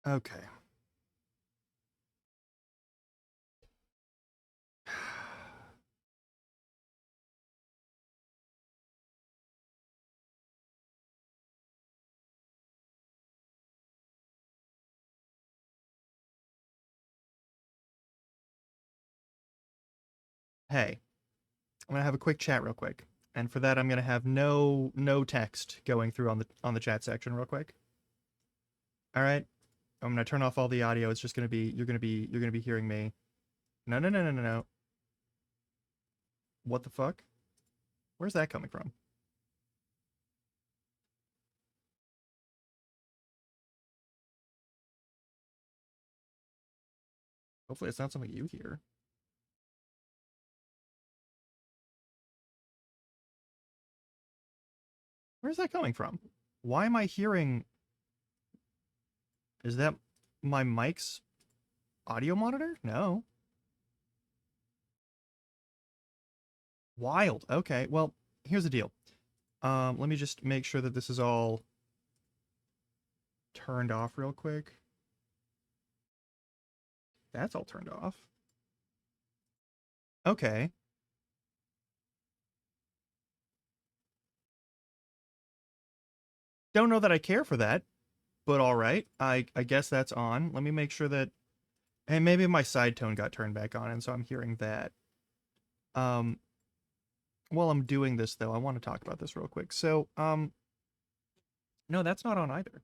Okay. Hey, I'm gonna have a quick chat real quick. And for that I'm gonna have no text going through on the chat section real quick. Alright? I'm gonna turn off all the audio. It's just gonna be you're gonna be hearing me. No. What the fuck? Where's that coming from? Hopefully it's not something you hear. Where's that coming from? Why am I hearing... Is that my mic's audio monitor? No. Wild. Okay, well, here's the deal. Let me just make sure that this is all turned off real quick. That's all turned off. Okay. Don't know that I care for that, but all right. I guess that's on. Let me make sure that... Hey, maybe my side tone got turned back on, and so I'm hearing that. Um, while I'm doing this, though, I want to talk about this real quick. So, no, that's not on either.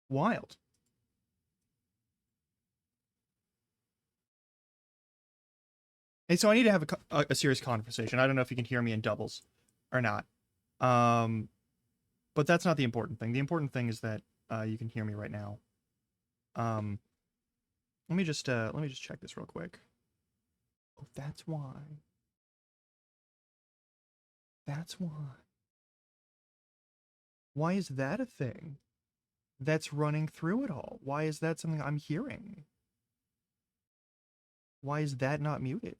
Wild. Hey, so I need to have a serious conversation. I don't know if you can hear me in doubles or not. Um, but that's not the important thing. The important thing is that you can hear me right now. Um, let me just check this real quick. Oh, that's why. That's why. Why is that a thing that's running through it all? Why is that something I'm hearing? Why is that not muted?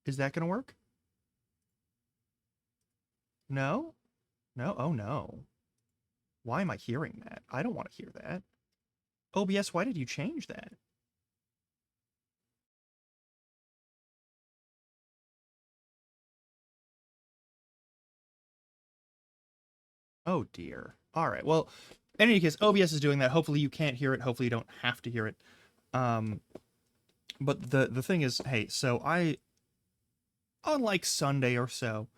Is that gonna work? No? No? Oh no. Why am I hearing that? I don't want to hear that. OBS, why did you change that? Oh dear. All right. Well, in any case, OBS is doing that. Hopefully you can't hear it. Hopefully you don't have to hear it. Um, but the thing is, hey, so on like Sunday or so,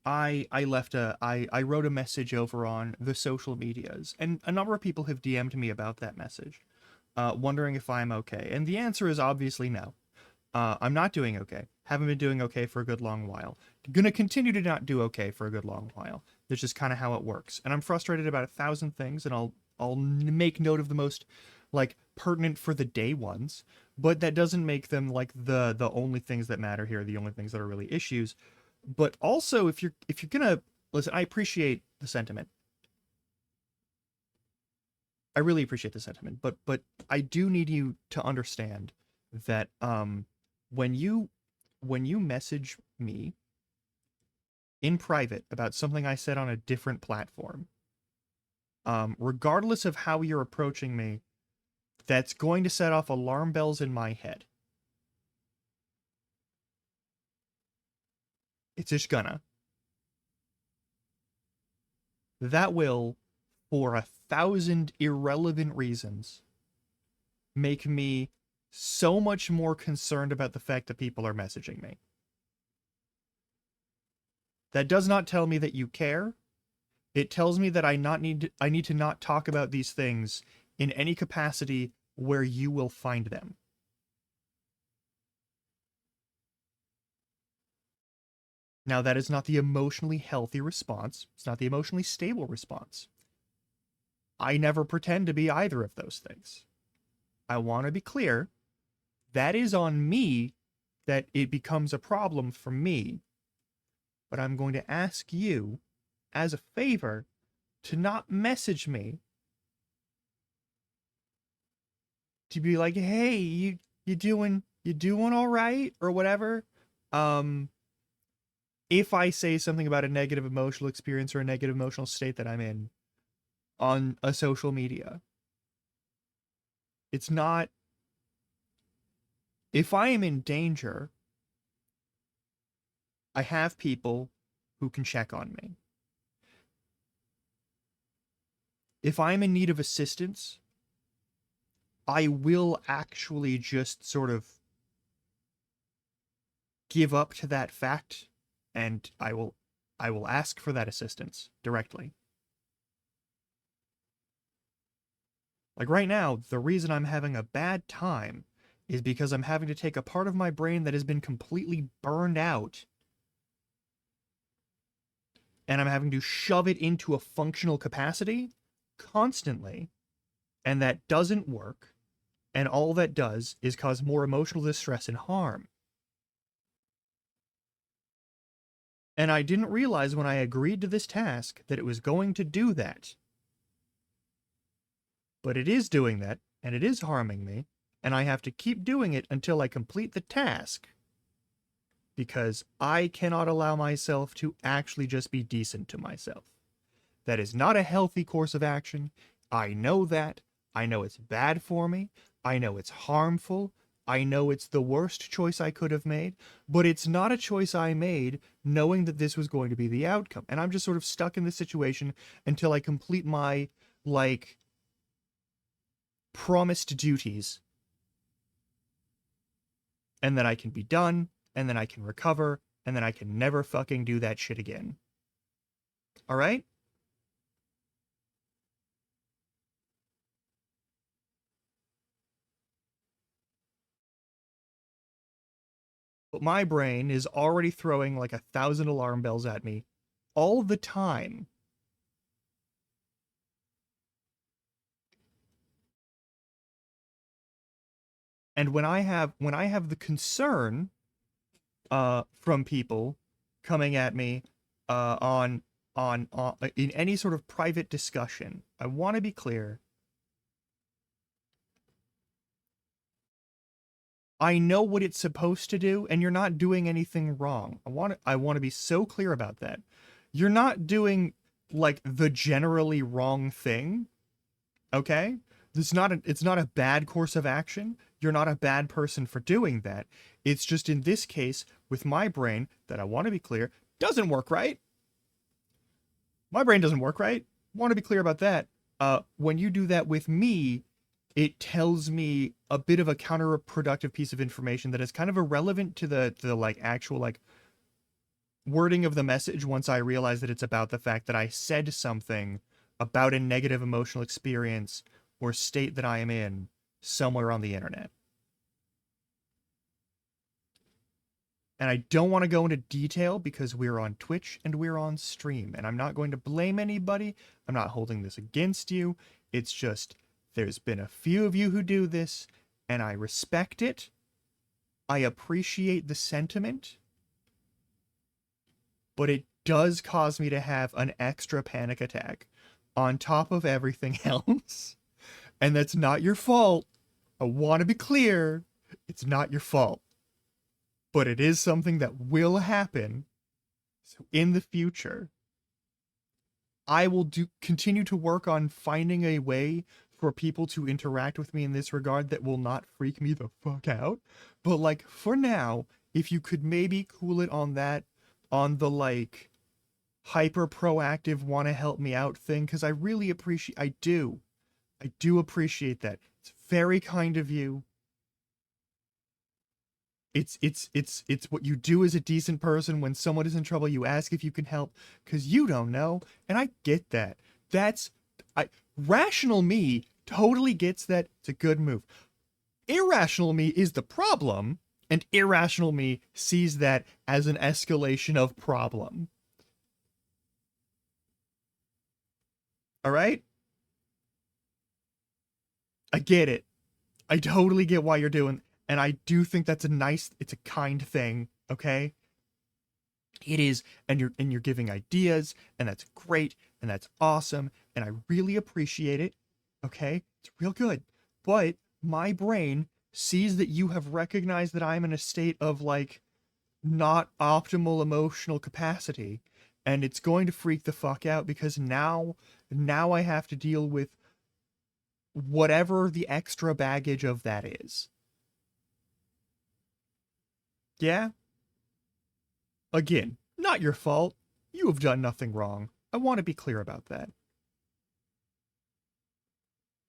I wrote a message over on the social medias, and a number of people have DM'd me about that message, wondering if I'm okay. And the answer is obviously no. I'm not doing okay. Haven't been doing okay for a good long while. Gonna continue to not do okay for a good long while. That's just kind of how it works. And I'm frustrated about 1,000 things, and I'll make note of the most like pertinent for the day ones, but that doesn't make them like the only things that matter here, the only things that are really issues. But also, if you're gonna listen, I appreciate the sentiment. I really appreciate the sentiment, but I do need you to understand that when you message me in private about something I said on a different platform, regardless of how you're approaching me, that's going to set off alarm bells in my head. It's just gonna. That will, for 1,000 irrelevant reasons, make me so much more concerned about the fact that people are messaging me. That does not tell me that you care. It tells me that I need to not talk about these things in any capacity where you will find them. Now, that is not the emotionally healthy response. It's not the emotionally stable response. I never pretend to be either of those things. I want to be clear. That is on me that it becomes a problem for me. But I'm going to ask you, as a favor, to not message me to be like, hey, you doing all right or whatever. Um, if I say something about a negative emotional experience or a negative emotional state that I'm in, on a social media. It's not, if I am in danger, I have people who can check on me. If I'm in need of assistance, I will actually just sort of give up to that fact, and I will ask for that assistance directly. Like right now, the reason I'm having a bad time is because I'm having to take a part of my brain that has been completely burned out, and I'm having to shove it into a functional capacity constantly, and that doesn't work, and all that does is cause more emotional distress and harm. And I didn't realize when I agreed to this task that it was going to do that. But it is doing that, and it is harming me, and I have to keep doing it until I complete the task. Because I cannot allow myself to actually just be decent to myself. That is not a healthy course of action. I know that. I know it's bad for me. I know it's harmful. I know it's the worst choice I could have made, but it's not a choice I made knowing that this was going to be the outcome. And I'm just sort of stuck in this situation until I complete my, like, promised duties. And then I can be done, and then I can recover, and then I can never fucking do that shit again. Alright? But my brain is already throwing like 1,000 alarm bells at me all the time. And when I have the concern from people coming at me on in any sort of private discussion, I want to be clear. I know what it's supposed to do, and you're not doing anything wrong. I want to be so clear about that. You're not doing like the generally wrong thing. Okay? It's not a bad course of action. You're not a bad person for doing that. It's just in this case with my brain that I want to be clear doesn't work right. My brain doesn't work right. Want to be clear about that. When you do that with me, it tells me a bit of a counterproductive piece of information that is kind of irrelevant to the like actual like wording of the message once I realize that it's about the fact that I said something about a negative emotional experience or state that I am in somewhere on the internet. And I don't want to go into detail because we're on Twitch and we're on stream, and I'm not going to blame anybody. I'm not holding this against you. It's just there's been a few of you who do this, and I respect it. I appreciate the sentiment, but it does cause me to have an extra panic attack on top of everything else. And that's not your fault. I want to be clear. It's not your fault. But it is something that will happen. So in the future, I will continue to work on finding a way for people to interact with me in this regard that will not freak me the fuck out. But like for now, if you could maybe cool it on that, on the like hyper proactive want to help me out thing, because I really appreciate, I do appreciate that. It's very kind of you. It's what you do as a decent person. When someone is in trouble, you ask if you can help because you don't know, and I get that. Rational me totally gets that. It's a good move. Irrational me is the problem, and irrational me sees that as an escalation of problem. All right? I get it. I totally get why you're doing, and I do think that's it's a kind thing, okay? It is, and you're giving ideas, and that's great, and that's awesome, and I really appreciate it, okay? It's real good. But my brain sees that you have recognized that I'm in a state of like not optimal emotional capacity, And it's going to freak the fuck out because now I have to deal with whatever the extra baggage of that is. Yeah? Again, not your fault. You have done nothing wrong. I want to be clear about that.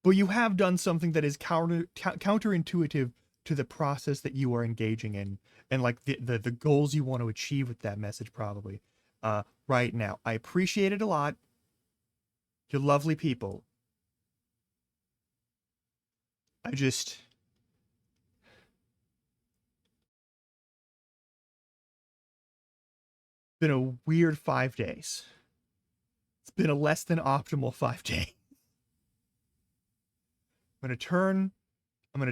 But you have done something that is counterintuitive to the process that you are engaging in, and like the goals you want to achieve with that message probably. Right now. I appreciate it a lot. You're lovely people. I just... been a weird 5 days. It's been a less than optimal 5 days. I'm gonna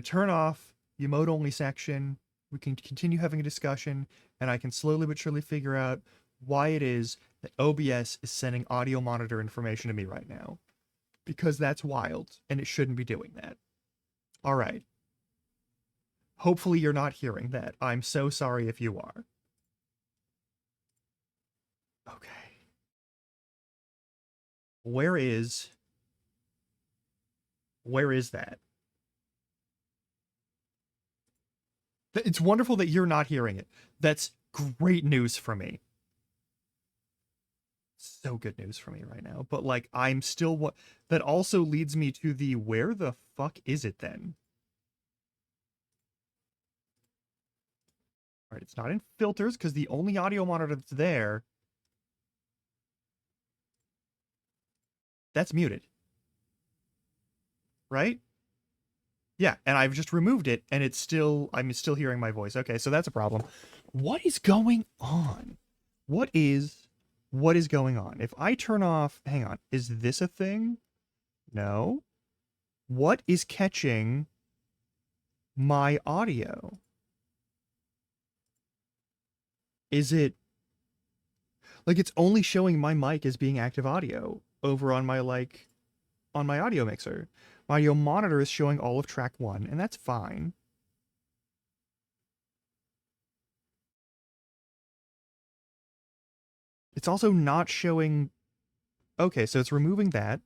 turn off the emote only section. We can continue having a discussion, and I can slowly but surely figure out why it is that OBS is sending audio monitor information to me right now. Because that's wild, and it shouldn't be doing that. Alright. Hopefully you're not hearing that. I'm so sorry if you are. Okay. Where is that? It's wonderful that you're not hearing it. That's great news for me. So good news for me right now. But like, I'm still what that also leads me to the where the fuck is it then? All right, it's not in filters because the only audio monitor that's there, that's muted. Right? Yeah, and I've just removed it and I'm still hearing my voice. Okay, so that's a problem. What is going on? What is going on? If I turn off, hang on, is this a thing? No. What is catching my audio? Is it like it's only showing my mic as being active audio over on my on my audio mixer? My audio monitor is showing all of track 1, and that's fine. It's also not showing... Okay, so it's removing that.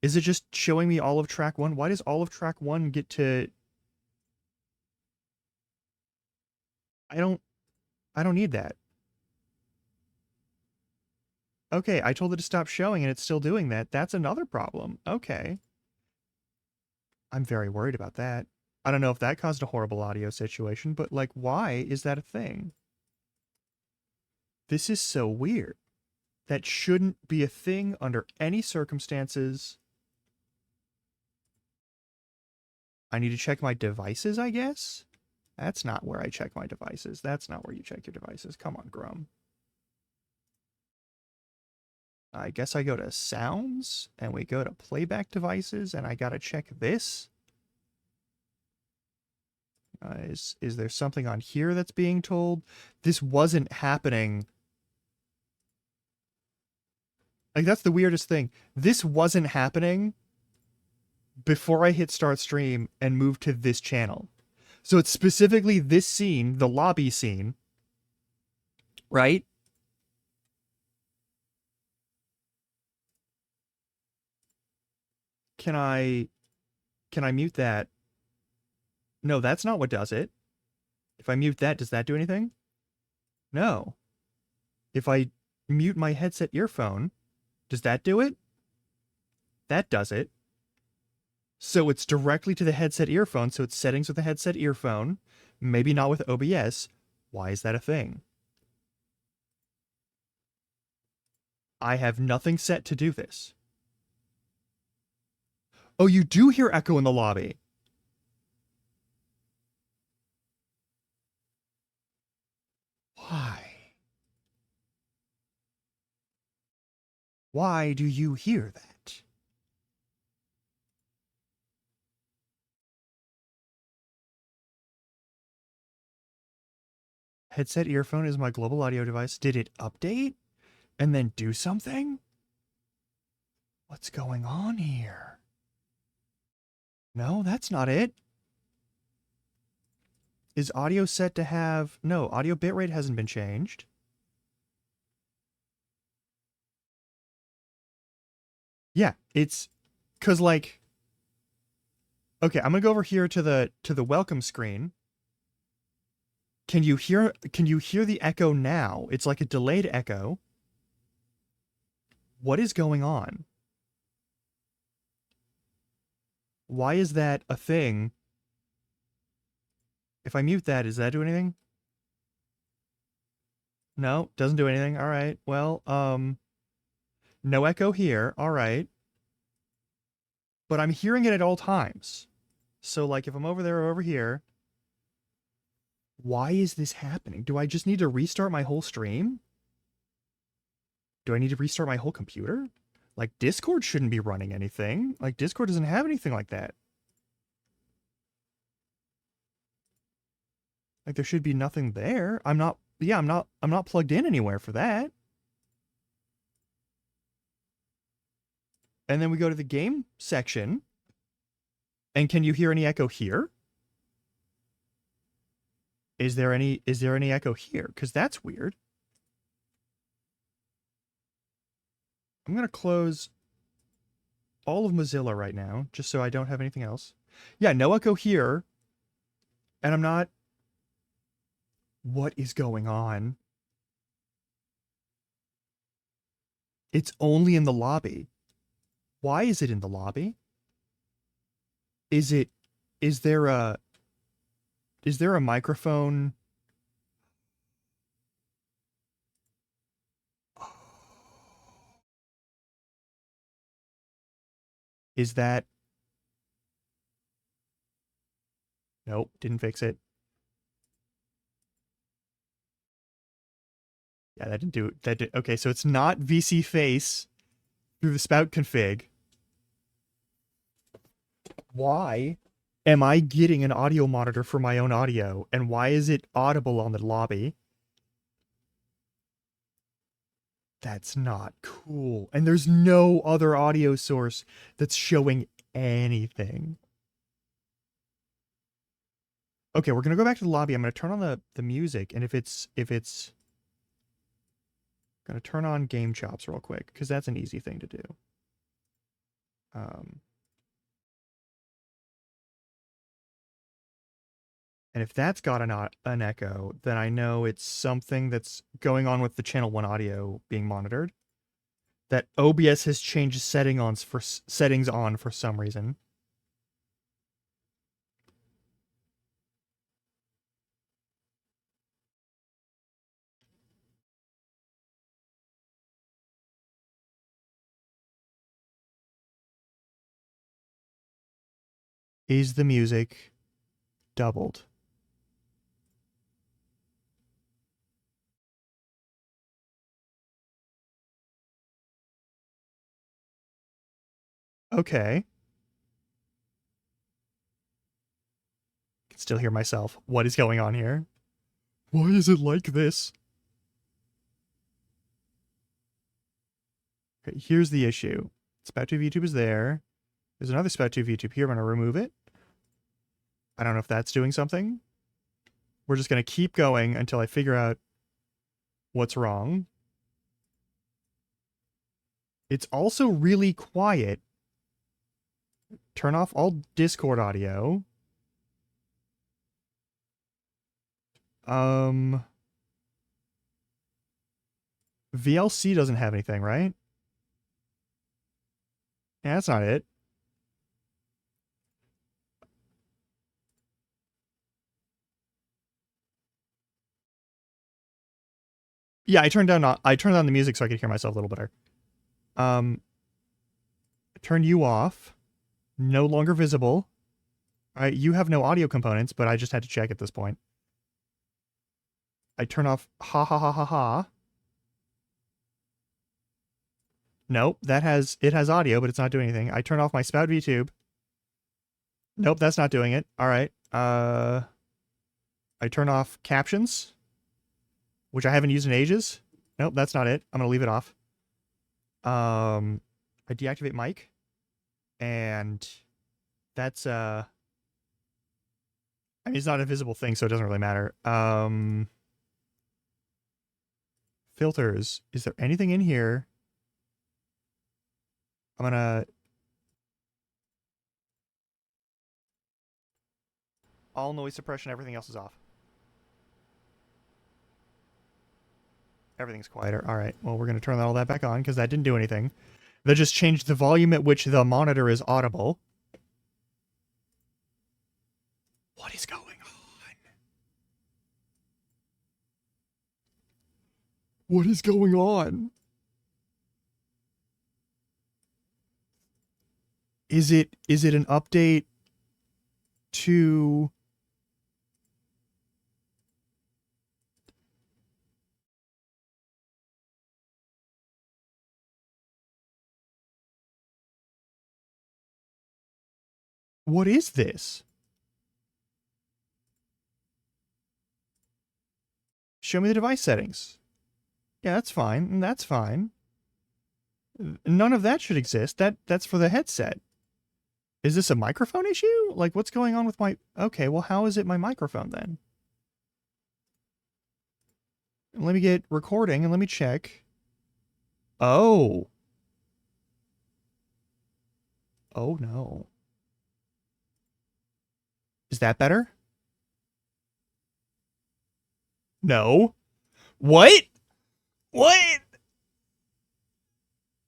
Is it just showing me all of track 1? Why does all of track 1 get to... I don't need that. Okay, I told it to stop showing and it's still doing that. That's another problem. Okay. I'm very worried about that. I don't know if that caused a horrible audio situation, but like, why is that a thing? This is so weird. That shouldn't be a thing under any circumstances. I need to check my devices, I guess? That's not where I check my devices. That's not where you check your devices. Come on, Grum. I guess I go to sounds, and we go to playback devices, and I gotta check this. Is there something on here that's being told? This wasn't happening. Like, that's the weirdest thing. This wasn't happening before I hit start stream and moved to this channel. So it's specifically this scene, the lobby scene, right? Can I mute that? No, that's not what does it. If I mute that, does that do anything? No. If I mute my headset earphone, does that do it? That does it. So it's directly to the headset earphone, so it's settings with the headset earphone. Maybe not with OBS. Why is that a thing? I have nothing set to do this. Oh, you do hear echo in the lobby. Why? Why do you hear that? Headset earphone is my global audio device. Did it update and then do something? What's going on here? No, that's not it. Is audio set to have... No, audio bitrate hasn't been changed. Yeah, it's because like, okay, I'm gonna go over here to the welcome screen. Can you hear the echo now? It's like a delayed echo. What is going on? Why is that a thing? If I mute that, does that do anything? No, doesn't do anything. All right. Well, no echo here. All right. But I'm hearing it at all times. So like if I'm over there or over here, why is this happening? Do I just need to restart my whole stream? Do I need to restart my whole computer? Like Discord shouldn't be running anything. Like Discord doesn't have anything like that. Like there should be nothing there. I'm not plugged in anywhere for that. And then we go to the game section. And can you hear any echo here? Is there any echo here? Because that's weird. I'm gonna close all of Mozilla right now, just so I don't have anything else. Yeah, no echo here. And I'm not. What is going on? It's only in the lobby. Why is it in the lobby? Is it is there a microphone? Is that Nope, didn't fix it. Yeah, that didn't do that did, okay, so it's not VC face through the spout config. Why am I getting an audio monitor for my own audio? And why is it audible on the lobby? That's not cool. And there's no other audio source that's showing anything. Okay, we're gonna go back to the lobby. I'm gonna turn on the music, and if it's gonna turn on Game Chops real quick, because that's an easy thing to do. And if that's got an echo, then I know it's something that's going on with the channel 1 audio being monitored. That OBS has changed settings on for some reason. Is the music doubled? Okay. I can still hear myself. What is going on here? Why is it like this? Okay, here's the issue. Spout2 VTube is there. There's another Spout2 VTube here. I'm going to remove it. I don't know if that's doing something. We're just going to keep going until I figure out what's wrong. It's also really quiet. Turn off all Discord audio. VLC doesn't have anything, right? Yeah, that's not it. Yeah, I turned down the music so I could hear myself a little better. Turn you off. No longer visible. All right, you have no audio components, but I just had to check at this point. I turn off ha ha ha ha ha. Nope, it has audio, but it's not doing anything. I turn off my Spout VTube. Nope, that's not doing it. All right. I turn off captions, which I haven't used in ages. Nope, that's not it. I'm gonna leave it off. I deactivate mic, and that's I mean, it's not a visible thing, so it doesn't really matter. Filters. Is there anything in here? I'm gonna... All noise suppression, everything else is off. Everything's quieter. All right, well, we're gonna turn all that back on because that didn't do anything. That just changed the volume at which the monitor is audible. What is going on? What is going on? Is it an update to... What is this? Show me the device settings. Yeah, that's fine. That's fine. None of that should exist. That's for the headset. Is this a microphone issue? Like, what's going on with my... Okay, well, how is it my microphone then? Let me get recording and let me check. Oh. Oh, no. Is that better? No. What? What?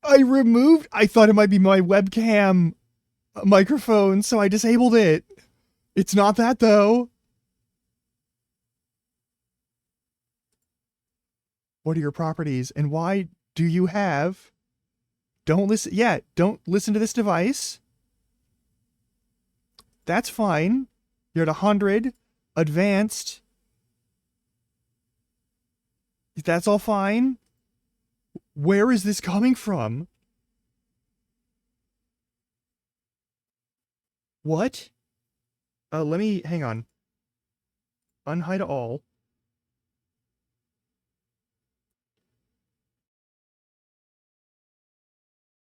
I thought it might be my webcam microphone, so I disabled it. It's not that, though. What are your properties, and why do you have... Don't listen... Yeah, don't listen to this device. That's fine. You're at 100. Advanced. That's all fine. Where is this coming from? What? Let me... Hang on. Unhide all.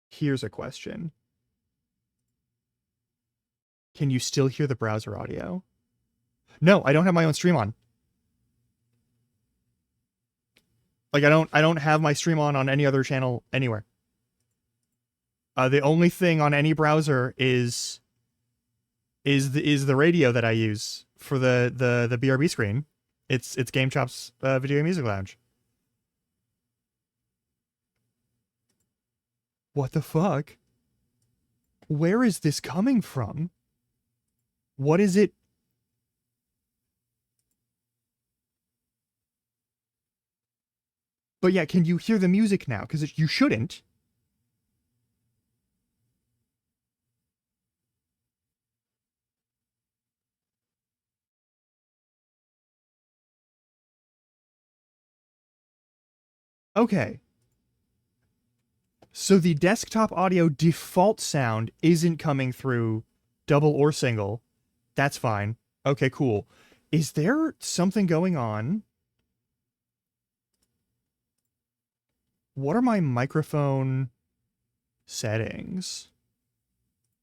Here's a question. Can you still hear the browser audio? No, I don't have my own stream on. Like, I don't have my stream on any other channel anywhere. The only thing on any browser is the radio that I use for the BRB screen. It's Game Chop's Video Music Lounge. What the fuck? Where is this coming from? What is it? But yeah, can you hear the music now? Because you shouldn't. Okay. So the desktop audio default sound isn't coming through double or single. That's fine. Okay, cool. Is there something going on? What are my microphone settings?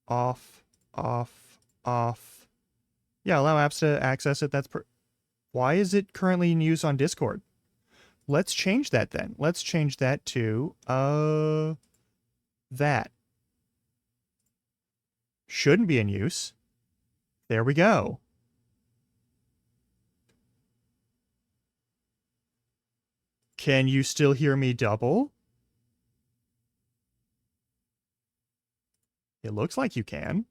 Off, off, off. Yeah, allow apps to access it. Why is it currently in use on Discord? Let's change that then. Let's change that to, that. Shouldn't be in use. There we go. Can you still hear me double? It looks like you can.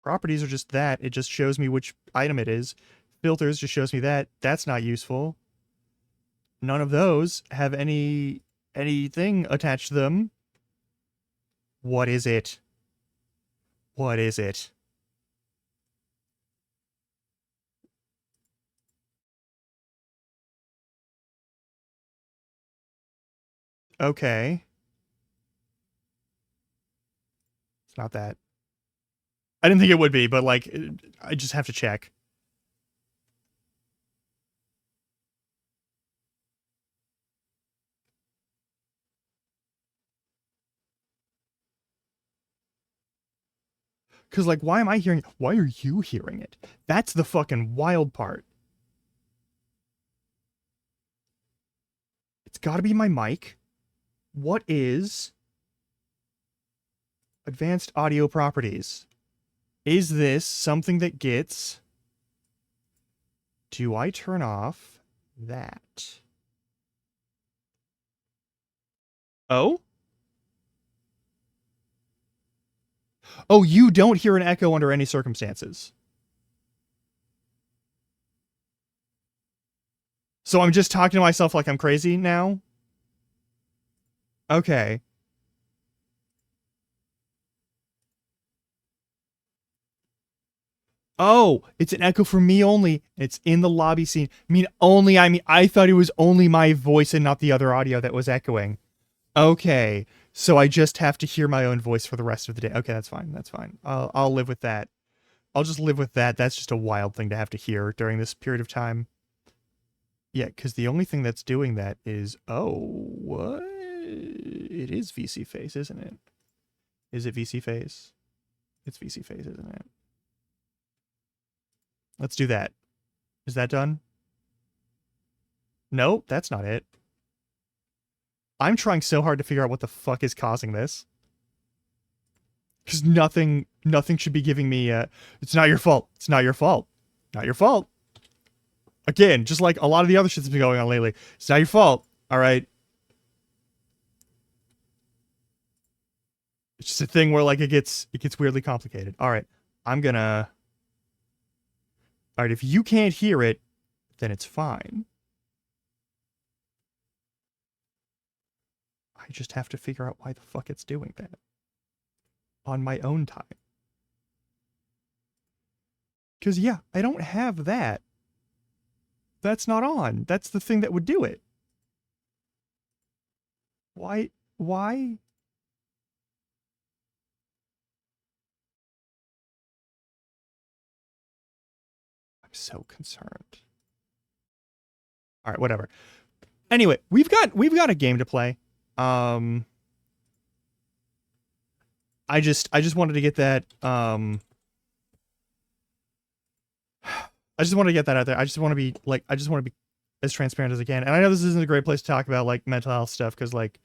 Properties are just that. It just shows me which item it is. Filters just shows me that. That's not useful. None of those have anything attached to them. What is it? What is it? Okay. It's not that. I didn't think it would be, but like, I just have to check. Because, like, why am I hearing it? Why are you hearing it? That's the fucking wild part. It's gotta be my mic. What is advanced audio properties? Is this something that gets... Do I turn off that? Oh? Oh, you don't hear an echo under any circumstances. So I'm just talking to myself like I'm crazy now? Okay. Oh, it's an echo for me only. It's in the lobby scene. I mean, I thought it was only my voice and not the other audio that was echoing. Okay. So I just have to hear my own voice for the rest of the day. Okay, that's fine. That's fine. I'll live with that. I'll just live with that. That's just a wild thing to have to hear during this period of time. Yeah, because the only thing that's doing that is, oh, what? It is VC Face, isn't it? Is it VC Face? It's VC Face, isn't it? Let's do that. Is that done? No, that's not it. I'm trying so hard to figure out what the fuck is causing this. Because nothing should be giving me, it's not your fault. It's not your fault. Not your fault. Again, just like a lot of the other shit that's been going on lately. It's not your fault. All right. It's just a thing where like it gets weirdly complicated. All right. I'm gonna... All right, if you can't hear it, then it's fine. I just have to figure out why the fuck it's doing that. On my own time. Because, yeah, I don't have that. That's not on. That's the thing that would do it. Why? Why? I'm so concerned. All right, whatever. Anyway, we've got a game to play. I just wanted to get that I just want to get that out there. I just want to be as transparent as I can. And I know this isn't a great place to talk about like mental health stuff because like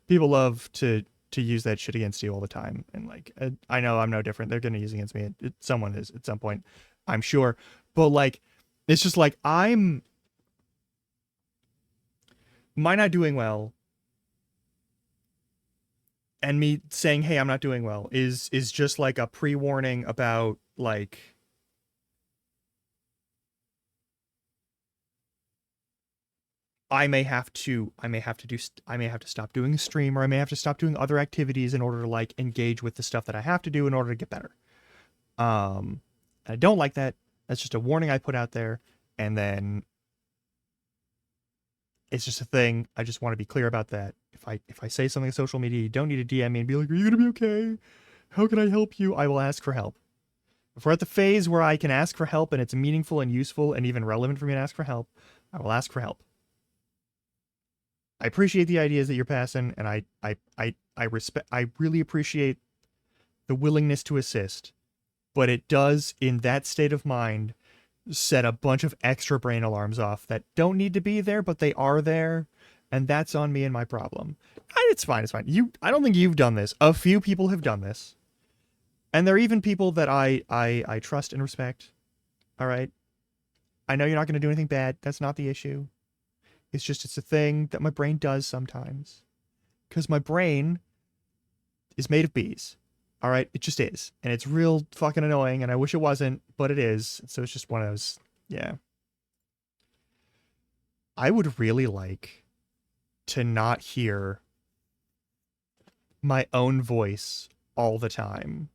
people love to use that shit against you all the time. And like I know I'm no different. They're gonna use it against me. Someone is at some point, I'm sure. But like it's just like my not doing well and me saying, hey, I'm not doing well is just like a pre-warning about like I may have to stop doing a stream, or I may have to stop doing other activities in order to like engage with the stuff that I have to do in order to get better. I don't like that. That's just a warning I put out there, and then it's just a thing. I just want to be clear about that. If I say something on social media, you don't need to DM me and be like, "Are you gonna be okay? How can I help you?" I will ask for help. If we're at the phase where I can ask for help and it's meaningful and useful and even relevant for me to ask for help, I will ask for help. I appreciate the ideas that you're passing, and I really appreciate the willingness to assist, but it does, in that state of mind, set a bunch of extra brain alarms off that don't need to be there, but they are there, and that's on me and my problem. It's fine, it's fine. I don't think you've done this. A few people have done this, and they're even people that I trust and respect. All right? I know you're not going to do anything bad. That's not the issue. It's a thing that my brain does sometimes. Because my brain is made of bees. All right? It just is. And it's real fucking annoying, and I wish it wasn't, but it is. So it's just one of those, yeah. I would really like to not hear my own voice all the time.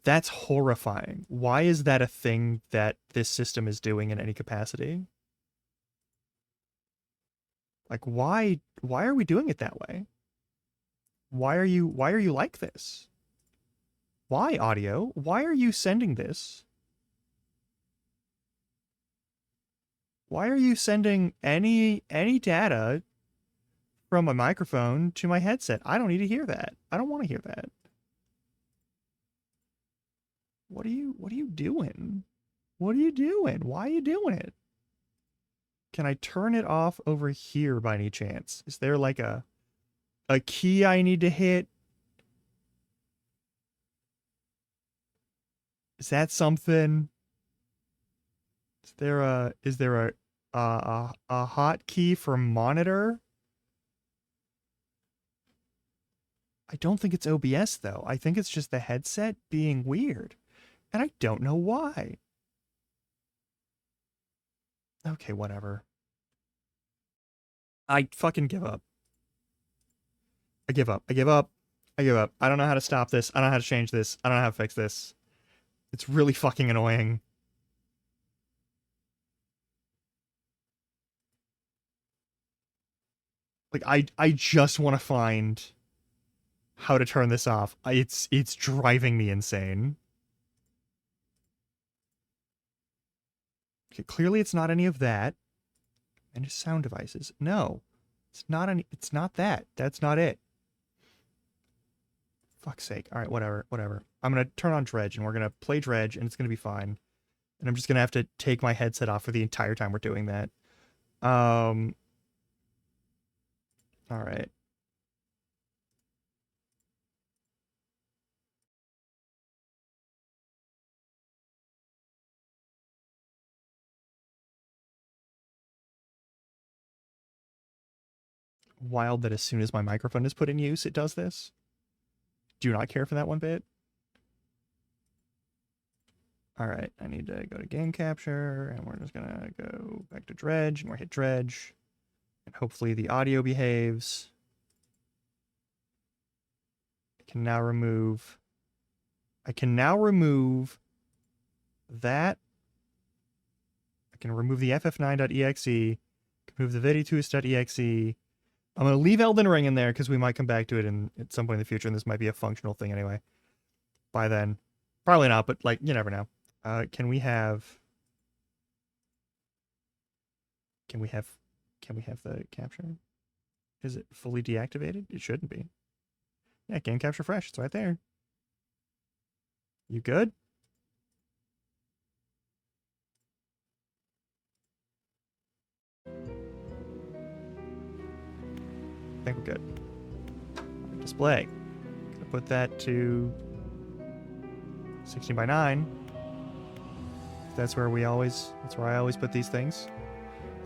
That's horrifying. Why is that a thing that this system is doing in any capacity? Like, why are we doing it that way? Why are you like this? Why, audio? Why are you sending this? Why are you sending any data from a microphone to my headset? I don't need to hear that. I don't want to hear that. What are you doing? What are you doing? Why are you doing it? Can I turn it off over here by any chance? Is there like a key I need to hit? Is that something? Is there a hotkey for monitor? I don't think it's OBS though. I think it's just the headset being weird. And I don't know why. Okay, whatever. I fucking give up. I give up. I give up. I give up. I don't know how to stop this. I don't know how to change this. I don't know how to fix this. It's really fucking annoying. Like, I just want to find how to turn this off. It's driving me insane. Okay, clearly it's not any of that. And just sound devices. No. It's not that. That's not it. Fuck's sake. Alright, whatever. I'm gonna turn on Dredge and we're gonna play Dredge and it's gonna be fine. And I'm just gonna have to take my headset off for the entire time we're doing that. Alright. Wild that as soon as my microphone is put in use, it does this. Do not care for that one bit. Alright, I need to go to game capture, and we're just gonna go back to Dredge, and we'll hit Dredge. And hopefully the audio behaves. I can now remove that. I can remove the ff9.exe. I can remove the vid2.exe. I'm going to leave Elden Ring in there because we might come back to it at some point in the future, and this might be a functional thing anyway. By then. Probably not, but, like, you never know. Can we have the capture? Is it fully deactivated? It shouldn't be. Yeah, game capture fresh. It's right there. You good? I think we're good. Display. Gonna put that to 16 by 9. That's where I always put these things.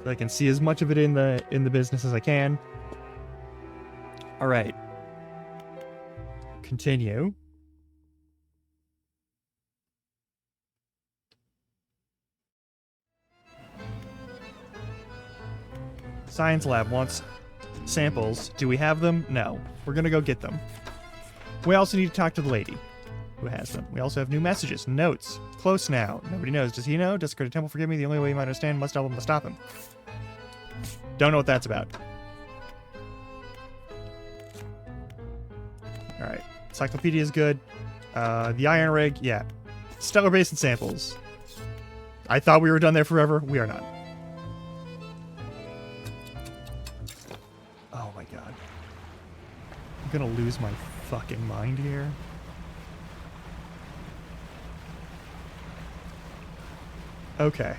So I can see as much of it in the business as I can. All right. Continue. Science lab wants samples. Do we have them? No. We're gonna go get them. We also need to talk to the lady who has them. We also have new messages. Notes. Close now. Nobody knows. Does he know? Desecrated Temple, forgive me. The only way you might understand. Must stop him. Don't know what that's about. Alright. Encyclopedia is good. The Iron Rig, yeah. Stellar Basin samples. I thought we were done there forever. We are not. Oh my god. I'm gonna lose my fucking mind here. Okay.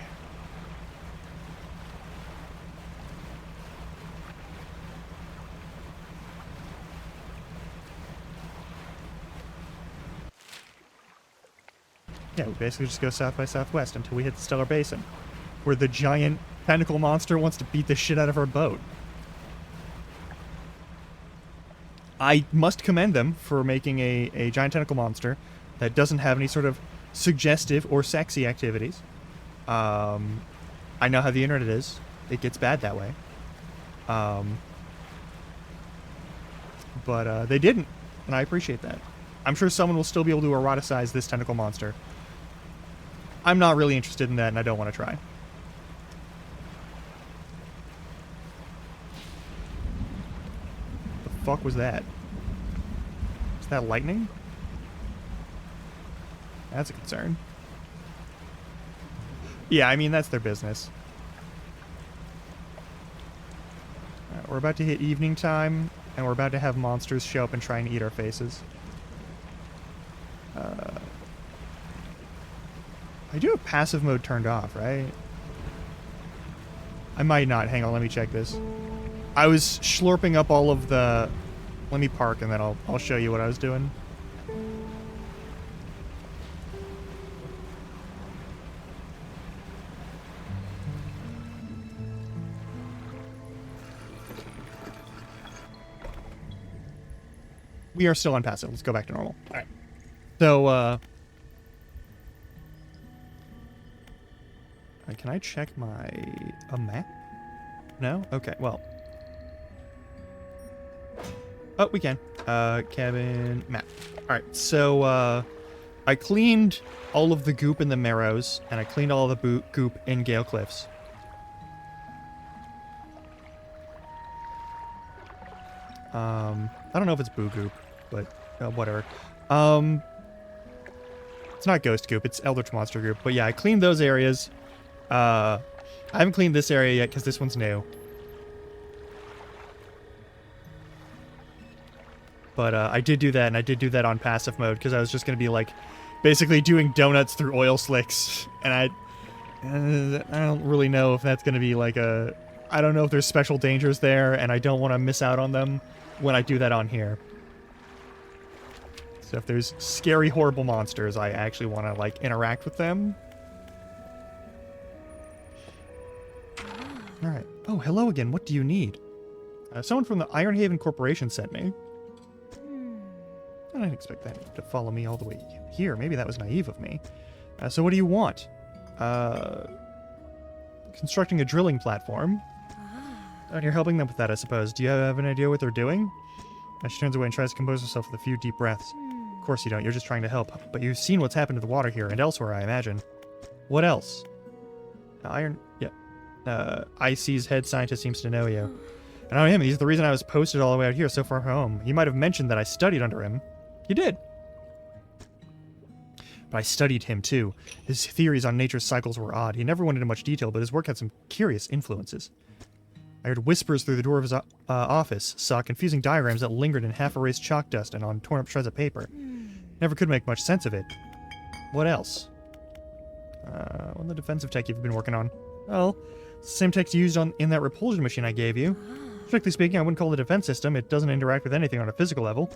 Yeah, we basically just go south by southwest until we hit the Stellar Basin, where the giant tentacle monster wants to beat the shit out of our boat. I must commend them for making a giant tentacle monster that doesn't have any sort of suggestive or sexy activities. I know how the internet is. It gets bad that way. But they didn't, and I appreciate that. I'm sure someone will still be able to eroticize this tentacle monster. I'm not really interested in that, and I don't want to try. The fuck was that? Is that lightning? That's a concern. Yeah, I mean, that's their business. Alright, we're about to hit evening time, and we're about to have monsters show up and try and eat our faces. I do have passive mode turned off, right? I might not. Hang on, let me check this. I was slurping up all of the... Let me park and then I'll show you what I was doing. We are still on passive. Let's go back to normal. All right. So, can I check a map? No? Okay, well. Oh, we can. Cabin map. Alright, so, I cleaned all of the goop in the Marrows, and I cleaned all of the goop in Gale Cliffs. I don't know if it's boo goop, but whatever. It's not ghost goop, it's eldritch monster goop. But yeah, I cleaned those areas. I haven't cleaned this area yet because this one's new. But I did do that, and I did do that on passive mode because I was just going to be like basically doing donuts through oil slicks. And I don't really know if that's going to be like a... I don't know if there's special dangers there, and I don't want to miss out on them when I do that on here. So if there's scary, horrible monsters, I actually want to, like, interact with them. Alright. Oh, hello again. What do you need? Someone from the Ironhaven Corporation sent me. I didn't expect that to follow me all the way here. Maybe that was naive of me. So what do you want? Constructing a drilling platform. And you're helping them with that, I suppose. Do you have an idea what they're doing? She turns away and tries to compose herself with a few deep breaths. Of course you don't. You're just trying to help. But you've seen what's happened to the water here and elsewhere, I imagine. What else? IC's head scientist seems to know you. And I know him. He's the reason I was posted all the way out here so far home. He might have mentioned that I studied under him. He did. But I studied him, too. His theories on nature's cycles were odd. He never went into much detail, but his work had some curious influences. I heard whispers through the door of his office, saw confusing diagrams that lingered in half-erased chalk dust and on torn-up shreds of paper. Never could make much sense of it. What else? What the defensive tech you've been working on? Well, it's the same tech used in that repulsion machine I gave you. Strictly speaking, I wouldn't call it a defense system. It doesn't interact with anything on a physical level.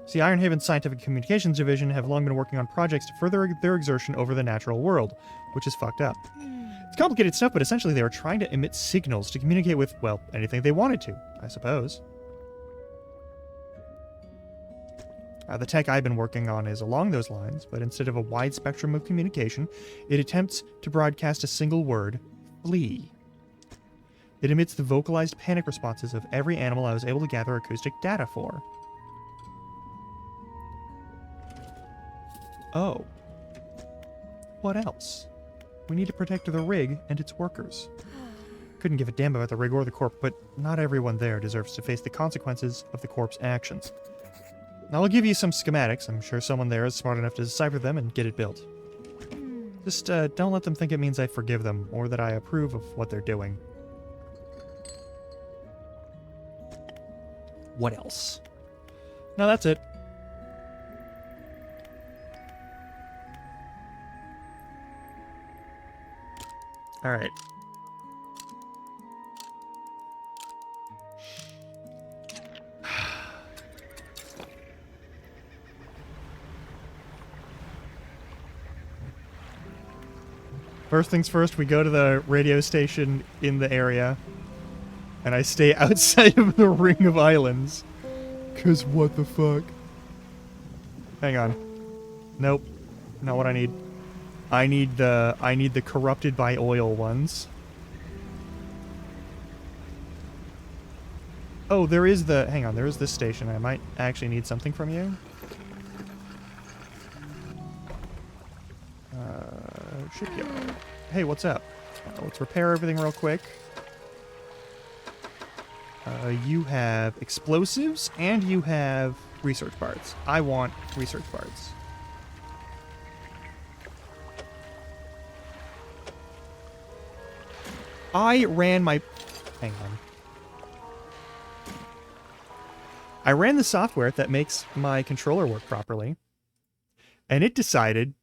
See, Ironhaven's Scientific Communications Division have long been working on projects to further their exertion over the natural world, which is fucked up. It's complicated stuff, but essentially they were trying to emit signals to communicate with, well, anything they wanted to, I suppose. The tech I've been working on is along those lines, but instead of a wide spectrum of communication, it attempts to broadcast a single word, flee. It emits the vocalized panic responses of every animal I was able to gather acoustic data for. Oh. What else? We need to protect the rig and its workers. Couldn't give a damn about the rig or the corp, but not everyone there deserves to face the consequences of the corp's actions. Now, I'll give you some schematics. I'm sure someone there is smart enough to decipher them and get it built. Just don't let them think it means I forgive them, or that I approve of what they're doing. What else? No, that's it. Alright. First things first, we go to the radio station in the area. And I stay outside of the ring of islands. 'Cause what the fuck? Hang on. Nope. Not what I need. I need the corrupted by oil ones. Oh, there is hang on, there is this station. I might actually need something from you. Shipyard. Hey, what's up? Let's repair everything real quick. You have explosives and you have research parts. I want research parts. I ran my... Hang on. I ran the software that makes my controller work properly. And it decided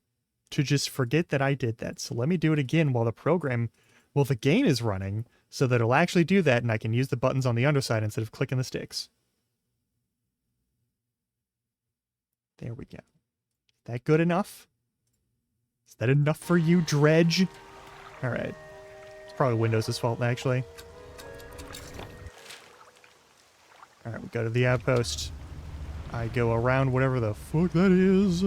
to just forget that I did that. So let me do it again while the game is running, so that it'll actually do that and I can use the buttons on the underside instead of clicking the sticks. There we go. That good enough? Is that enough for you, Dredge? Alright. It's probably Windows' fault, actually. Alright, we go to the outpost. I go around whatever the fuck that is.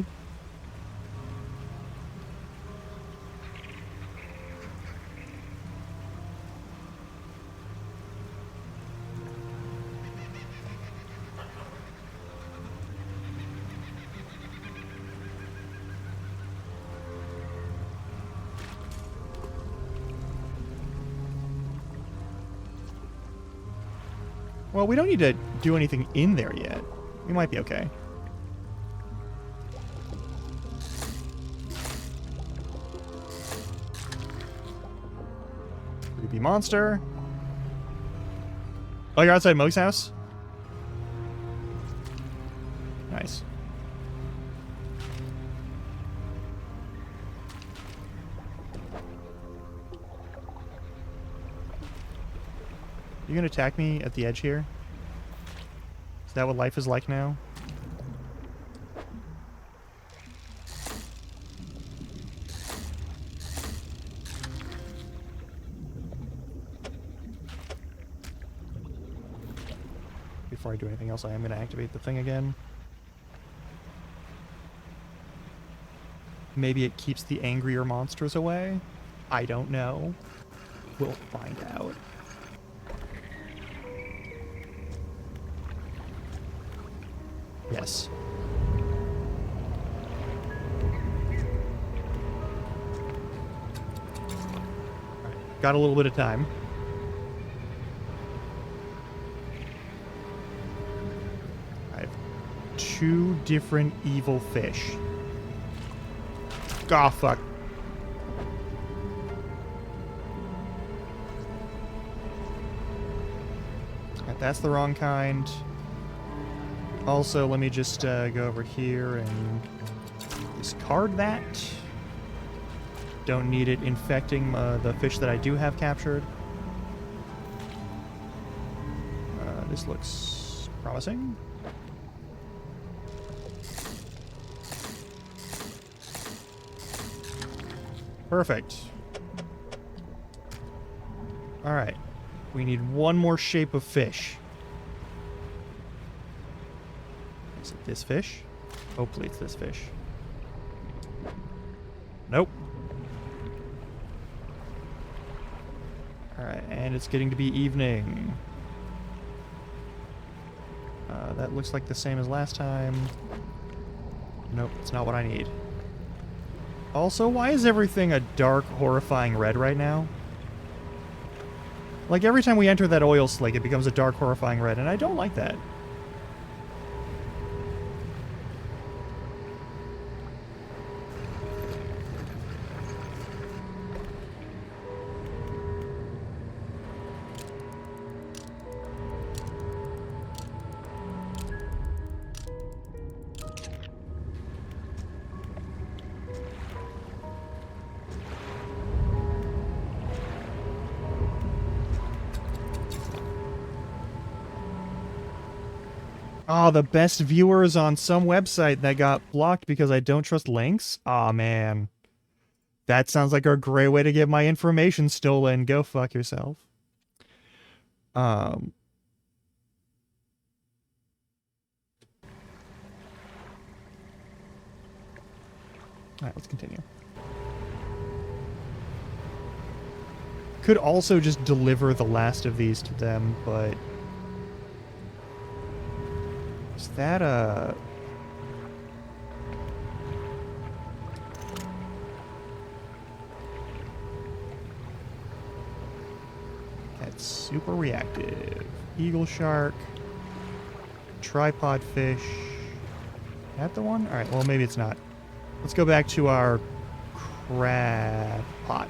Well, we don't need to do anything in there yet. We might be okay. Creepy monster. Oh, you're outside Moog's house? Nice. You gonna attack me at the edge here? Is that what life is like now? Before I do anything else, I am gonna activate the thing again. Maybe it keeps the angrier monsters away? I don't know. We'll find out. Yes. Right. Got a little bit of time. I have 2 different evil fish. Oh, fuck. Right, that's the wrong kind. Also, let me just go over here and discard that. Don't need it infecting the fish that I do have captured. This looks promising. Perfect. Alright. We need one more shape of fish. Is it this fish? Hopefully it's this fish. Nope. Alright, and it's getting to be evening. That looks like the same as last time. Nope, it's not what I need. Also, why is everything a dark, horrifying red right now? Like, every time we enter that oil slick, it becomes a dark, horrifying red, and I don't like that. Oh, the best viewers on some website that got blocked because I don't trust links? Aw, man. That sounds like a great way to get my information stolen. Go fuck yourself. Alright, let's continue. Could also just deliver the last of these to them, but... Is that a... That's super reactive. Eagle shark. Tripod fish. Is that the one? Alright, well maybe it's not. Let's go back to our crab pot.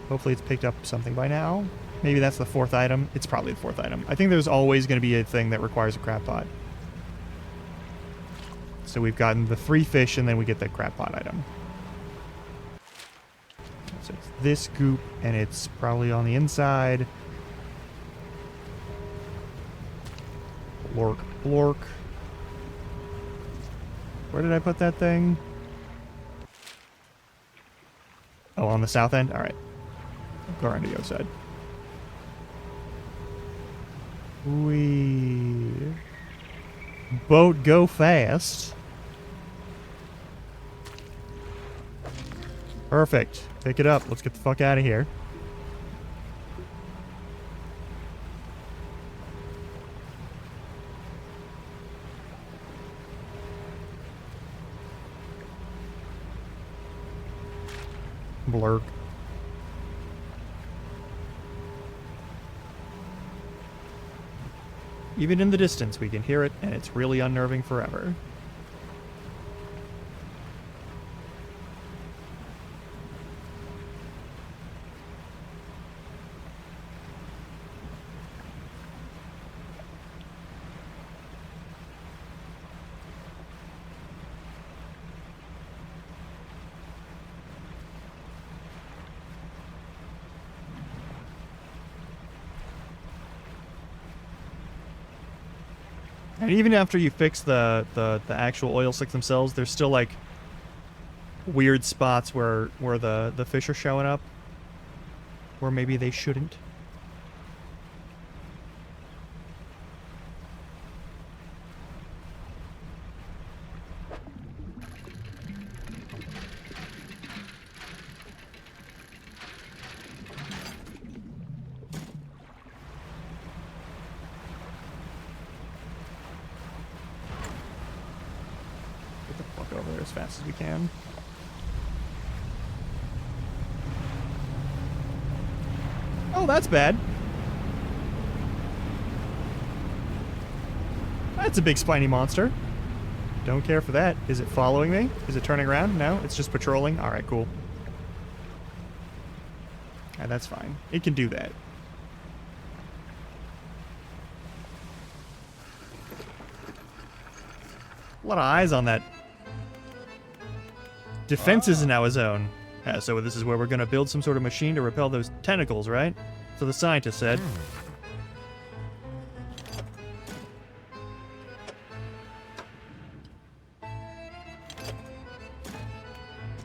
Hopefully it's picked up something by now. Maybe that's the 4th item. It's probably the 4th item. I think there's always going to be a thing that requires a crab pot. So we've gotten the 3 fish, and then we get the crab pot item. So it's this goop, and it's probably on the inside. Blork, blork. Where did I put that thing? Oh, on the south end? Alright. Go around to the other side. Boat go fast. Perfect. Pick it up. Let's get the fuck out of here. Blurk. Even in the distance, we can hear it, and it's really unnerving forever. And even after you fix the actual oil slicks themselves, there's still like weird spots where the fish are showing up where maybe they shouldn't. Over there as fast as we can. Oh, that's bad. That's a big spiny monster. Don't care for that. Is it following me? Is it turning around? No, it's just patrolling. Alright, cool. Yeah, that's fine. It can do that. A lot of eyes on that. Defense is now a zone. So this is where we're going to build some sort of machine to repel those tentacles, right? So the scientist said.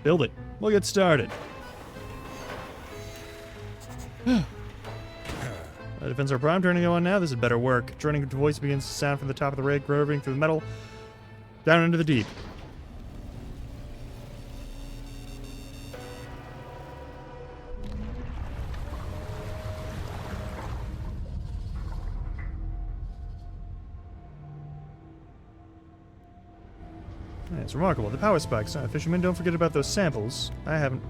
Build it. We'll get started. The defense are prime. Turning on now. This is better work. Droning voice begins to sound from the top of the rig, groving through the metal, down into the deep. It's remarkable. The power spikes. Fishermen, don't forget about those samples. I haven't...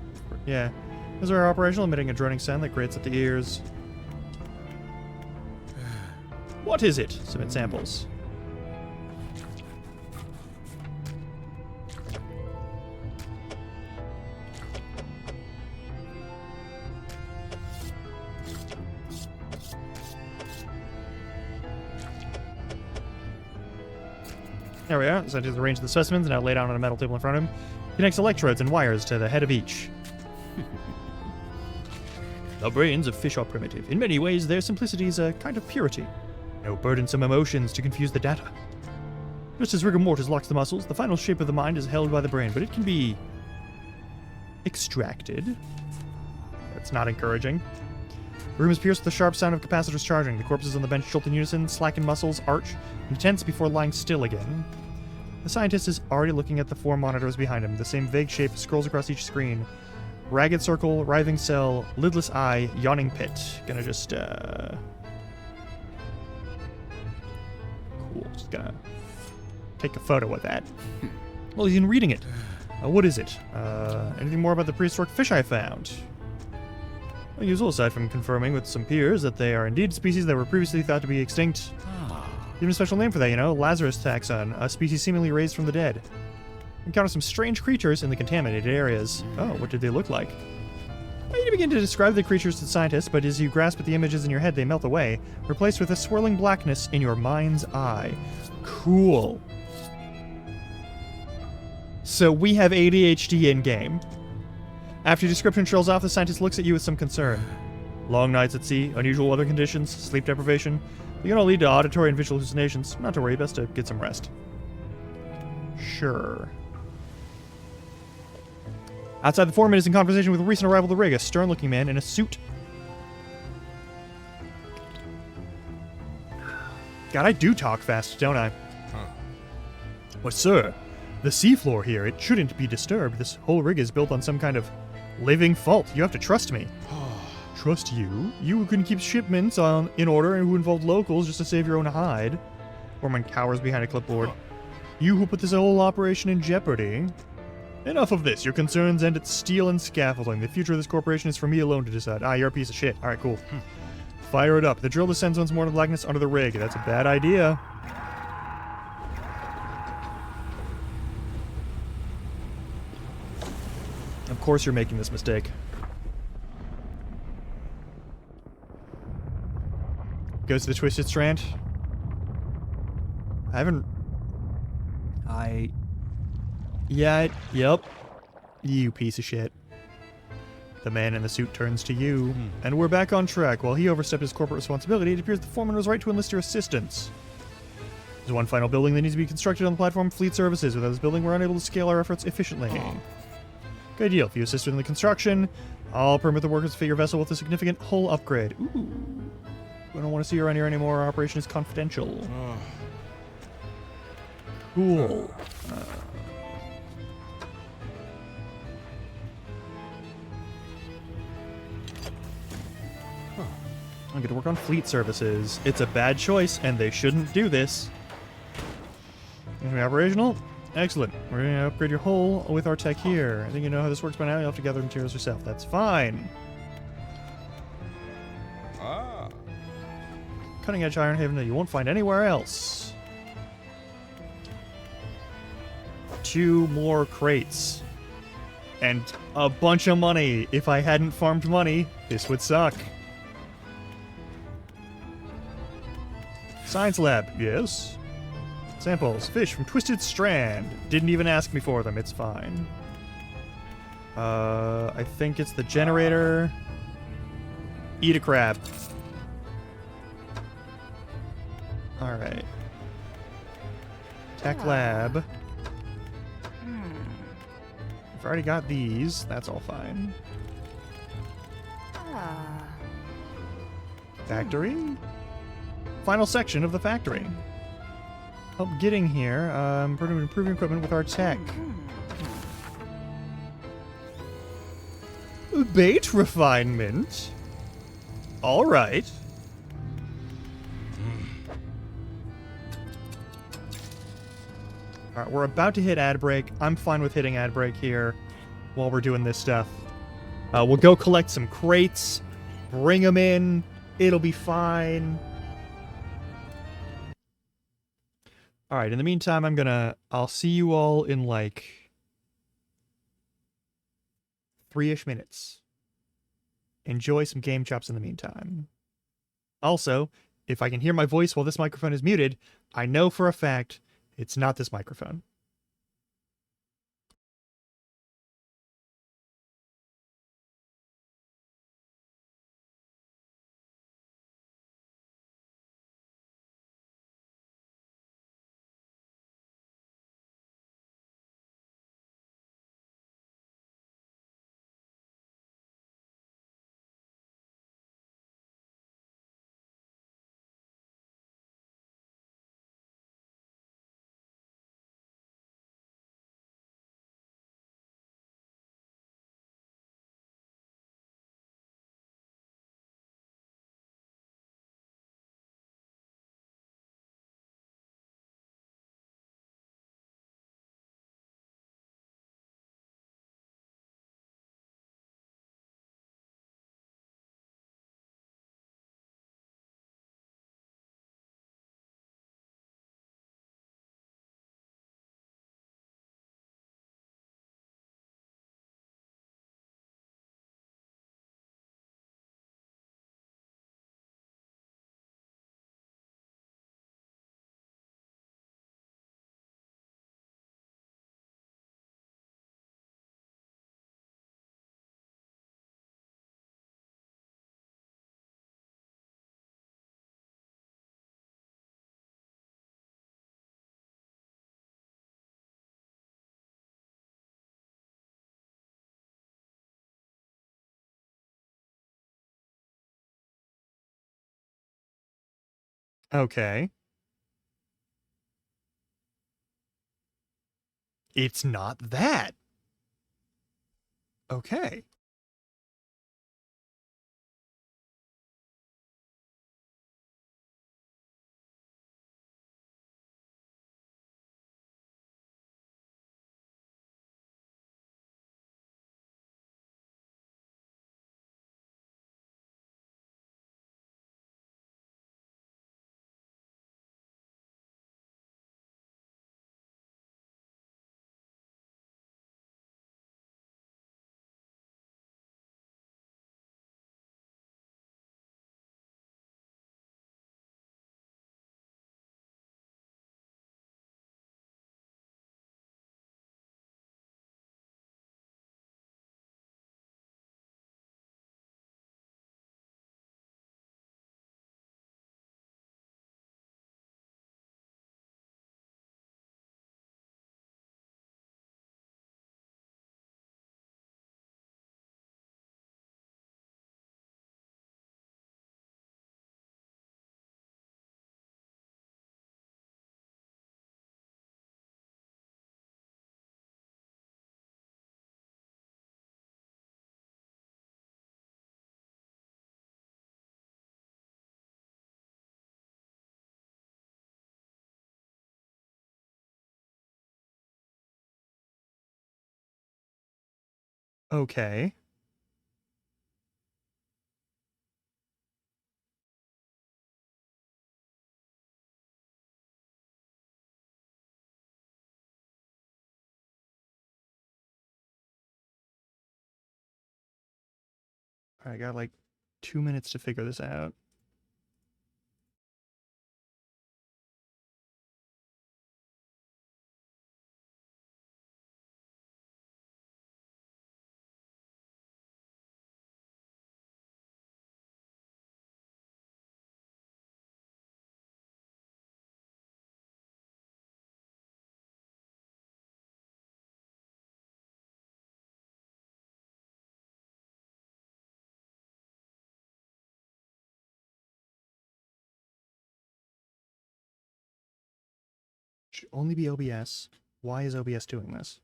Yeah. Those are operational, emitting a droning sound that grates at the ears. What is it? Submit samples. There we are. The scientist arranged the specimens, now laid down on a metal table in front of him. Connects electrodes and wires to the head of each. The brains of fish are primitive. In many ways, their simplicity is a kind of purity. No burdensome emotions to confuse the data. Just as rigor mortis locks the muscles, the final shape of the mind is held by the brain, but it can be extracted. That's not encouraging. The room is pierced with the sharp sound of capacitors charging. The corpses on the bench jolt in unison, slacken muscles, arch, and tense before lying still again. The scientist is already looking at the 4 monitors behind him. The same vague shape scrolls across each screen. Ragged circle, writhing cell, lidless eye, yawning pit. Gonna just, Cool. Just gonna take a photo of that. Well, he's even reading it. What is it? Anything more about the prehistoric fish I found? Unusual, aside from confirming with some peers that they are indeed species that were previously thought to be extinct. Even a special name for that, you know? Lazarus taxon, a species seemingly raised from the dead. Encounter some strange creatures in the contaminated areas. Oh, what did they look like? You begin to describe the creatures to scientists, but as you grasp at the images in your head, they melt away, replaced with a swirling blackness in your mind's eye. Cool. So we have ADHD in-game. After your description trails off, the scientist looks at you with some concern. Long nights at sea, unusual weather conditions, sleep deprivation. They can all lead to auditory and visual hallucinations. Not to worry, best to get some rest. Sure. Outside, the foreman is in conversation with a recent arrival of the rig, a stern-looking man in a suit. God, I do talk fast, don't I? Huh. Well, sir, the seafloor here, it shouldn't be disturbed. This whole rig is built on some kind of living fault. You have to trust me. Trust you? You who can keep shipments in order and who involved locals just to save your own hide. Foreman cowers behind a clipboard. You who put this whole operation in jeopardy. Enough of this. Your concerns end at steel and scaffolding. The future of this corporation is for me alone to decide. Ah, you're a piece of shit. Alright, cool. Fire it up. The drill descends once more to blackness under the rig. That's a bad idea. Of course you're making this mistake. Goes to the Twisted Strand. Yeah, yep. You piece of shit. The man in the suit turns to you, and we're back on track. While he overstepped his corporate responsibility, it appears the foreman was right to enlist your assistance. There's one final building that needs to be constructed on the platform, Fleet Services. Without this building, we're unable to scale our efforts efficiently. Good deal. If you assist in the construction, I'll permit the workers to fit your vessel with a significant hull upgrade. Ooh. We don't want to see you around here anymore. Our operation is confidential. Cool. I'm going to work on Fleet Services. It's a bad choice, and they shouldn't do this. Is it operational? Excellent. We're going to upgrade your hull with our tech here. I think you know how this works by now. You'll have to gather materials yourself. That's fine. Cutting-edge iron haven that you won't find anywhere else. 2 more crates. And a bunch of money. If I hadn't farmed money, this would suck. Science lab, yes. Samples, fish from Twisted Strand. Didn't even ask me for them, it's fine. I think it's the generator. Eat a crab. Alright. Tech lab. I've already got these, that's all fine. Factory? Final section of the factory. Help getting here. Improving equipment with our tech. Bait refinement. All right. All right, we're about to hit ad break. I'm fine with hitting ad break here while we're doing this stuff. We'll go collect some crates, bring them in. It'll be fine. All right, in the meantime, I'll see you all in like 3-ish minutes. Enjoy some game chops in the meantime. Also, if I can hear my voice while this microphone is muted, I know for a fact it's not this microphone. Okay. It's not that. Okay. Okay. All right, I got like 2 minutes to figure this out. Should only be OBS. Why is OBS doing this?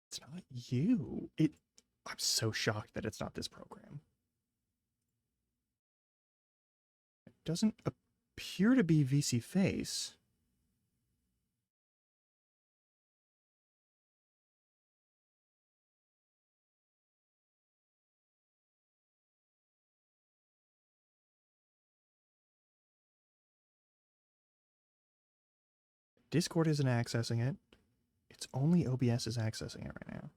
It's not you. I'm so shocked that it's not this program. It doesn't appear to be VC Face. Discord isn't accessing it. It's only OBS is accessing it right now.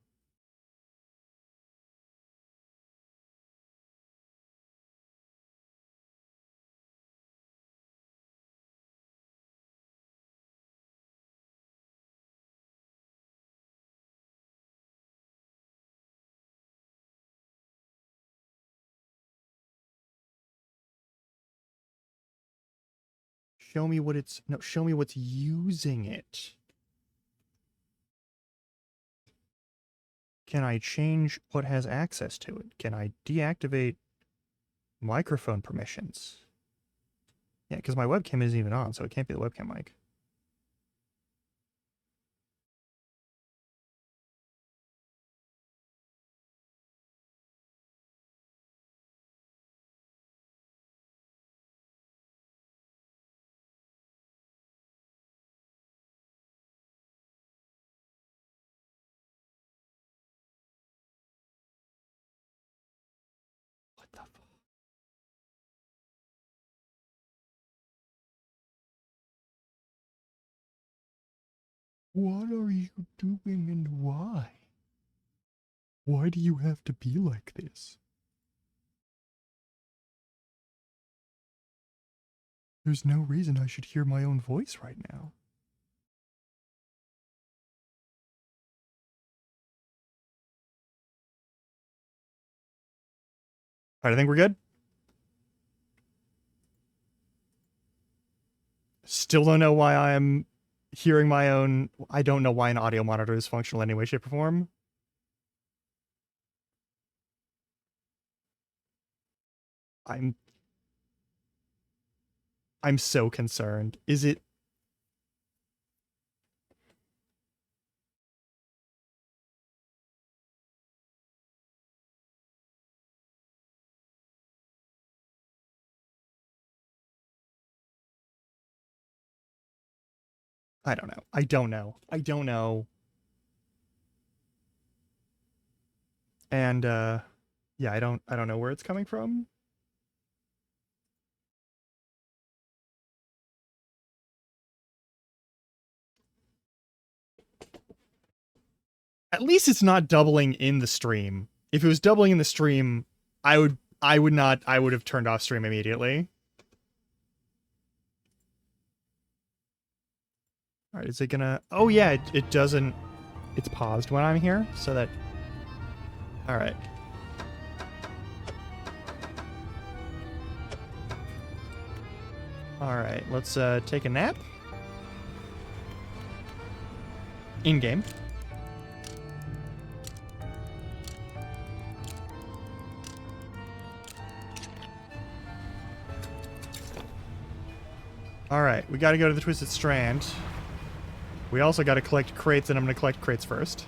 Show me what it's... No, show me what's using it. Can I change what has access to it? Can I deactivate microphone permissions? Yeah, because my webcam isn't even on, so it can't be the webcam mic. What the fuck? What are you doing and why? Why do you have to be like this? There's no reason I should hear my own voice right now. All right, I think we're good. Still don't know why I'm hearing my own... I don't know why an audio monitor is functional in any way, shape, or form. I'm so concerned. Is it... I don't know. I don't know. I don't know. And, yeah, I don't know where it's coming from. At least it's not doubling in the stream. If it was doubling in the stream, I would have turned off stream immediately. All right, is it gonna... Oh yeah, it doesn't... It's paused when I'm here, so that... All right. All right, let's take a nap. In-game. All right, we got to go to the Twisted Strand. We also got to collect crates, and I'm going to collect crates first.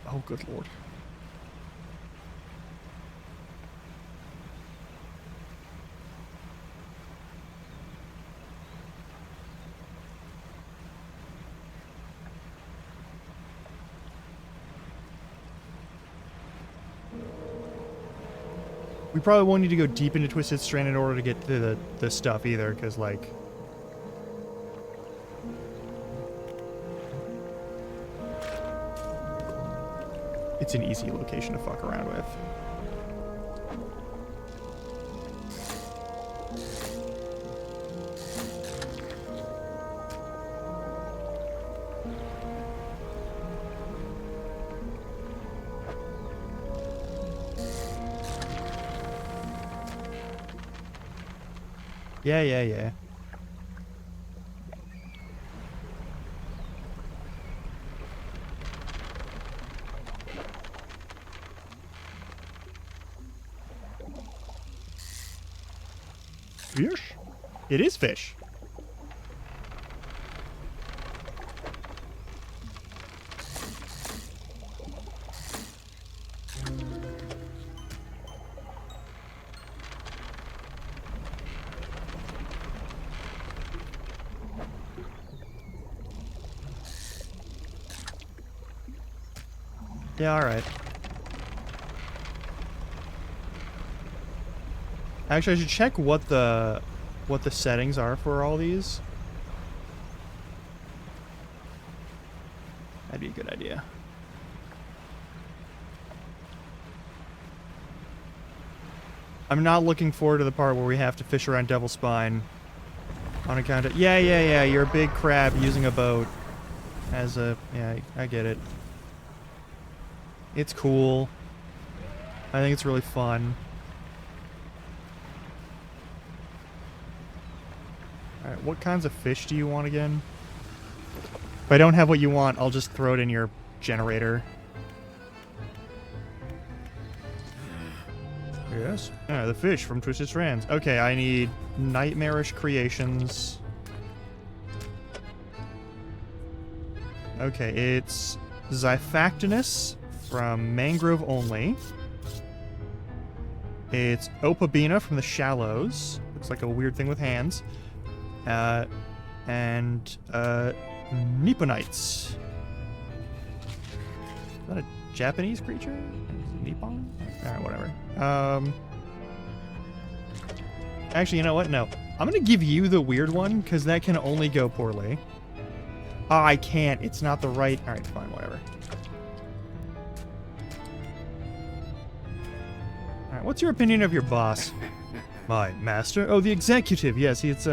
Oh, good lord. We probably won't need to go deep into Twisted Strand in order to get to the stuff either, because, like... It's an easy location to fuck around with. Yeah. Fish? It is fish. Yeah, alright. Actually, I should check what the settings are for all these. That'd be a good idea. I'm not looking forward to the part where we have to fish around Devil's Spine. On account of... Yeah, you're a big crab using a boat. As a... Yeah, I get it. It's cool. I think it's really fun. Alright, what kinds of fish do you want again? If I don't have what you want, I'll just throw it in your generator. Yes? Ah, the fish from Twisted Strands. Okay, I need nightmarish creations. Okay, it's Xiphactinus from Mangrove Only. It's Opabina from the Shallows. Looks like a weird thing with hands. And Nipponites. Is that a Japanese creature? Nippon? Alright, whatever. Actually, you know what? No. I'm gonna give you the weird one, because that can only go poorly. Oh, I can't. It's not the right... Alright, fine, whatever. Alright, what's your opinion of your boss? My master? Oh, the executive. Yes, he's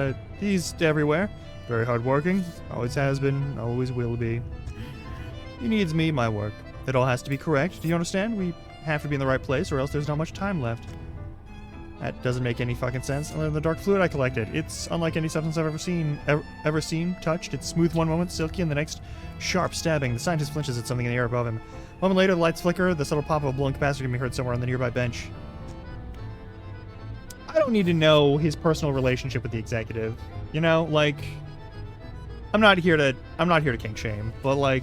everywhere. Very hardworking. Always has been. Always will be. He needs me, my work. It all has to be correct. Do you understand? We have to be in the right place, or else there's not much time left. That doesn't make any fucking sense. And then the dark fluid I collected. It's unlike any substance I've ever seen, touched. It's smooth one moment, silky, and the next sharp stabbing. The scientist flinches at something in the air above him. A moment later, the lights flicker. The subtle pop of a blown capacitor can be heard somewhere on the nearby bench. I don't need to know his personal relationship with the executive. You know, like, I'm not here to kink shame, but like,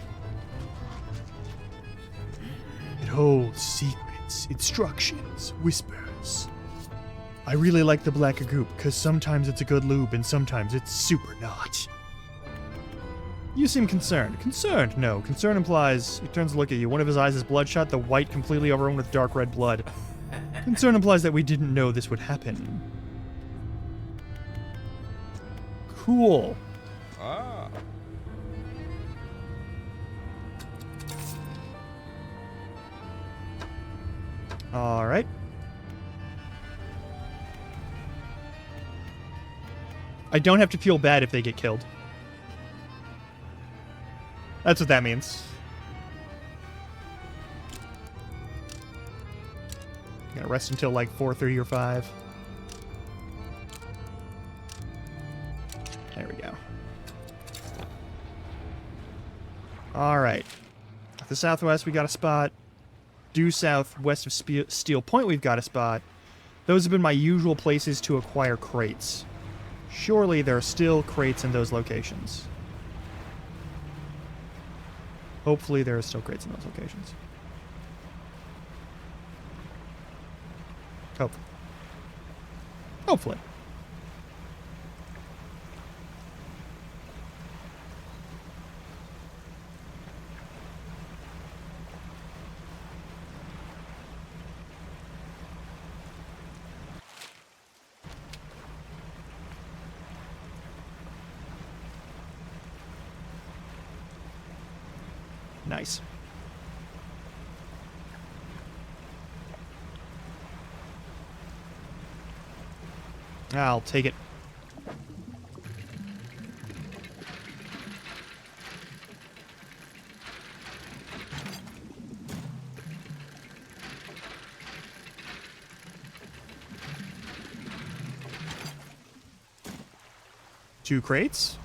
it holds secrets, instructions, whispers. I really like the blacker goop, because sometimes it's a good lube and sometimes it's super not. You seem concerned. Concerned? No. Concern implies... He turns to look at you. One of his eyes is bloodshot, the white completely overrun with dark red blood. Concern implies that we didn't know this would happen. Cool. Ah. Alright. I don't have to feel bad if they get killed. That's what that means. Gonna rest until like 4:30 or 5. There we go. Alright. To the southwest, we got a spot. Due southwest of Steel Point, we've got a spot. Those have been my usual places to acquire crates. Surely there are still crates in those locations. Hopefully there are still crates in those locations. Hopefully. Hopefully. Nice. I'll take it. Two crates.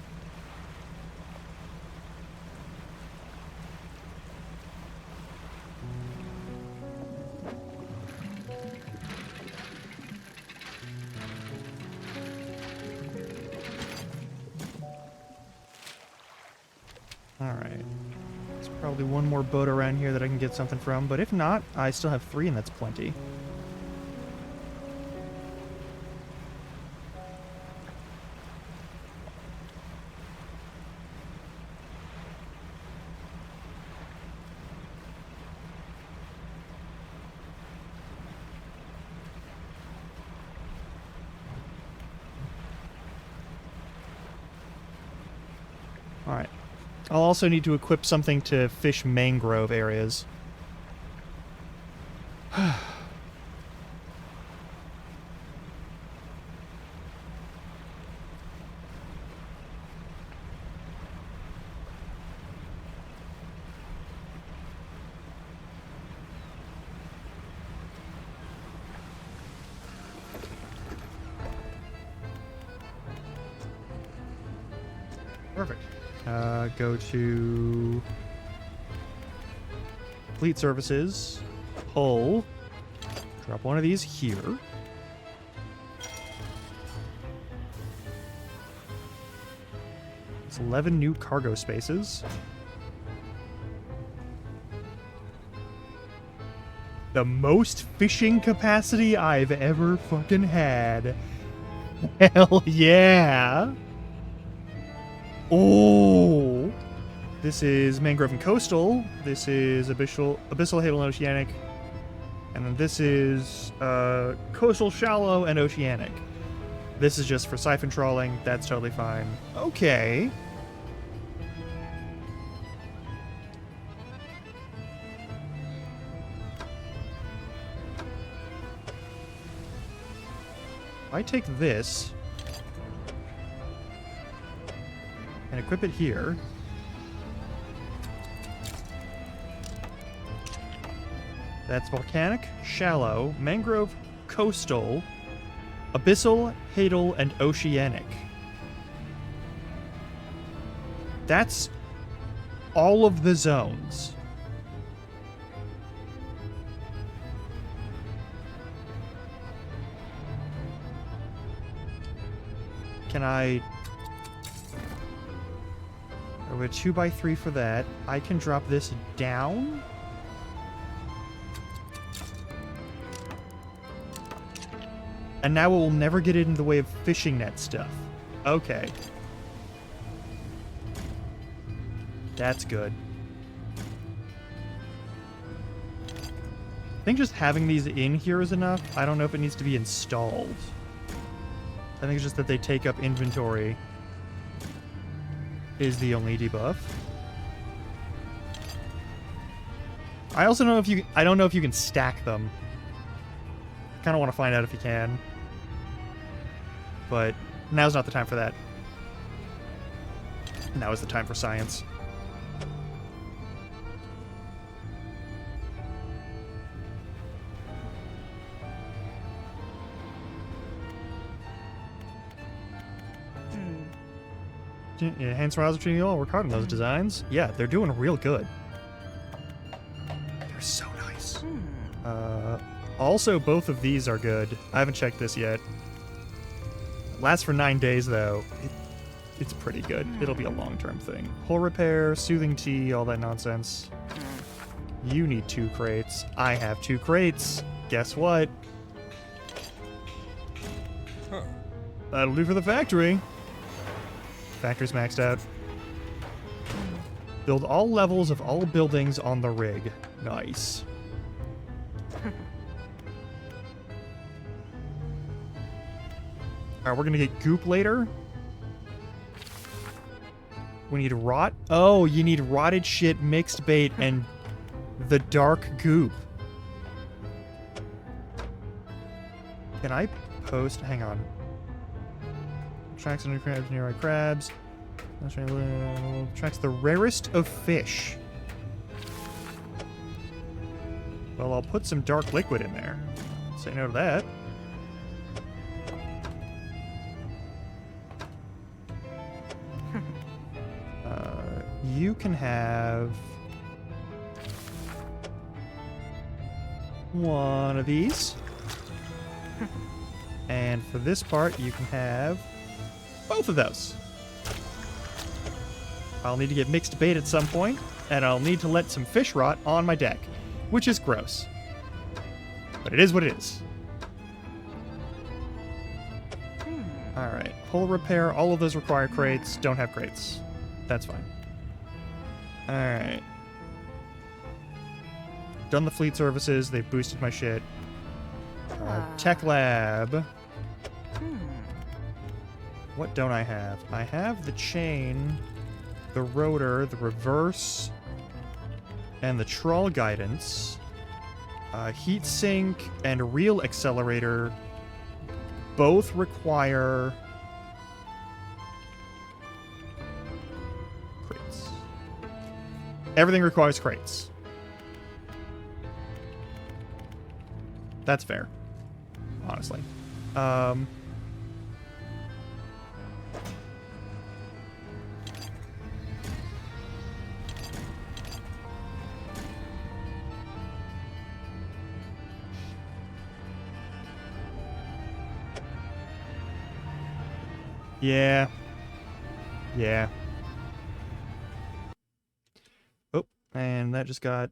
Alright. There's probably one more boat around here that I can get something from, but if not, I still have 3 and that's plenty. Alright. I'll also need to equip something to fish mangrove areas. Perfect. Go to Fleet Services, Hull, drop one of these here. It's 11 new cargo spaces. The most fishing capacity I've ever fucking had. Hell yeah! Oh, this is Mangrove and Coastal. This is Abyssal, Havel, and Oceanic. And then this is Coastal, Shallow, and Oceanic. This is just for siphon trawling. That's totally fine. Okay. I take this and equip it here. That's volcanic, shallow, mangrove, coastal, Abyssal, Hadal, and Oceanic. That's all of the zones. Can I... We're a 2x3 for that. I can drop this down. And now it will never get in the way of fishing net stuff. Okay. That's good. I think just having these in here is enough. I don't know if it needs to be installed. I think it's just that they take up inventory is the only debuff. I also don't know if you... I don't know if you can stack them. Kind of want to find out if you can. But now's not the time for that. Now is the time for science. Yeah, hands aroused between you all. Work hard on those designs. Yeah, they're doing real good. They're so nice. Also, both of these are good. I haven't checked this yet. Lasts for 9 days, though. It's pretty good. It'll be a long-term thing. Hull repair, soothing tea, all that nonsense. You need 2 crates. I have 2 crates. Guess what? That'll do for the factory. Factory's maxed out. Build all levels of all buildings on the rig. Nice. Alright, we're gonna get goop later. We need rot. Oh, you need rotted shit, mixed bait, and the dark goop. Can I post? Hang on. Tracks under crabs, nearby crabs. Tracks the rarest of fish. Well, I'll put some dark liquid in there. Say no to that. You can have one of these. And for this part, you can have both of those. I'll need to get mixed bait at some point, and I'll need to let some fish rot on my deck, which is gross. But it is what it is. Alright, hull repair, all of those require crates. Don't have crates. That's fine. Alright. Done the fleet services, they've boosted my shit. Tech lab. What don't I have? I have the chain, the rotor, the reverse, and the trawl guidance. Heat sink and reel accelerator both require crates. Everything requires crates. That's fair, honestly. Yeah. Yeah. Oh, and that just got...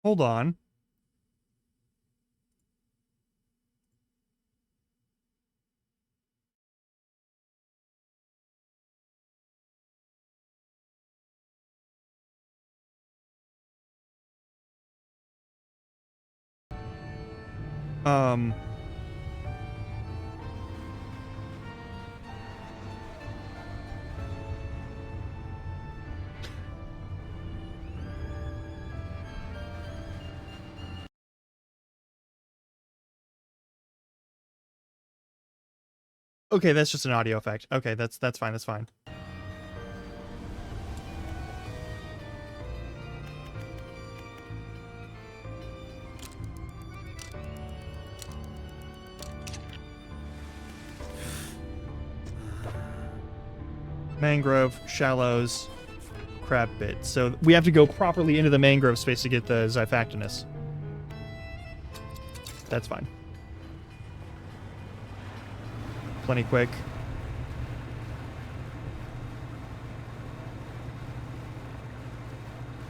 Hold on. Um... Okay, that's just an audio effect. Okay, that's fine, that's fine. Mangrove, shallows, crab bit. So we have to go properly into the mangrove space to get the Xiphactinus. That's fine. Plenty quick.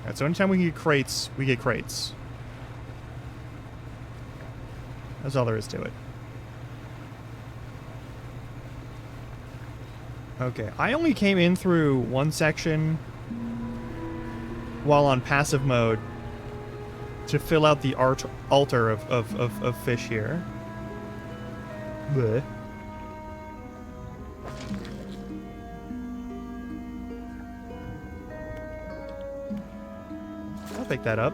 Alright, so anytime we can get crates, we get crates. That's all there is to it. Okay, I only came in through one section while on passive mode to fill out the altar of fish here. Blech. I'll pick that up.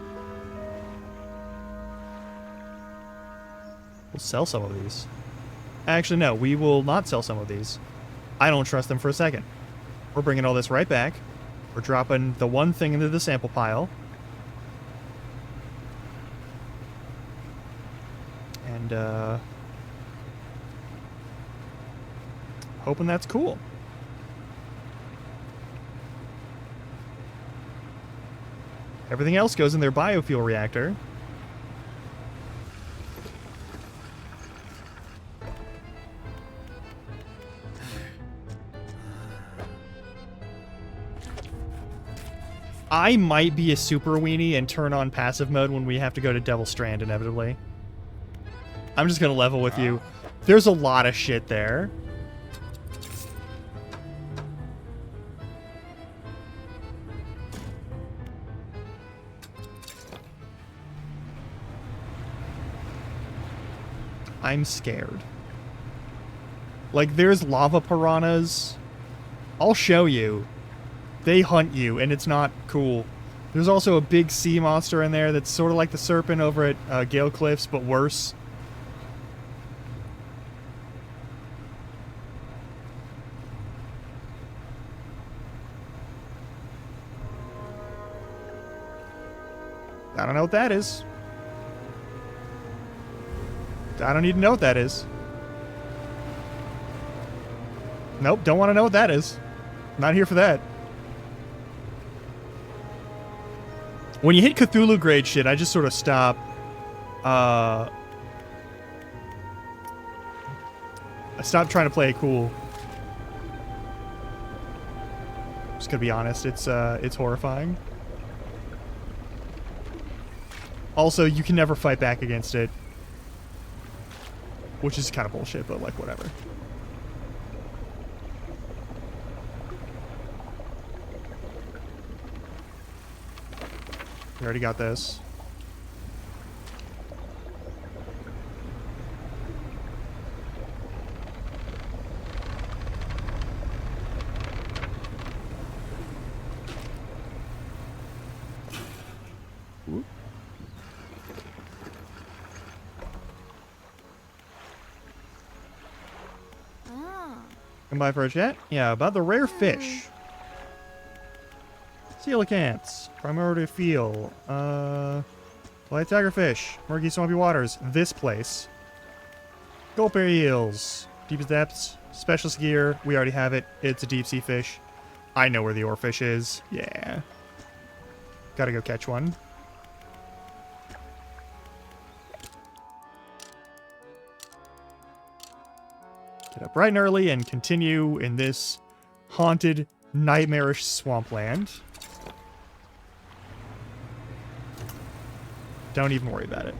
We'll sell some of these. Actually, no, we will not sell some of these. I don't trust them for a second. We're bringing all this right back. We're dropping the one thing into the sample pile. And, hoping that's cool. Everything else goes in their biofuel reactor. I might be a super weenie and turn on passive mode when we have to go to Devil Strand, inevitably. I'm just gonna level with you. There's a lot of shit there. I'm scared. Like, there's lava piranhas. I'll show you. They hunt you, and it's not cool. There's also a big sea monster in there that's sort of like the serpent over at Gale Cliffs, but worse. I don't know what that is. I don't need to know what that is. Nope, don't want to know what that is. Not here for that. When you hit Cthulhu grade shit, I just sort of stop. I stop trying to play it cool. Just gonna be honest, it's horrifying. Also, you can never fight back against it. Which is kind of bullshit, but like, whatever. We already got this. Whoop. Come by for a chat? Yeah, about the rare fish. Coelacanths. Primordial feel. White tigerfish. Murky swampy waters. This place. Gulper eels. Deepest depths. Specialist gear. We already have it. It's a deep sea fish. I know where the oarfish is. Yeah. Gotta go catch one. Get up bright and early and continue in this haunted, nightmarish swampland. Don't even worry about it.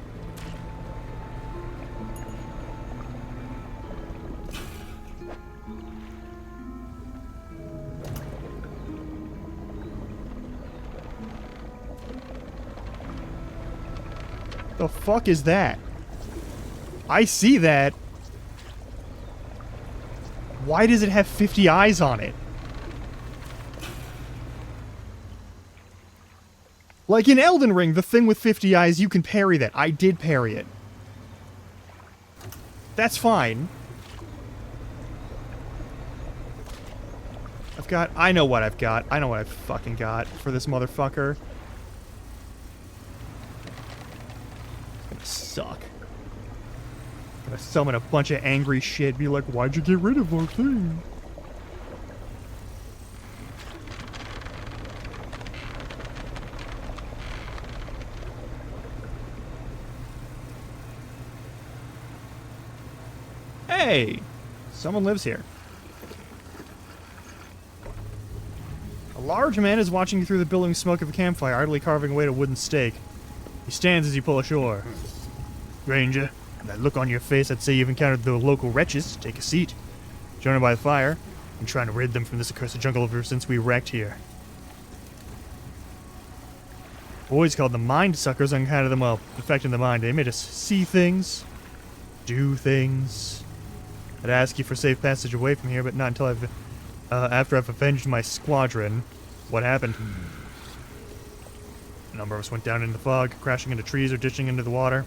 The fuck is that? I see that. Why does it have 50 eyes on it? Like in Elden Ring, the thing with 50 eyes, you can parry that. I did parry it. That's fine. I know what I've got. I know what I've fucking got for this motherfucker. It's gonna suck. I'm gonna summon a bunch of angry shit, be like, why'd you get rid of our thing? Hey! Someone lives here. A large man is watching you through the billowing smoke of a campfire, idly carving away at a wooden stake. He stands as you pull ashore. Ranger, that look on your face, I'd say you've encountered the local wretches. Take a seat. Join by the fire. I'm trying to rid them from this accursed jungle ever since we wrecked here. Boys called them mind suckers on account of them, well, affecting the mind. They made us see things, do things. I'd ask you for safe passage away from here, but not until after I've avenged my squadron. What happened? A number of us went down into the fog, crashing into trees or ditching into the water.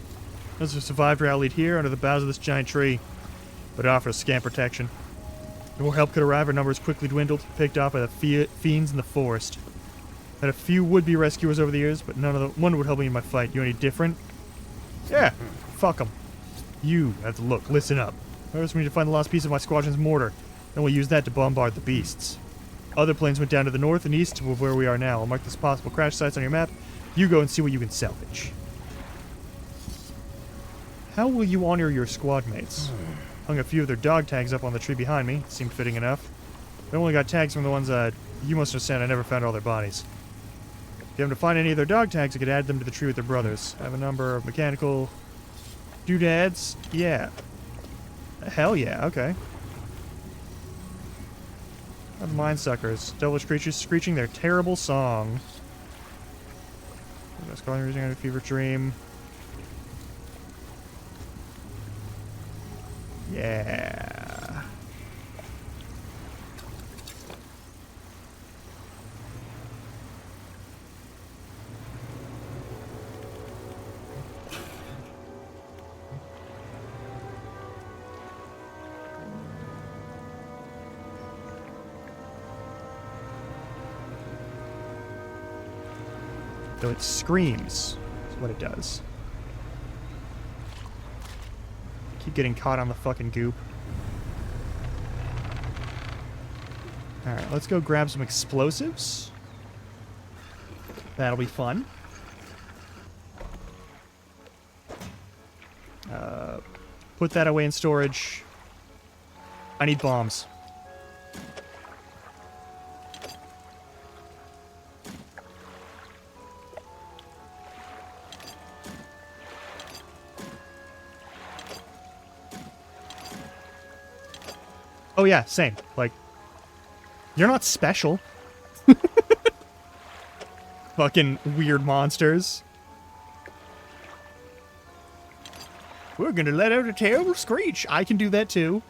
Those who survived rallied here under the boughs of this giant tree, but it offered scant protection. Before help could arrive, our numbers quickly dwindled, picked off by the fiends in the forest. Had a few would-be rescuers over the years, but one would help me in my fight. You any different? Yeah, fuck 'em. You have to look, listen up. First, we need to find the lost piece of my squadron's mortar. Then we'll use that to bombard the beasts. Other planes went down to the north and east of where we are now. I'll mark this possible crash sites on your map. You go and see what you can salvage. How will you honor your squad mates? Hung a few of their dog tags up on the tree behind me. Seemed fitting enough. I only got tags from the ones you must understand I never found all their bodies. If you happen to find any of their dog tags, I could add them to the tree with their brothers. I have a number of mechanical doodads. Yeah. Hell yeah, okay. The mind suckers. Devilish creatures screeching their terrible song. That's calling using a fever dream. Yeah. Though it screams, is what it does. Keep getting caught on the fucking goop. Alright, let's go grab some explosives. That'll be fun. Put that away in storage. I need bombs. Oh yeah, same. Like, you're not special. Fucking weird monsters. We're gonna let out a terrible screech. I can do that too.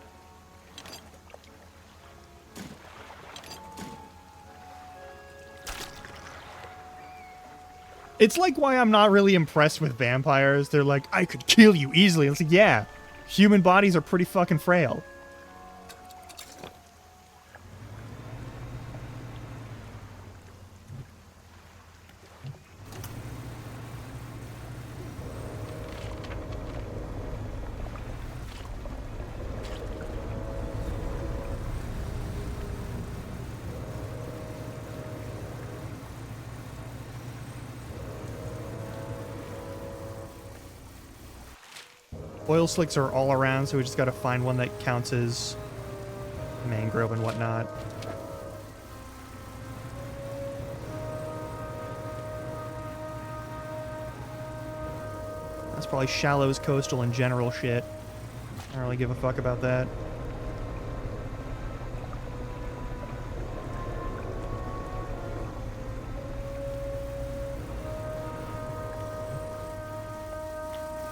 It's like why I'm not really impressed with vampires. They're like, I could kill you easily. It's like, yeah, human bodies are pretty fucking frail. Oil slicks are all around, so we just gotta find one that counts as mangrove and whatnot. That's probably shallows, coastal, and general shit. I don't really give a fuck about that.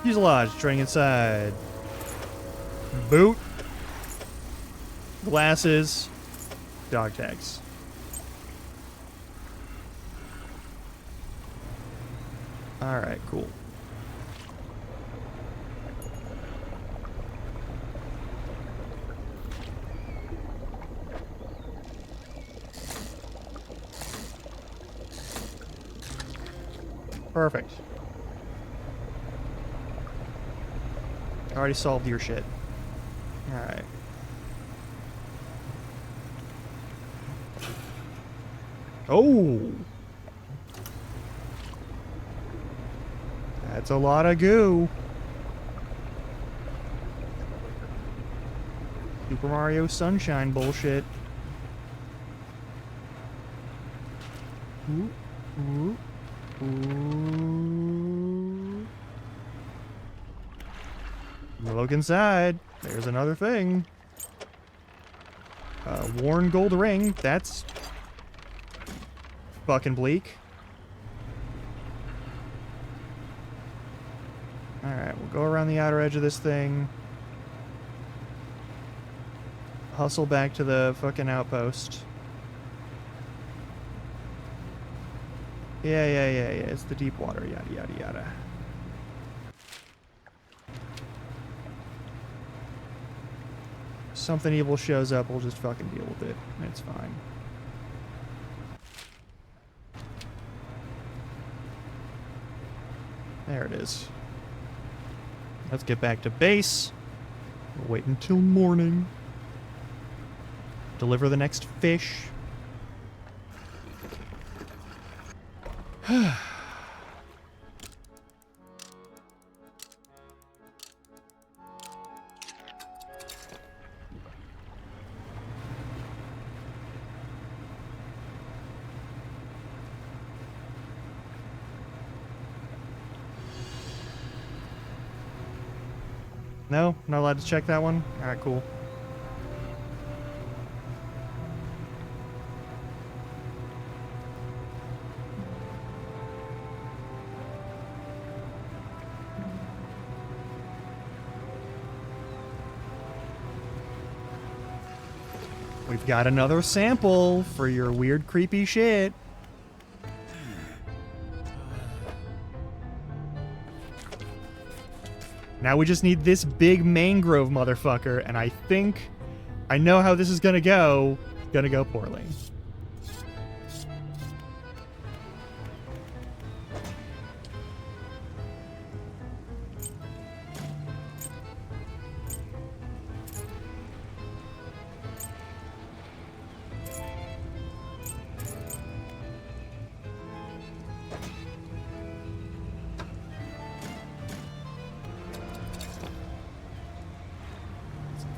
Fuselage, turning inside. Boot. Glasses. Dog tags. Alright, cool. Perfect. Already solved your shit. Alright. Oh! That's a lot of goo. Super Mario Sunshine bullshit. Ooh, ooh, ooh. Look inside. There's another thing. Worn gold ring. That's fucking bleak. Alright, we'll go around the outer edge of this thing. Hustle back to the fucking outpost. Yeah. It's the deep water. Yada, yada, yada. Something evil shows up, we'll just fucking deal with it. It's fine. There it is. Let's get back to base. We'll wait until morning. Deliver the next fish. No? Not allowed to check that one? Alright, cool. We've got another sample for your weird, creepy shit. Now we just need this big mangrove motherfucker, and I think I know how this is gonna go. It's gonna go poorly.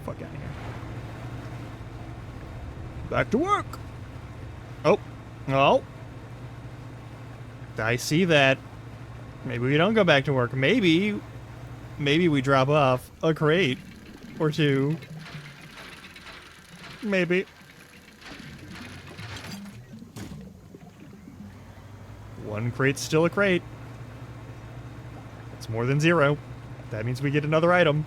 Fuck out of here. Back to work. Oh. Oh. I see that. Maybe we don't go back to work. Maybe we drop off a crate or two. Maybe. One crate's still a crate. It's more than 0. That means we get another item.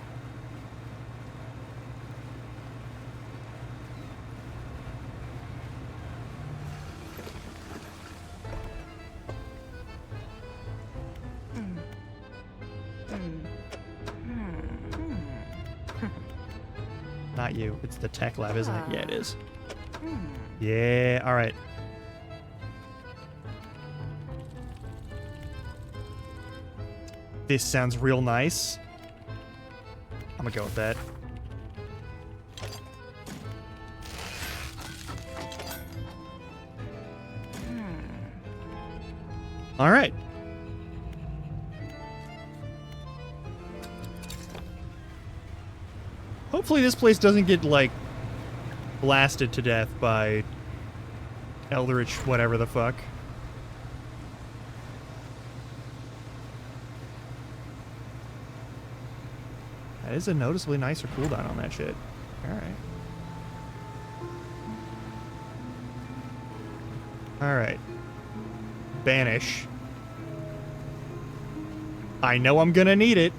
Not you. It's the tech lab, isn't it? Yeah, it is. Yeah, alright. This sounds real nice. I'm gonna go with that. Alright. Hopefully this place doesn't get, like, blasted to death by Eldritch whatever the fuck. That is a noticeably nicer cooldown on that shit. Alright. Alright. Banish. I know I'm gonna need it.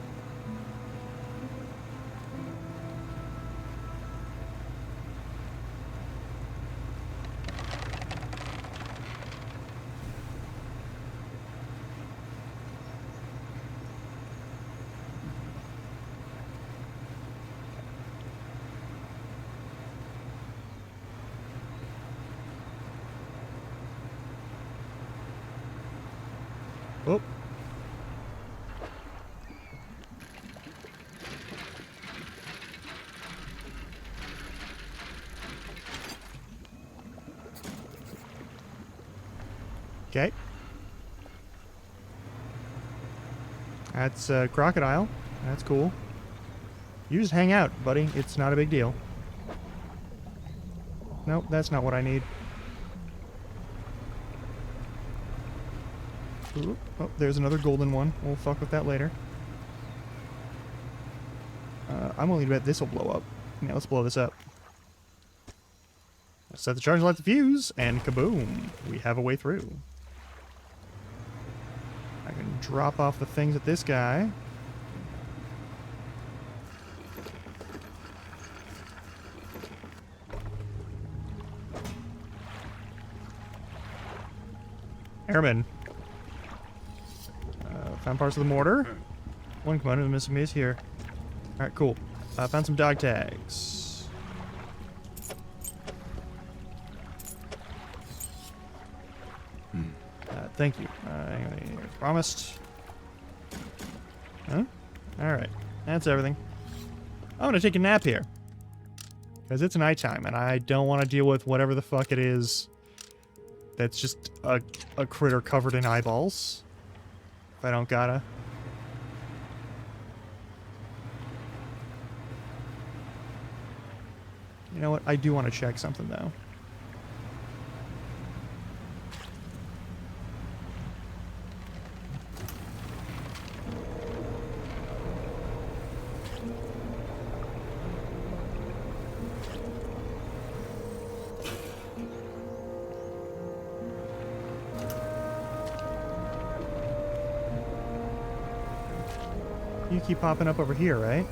Oh. Okay. That's a crocodile. That's cool. You just hang out, buddy. It's not a big deal. Nope, that's not what I need. Ooh, oh, there's another golden one. We'll fuck with that later. I'm willing to bet this will blow up. Yeah, let's blow this up. Set the charge, light the fuse, and kaboom! We have a way through. I can drop off the things at this guy. Airman. Found parts of the mortar. One component missing is here. Alright, cool. Found some dog tags. Thank you. Promised. Huh? Alright. That's everything. I'm gonna take a nap here. Because it's nighttime, and I don't want to deal with whatever the fuck it is that's just a critter covered in eyeballs. If I don't gotta. You know what? I do want to check something, though. You keep popping up over here, right?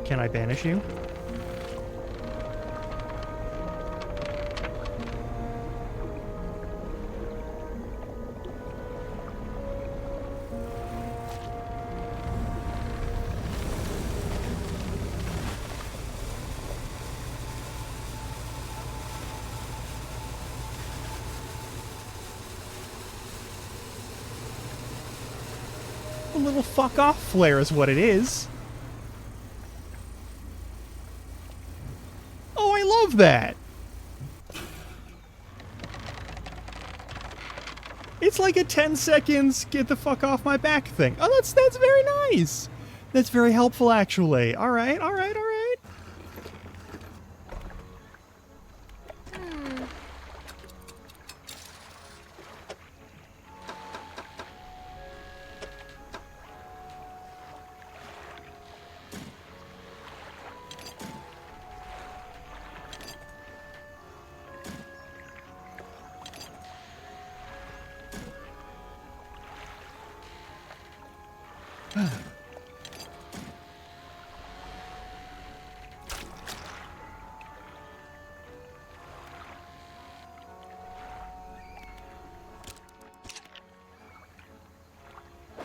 Can I banish you? A little fuck off flare is what it is. Oh, I love that. It's like a 10 seconds get the fuck off my back thing. Oh, that's very nice. That's very helpful, actually. All right, all right, all right.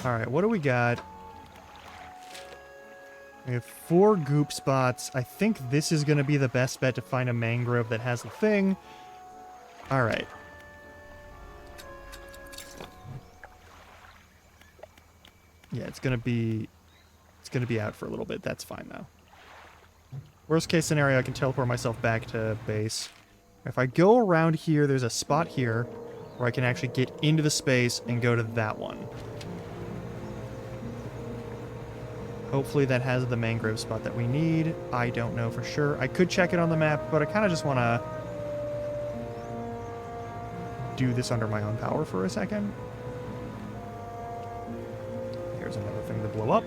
Alright, what do we got? We have 4 goop spots. I think this is going to be the best bet to find a mangrove that has the thing. Alright. Yeah, it's going to be out for a little bit. That's fine, though. Worst case scenario, I can teleport myself back to base. If I go around here, there's a spot here where I can actually get into the space and go to that one. Hopefully that has the mangrove spot that we need. I don't know for sure. I could check it on the map, but I kind of just want to do this under my own power for a second. Here's another thing to blow up.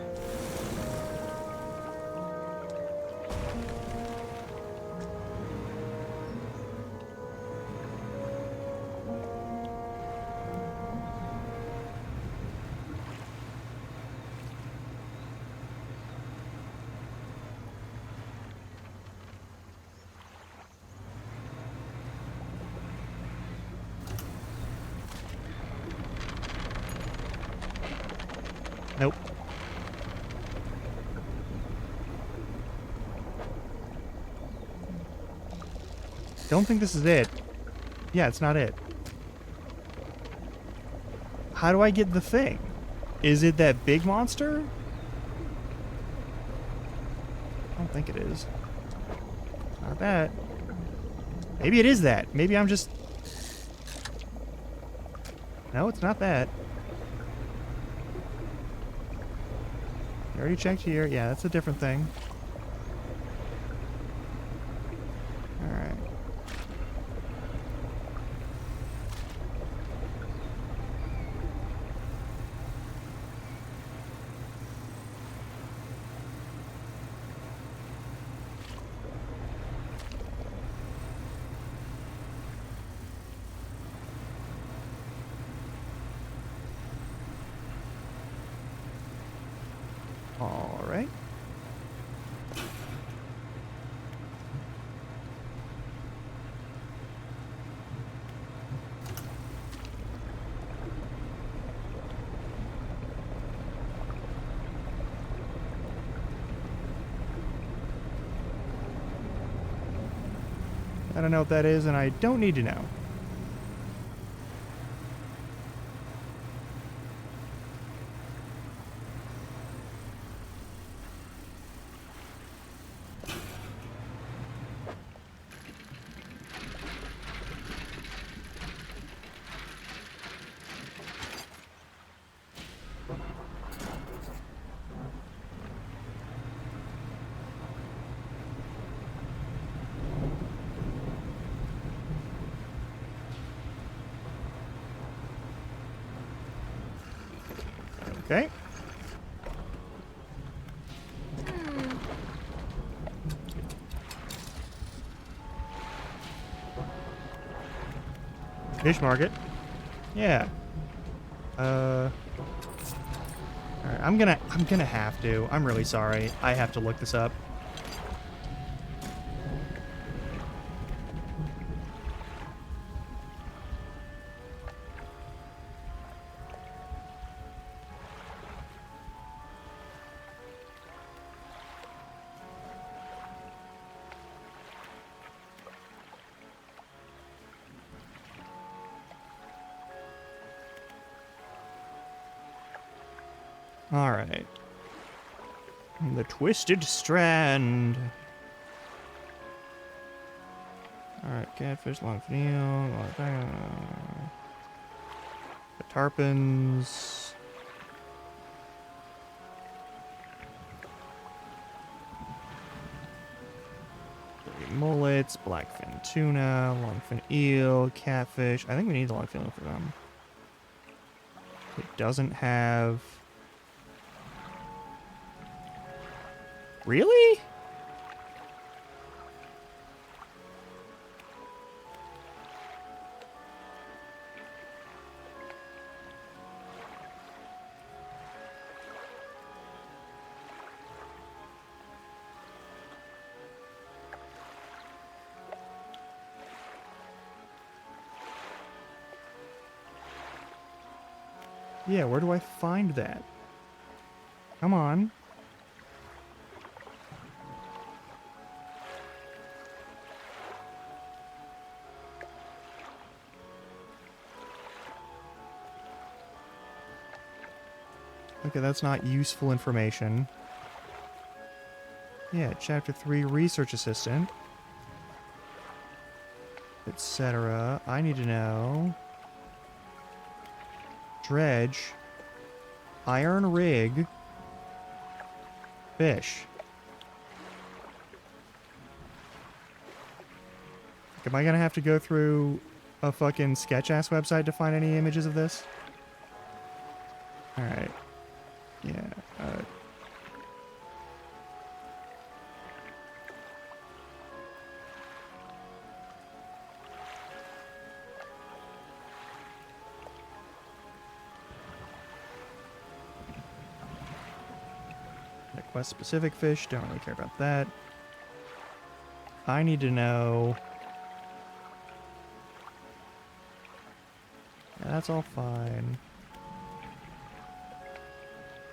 Nope. Don't think this is it. Yeah, it's not it. How do I get the thing? Is it that big monster? I don't think it is. Not that. Maybe it is that. Maybe I'm just... No, it's not that. You already checked here. Yeah, that's a different thing. Alright. All right. I don't know what that is, and I don't need to know. Okay. Fish market. Yeah. Alright, I'm gonna have to. I'm really sorry. I have to look this up. Alright. The Twisted Strand. Alright, catfish, longfin eel, the tarpons. Mullets, blackfin tuna, longfin eel, catfish. I think we need the longfin eel for them. It doesn't have... Really? Yeah, where do I find that? Come on. Okay, that's not useful information. Yeah, Chapter 3, Research Assistant. Etc. I need to know... Dredge. Iron rig. Fish. Am I gonna have to go through a fucking sketch-ass website to find any images of this? Alright. Yeah, quest-specific fish, don't really care about that. I need to know... That's all fine.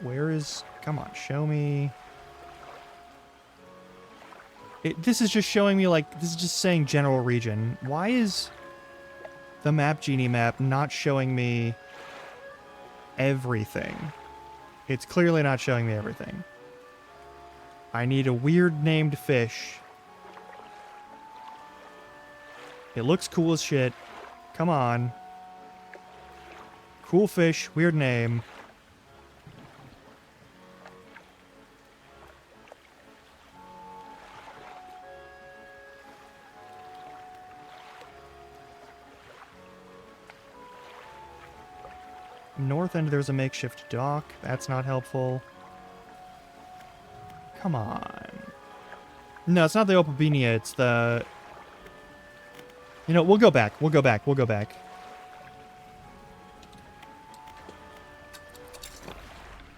Where is... Come on, show me... This is just showing me, like... This is just saying general region. Why is the Map Genie map not showing me everything. It's clearly not showing me everything. I need a weird named fish. It looks cool as shit. Come on. Cool fish, weird name. North end, there's a makeshift dock. That's not helpful. Come on. No, it's not the Opabinia. It's the... You know, we'll go back. We'll go back. We'll go back.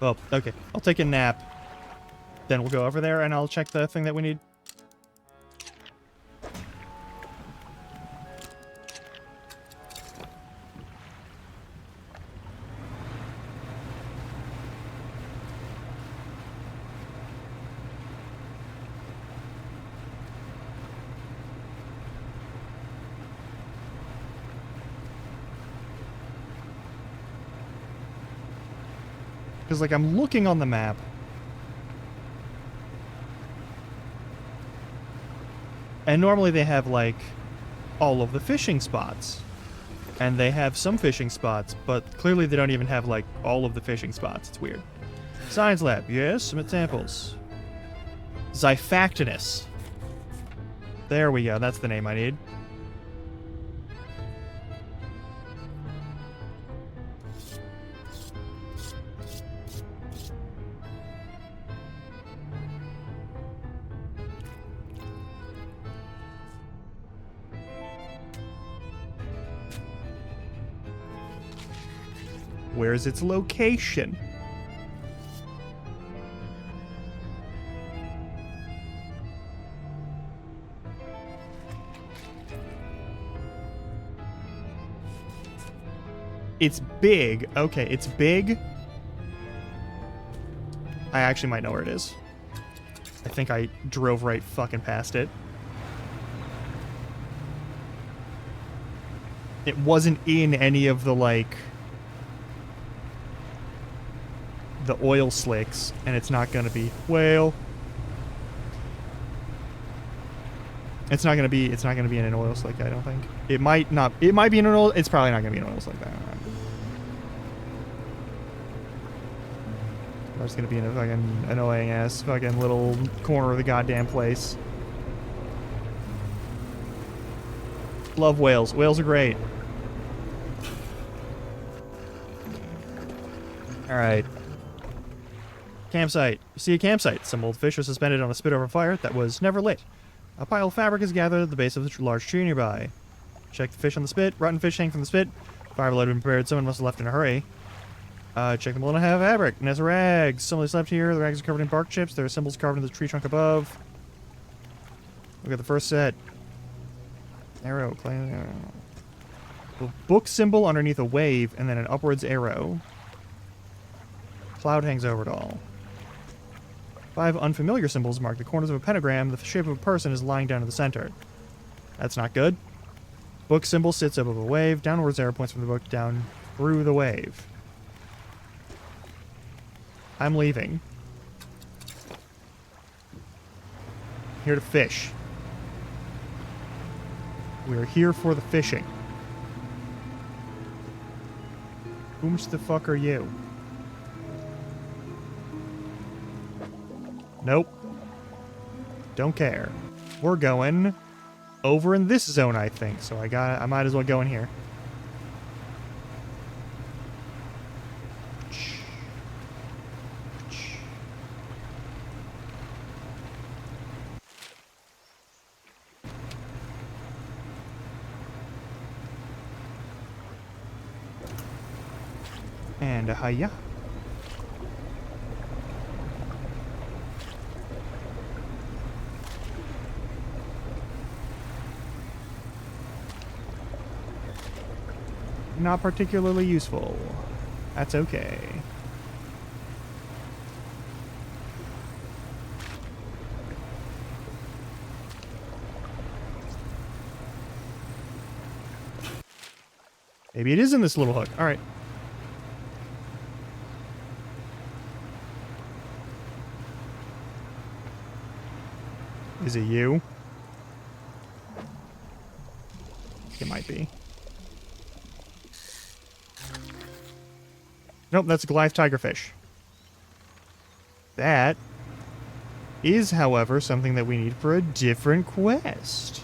Well, okay. I'll take a nap. Then we'll go over there and I'll check the thing that we need. Because, like, I'm looking on the map. And normally they have, like, all of the fishing spots. And they have some fishing spots, but clearly they don't even have, like, all of the fishing spots. It's weird. Science lab. Yes, submit samples. Xiphactinus. There we go. That's the name I need. Where's its location? It's big. Okay, it's big. I actually might know where it is. I think I drove right fucking past it. It wasn't in any of the, like... the oil slicks, and it's not gonna be whale. It's not gonna be in an oil slick, I don't think. It might not. It might be in an oil. It's probably not gonna be an oil slick. It's gonna be in a fucking annoying ass fucking little corner of the goddamn place. Love whales. Whales are great. All right. Campsite. You see a campsite. Some old fish was suspended on a spit over fire that was never lit. A pile of fabric is gathered at the base of the large tree nearby. Check the fish on the spit. Rotten fish hang from the spit. Fire had been prepared. Someone must have left in a hurry. Check the mold and have fabric. Nest of rags. Somebody slept here. The rags are covered in bark chips. There are symbols carved into the tree trunk above. Look at the first set. Arrow. A book symbol underneath a wave, and then an upwards arrow. Cloud hangs over it all. 5 unfamiliar symbols mark the corners of a pentagram. The shape of a person is lying down in the center. That's not good. Book symbol sits above a wave. Downwards arrow points from the book down through the wave. I'm leaving. Here to fish. We're here for the fishing. Whom the fuck are you? Nope. Don't care. We're going over in this zone, I think. So I might as well go in here. And a hiya. Not particularly useful. That's okay. Maybe it is in this little hook. All right. Is it you? It might be. Nope, that's a Goliath tigerfish. That is, however, something that we need for a different quest.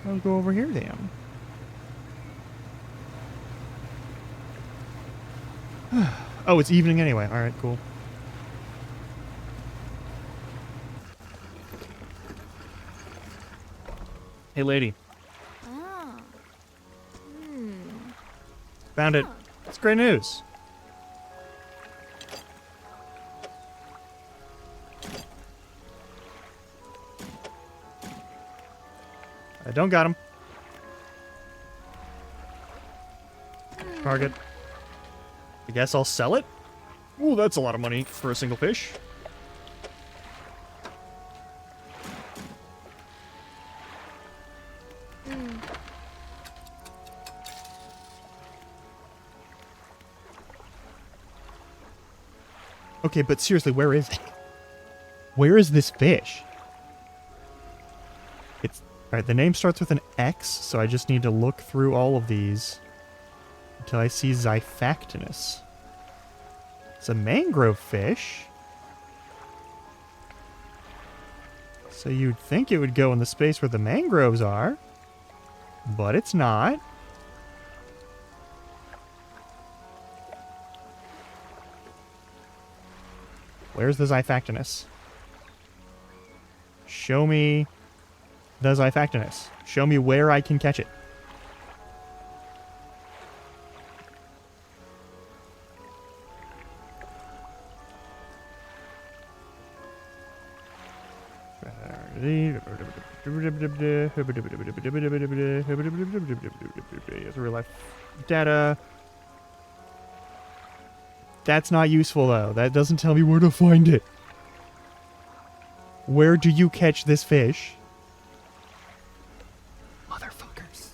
I'll go over here, damn. Oh, it's evening anyway. Alright, cool. Hey, lady. Found it. It's great news. I don't got him. Target. I guess I'll sell it. Ooh, that's a lot of money for a single fish. Okay, but seriously, where is it? Where is this fish? It's... Alright, the name starts with an X, so I just need to look through all of these until I see Xiphactinus. It's a mangrove fish. So you'd think it would go in the space where the mangroves are, but it's not. Where's the Xiphactinus? Show me the Xiphactinus. Show me where I can catch it. Real life data. That's not useful, though. That doesn't tell me where to find it. Where do you catch this fish? Motherfuckers.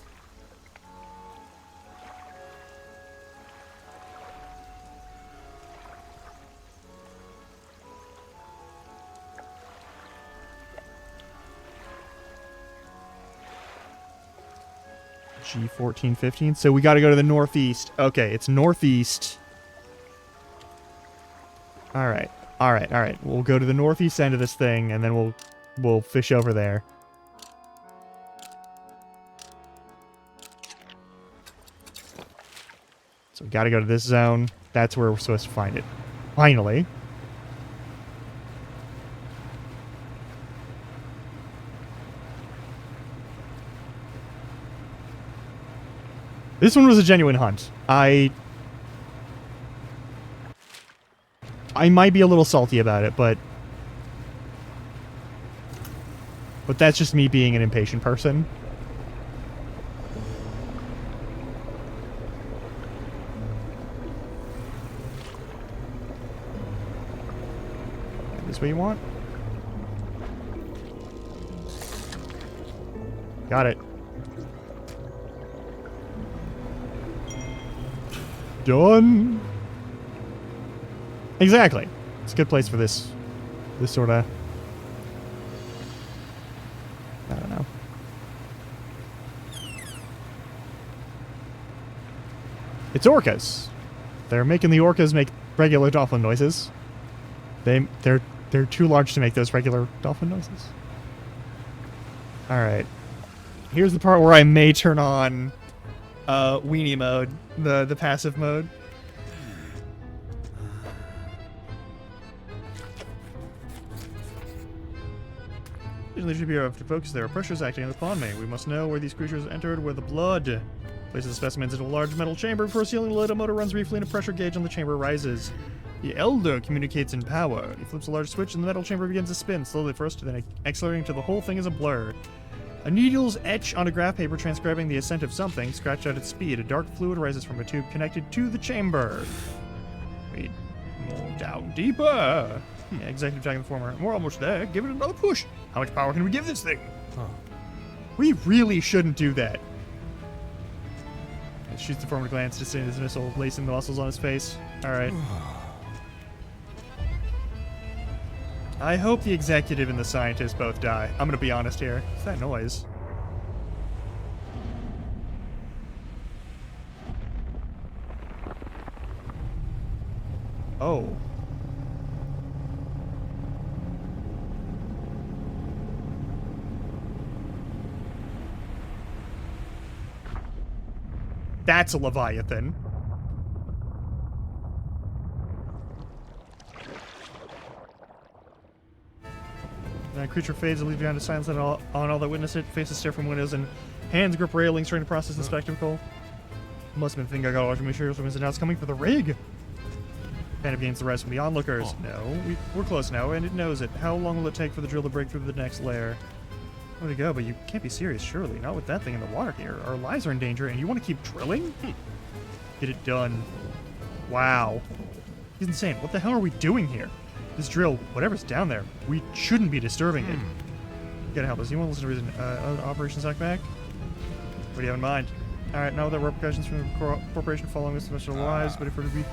G1415. So we gotta go to the northeast. Okay, it's northeast. Alright. Alright, alright. We'll go to the northeast end of this thing, and then we'll fish over there. So we gotta go to this zone. That's where we're supposed to find it. Finally. This one was a genuine hunt. I might be a little salty about it, but that's just me being an impatient person. This what you want? Got it. Done. Exactly. It's a good place for this sort of... I don't know. It's orcas. They're making the orcas make regular dolphin noises. They're too large to make those regular dolphin noises. Alright. Here's the part where I may turn on weenie mode, the passive mode. Usually should be able to focus. There are pressures acting upon me. We must know where these creatures entered, where the blood places the specimens into a large metal chamber. Before sealing the lid, a motor runs briefly and a pressure gauge on the chamber rises. The Elder communicates in power. He flips a large switch and the metal chamber begins to spin, slowly first, then accelerating till the whole thing is a blur. A needle's etch on a graph paper transcribing the ascent of something, scratched out at speed. A dark fluid rises from a tube connected to the chamber. Read more down deeper. Yeah, executive talking the former. We're almost there. Give it another push. How much power can we give this thing? Huh. We really shouldn't do that. It shoots the former glance to send his missile, lacing the muscles on his face. Alright. I hope the executive and the scientist both die. I'm gonna be honest here. What's that noise? Oh. That's a Leviathan. The creature fades and leaves behind a silence on all that witness it. Faces stare from windows and hands grip railings trying to process the spectacle. Must have been thinking I got large materials from his announced coming for the rig. Panic gains the rest from the onlookers. No, we're close now, and it knows it. How long will it take for the drill to break through to the next layer? Way to go, but you can't be serious, surely. Not with that thing in the water here. Our lives are in danger, and you want to keep drilling? Get it done. Wow. He's insane. What the hell are we doing here? This drill, whatever's down there, we shouldn't be disturbing it. You gotta help us. You want to listen to reason? Operation Suck Back? What do you have in mind? Alright, now without repercussions from the corporation following us special lives, but if we're to be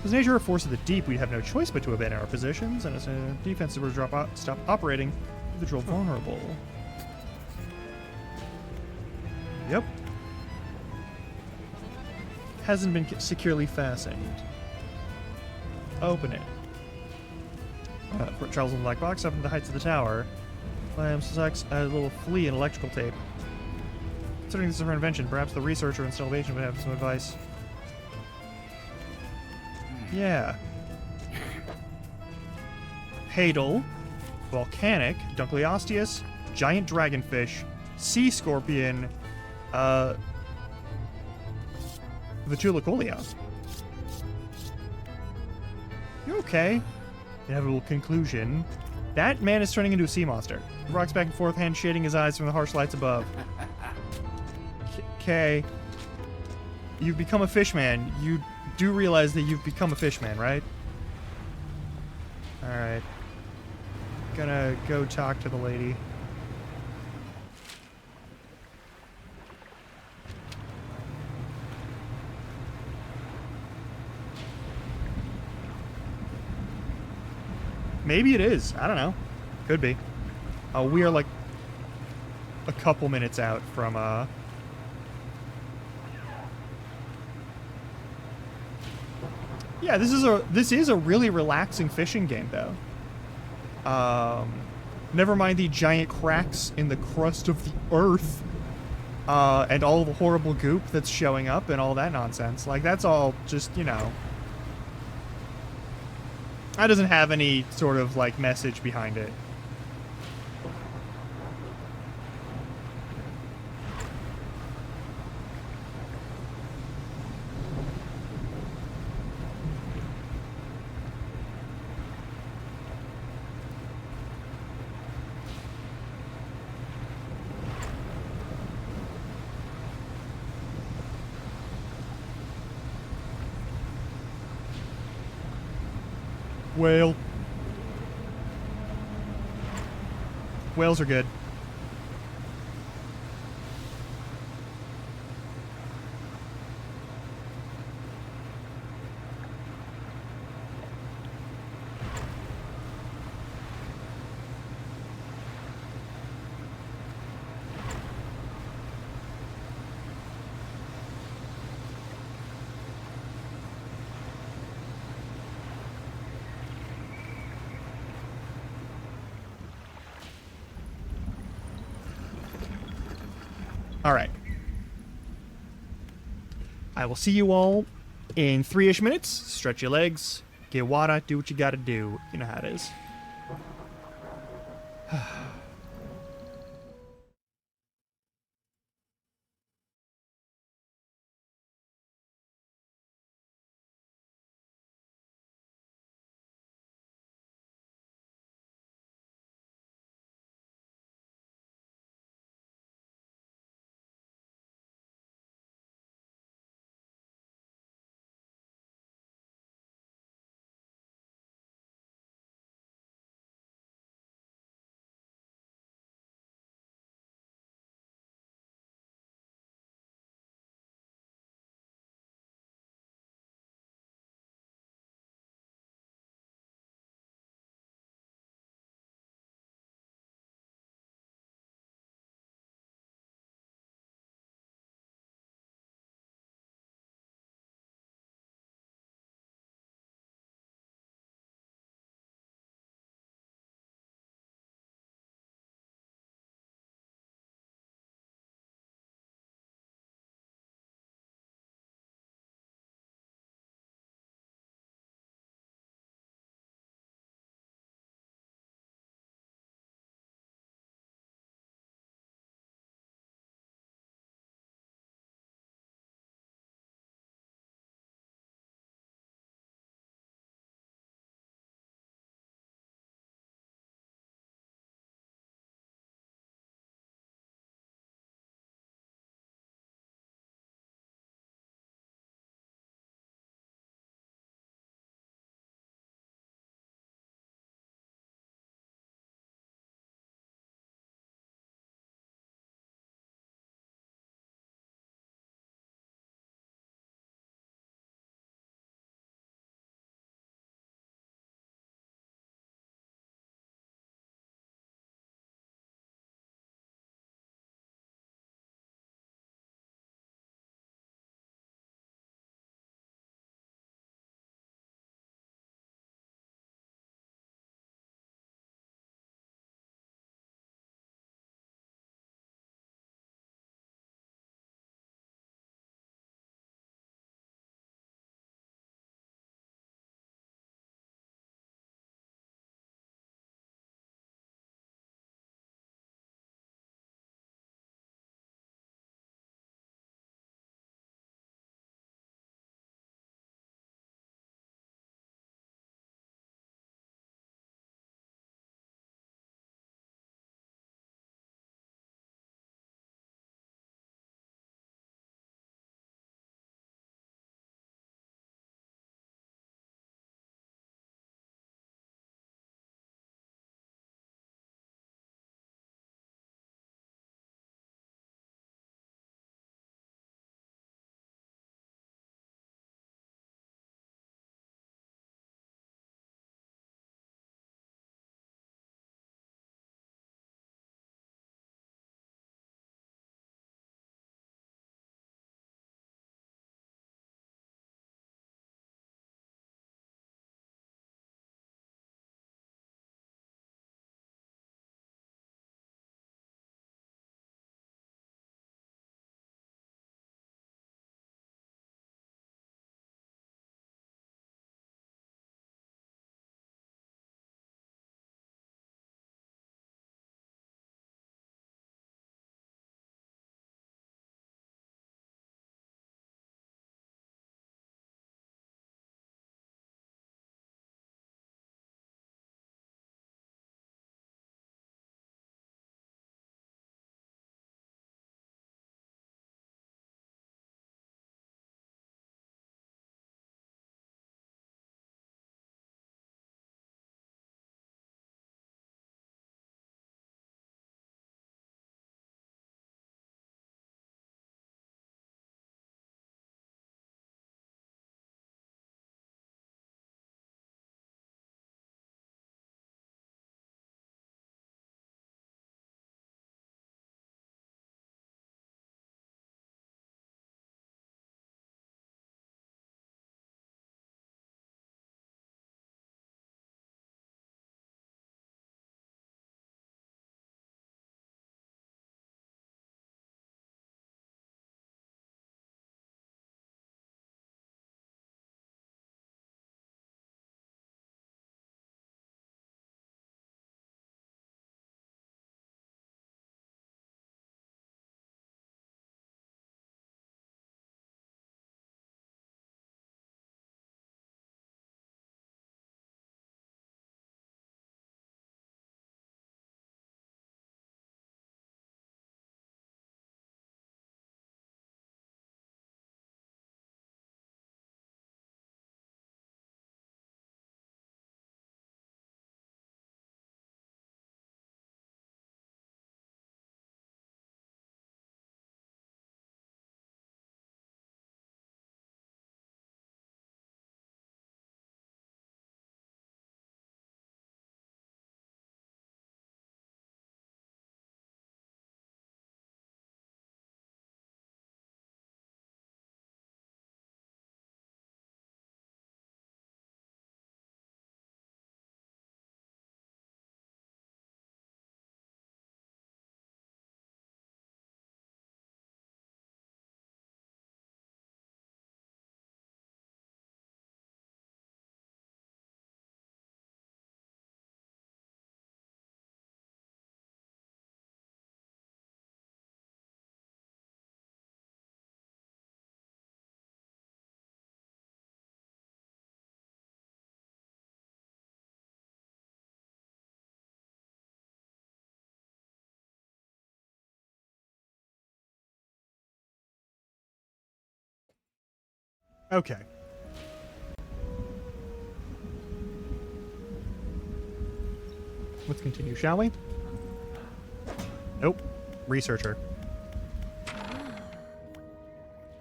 as nature or force of the deep, we'd have no choice but to abandon our positions, and as a defense were to stop operating, leave the drill vulnerable. Yep. Hasn't been securely fastened. Open it. Charles in the black box up in the heights of the tower. Selects a little flea and electrical tape. Considering this is her invention, perhaps the researcher in Salvation would have some advice. Yeah. Hadal, volcanic, Dunkleosteus, giant dragonfish, sea scorpion, Vitulicolia. You okay? Inevitable conclusion. That man is turning into a sea monster. He rocks back and forth, hand shading his eyes from the harsh lights above. Okay. You've become a fishman. You do realize that you've become a fishman, right? Alright. Gonna go talk to the lady. Maybe it is. I don't know. Could be. We are like a couple minutes out from yeah, this is a really relaxing fishing game though. Never mind the giant cracks in the crust of the earth. And all the horrible goop that's showing up and all that nonsense. Like that's all just, you know, that doesn't have any sort of, like, message behind it. Whale. Whales are good. Alright. I will see you all in 3-ish minutes. Stretch your legs, get water, do what you gotta do. You know how it is. Okay. Let's continue, shall we? Nope. Researcher.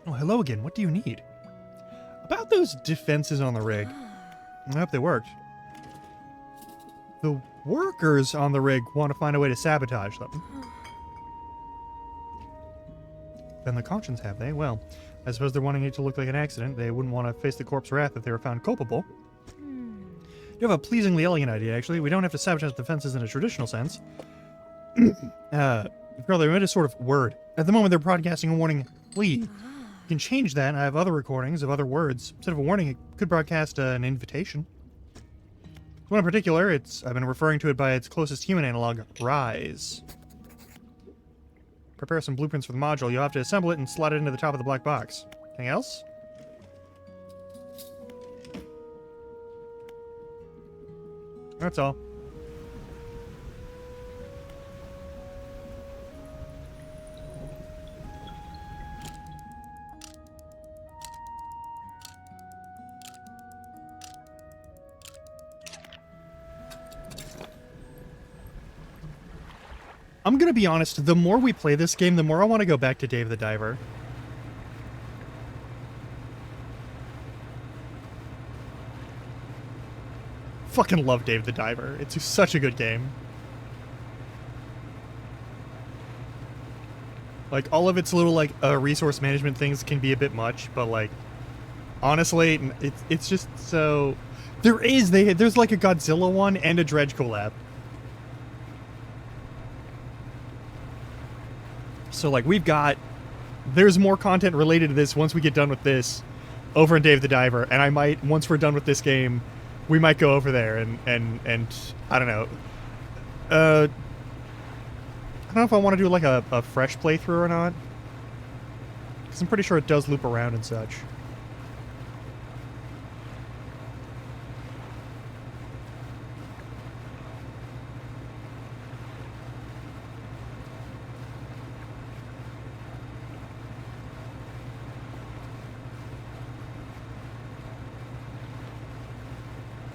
Oh, hello again. What do you need? About those defenses on the rig. I hope they worked. The workers on the rig want to find a way to sabotage them. Then the conscience have they? Well, I suppose they're wanting it to look like an accident. They wouldn't want to face the corp's wrath if they were found culpable. You have a pleasingly elegant idea, actually. We don't have to sabotage defenses in a traditional sense. Probably made a sort of word. At the moment, they're broadcasting a warning, "Flee." You can change that. I have other recordings of other words. Instead of a warning, it could broadcast an invitation. One in particular, I've been referring to it by its closest human analog, Rise. Prepare some blueprints for the module. You'll have to assemble it and slot it into the top of the black box. Anything else? That's all. I'm gonna be honest, the more we play this game, the more I want to go back to Dave the Diver. Fucking love Dave the Diver. It's such a good game. Like, all of its little, like, resource management things can be a bit much, but, like, honestly, it's just so... There's like a Godzilla one and a Dredge collab. So, like, there's more content related to this once we get done with this over in Dave the Diver, and I might, once we're done with this game, we might go over there and I don't know. I don't know if I want to do, like, a fresh playthrough or not. Because I'm pretty sure it does loop around and such.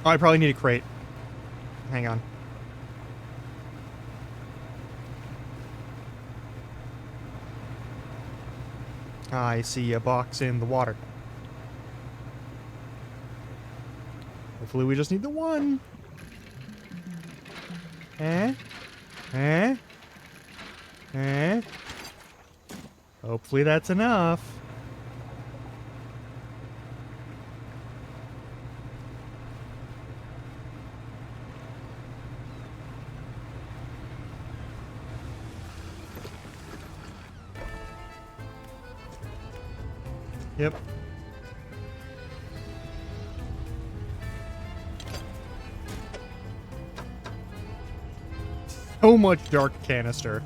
Oh, I probably need a crate. Hang on. I see a box in the water. Hopefully we just need the one. Hopefully that's enough. Yep. So much dark canister.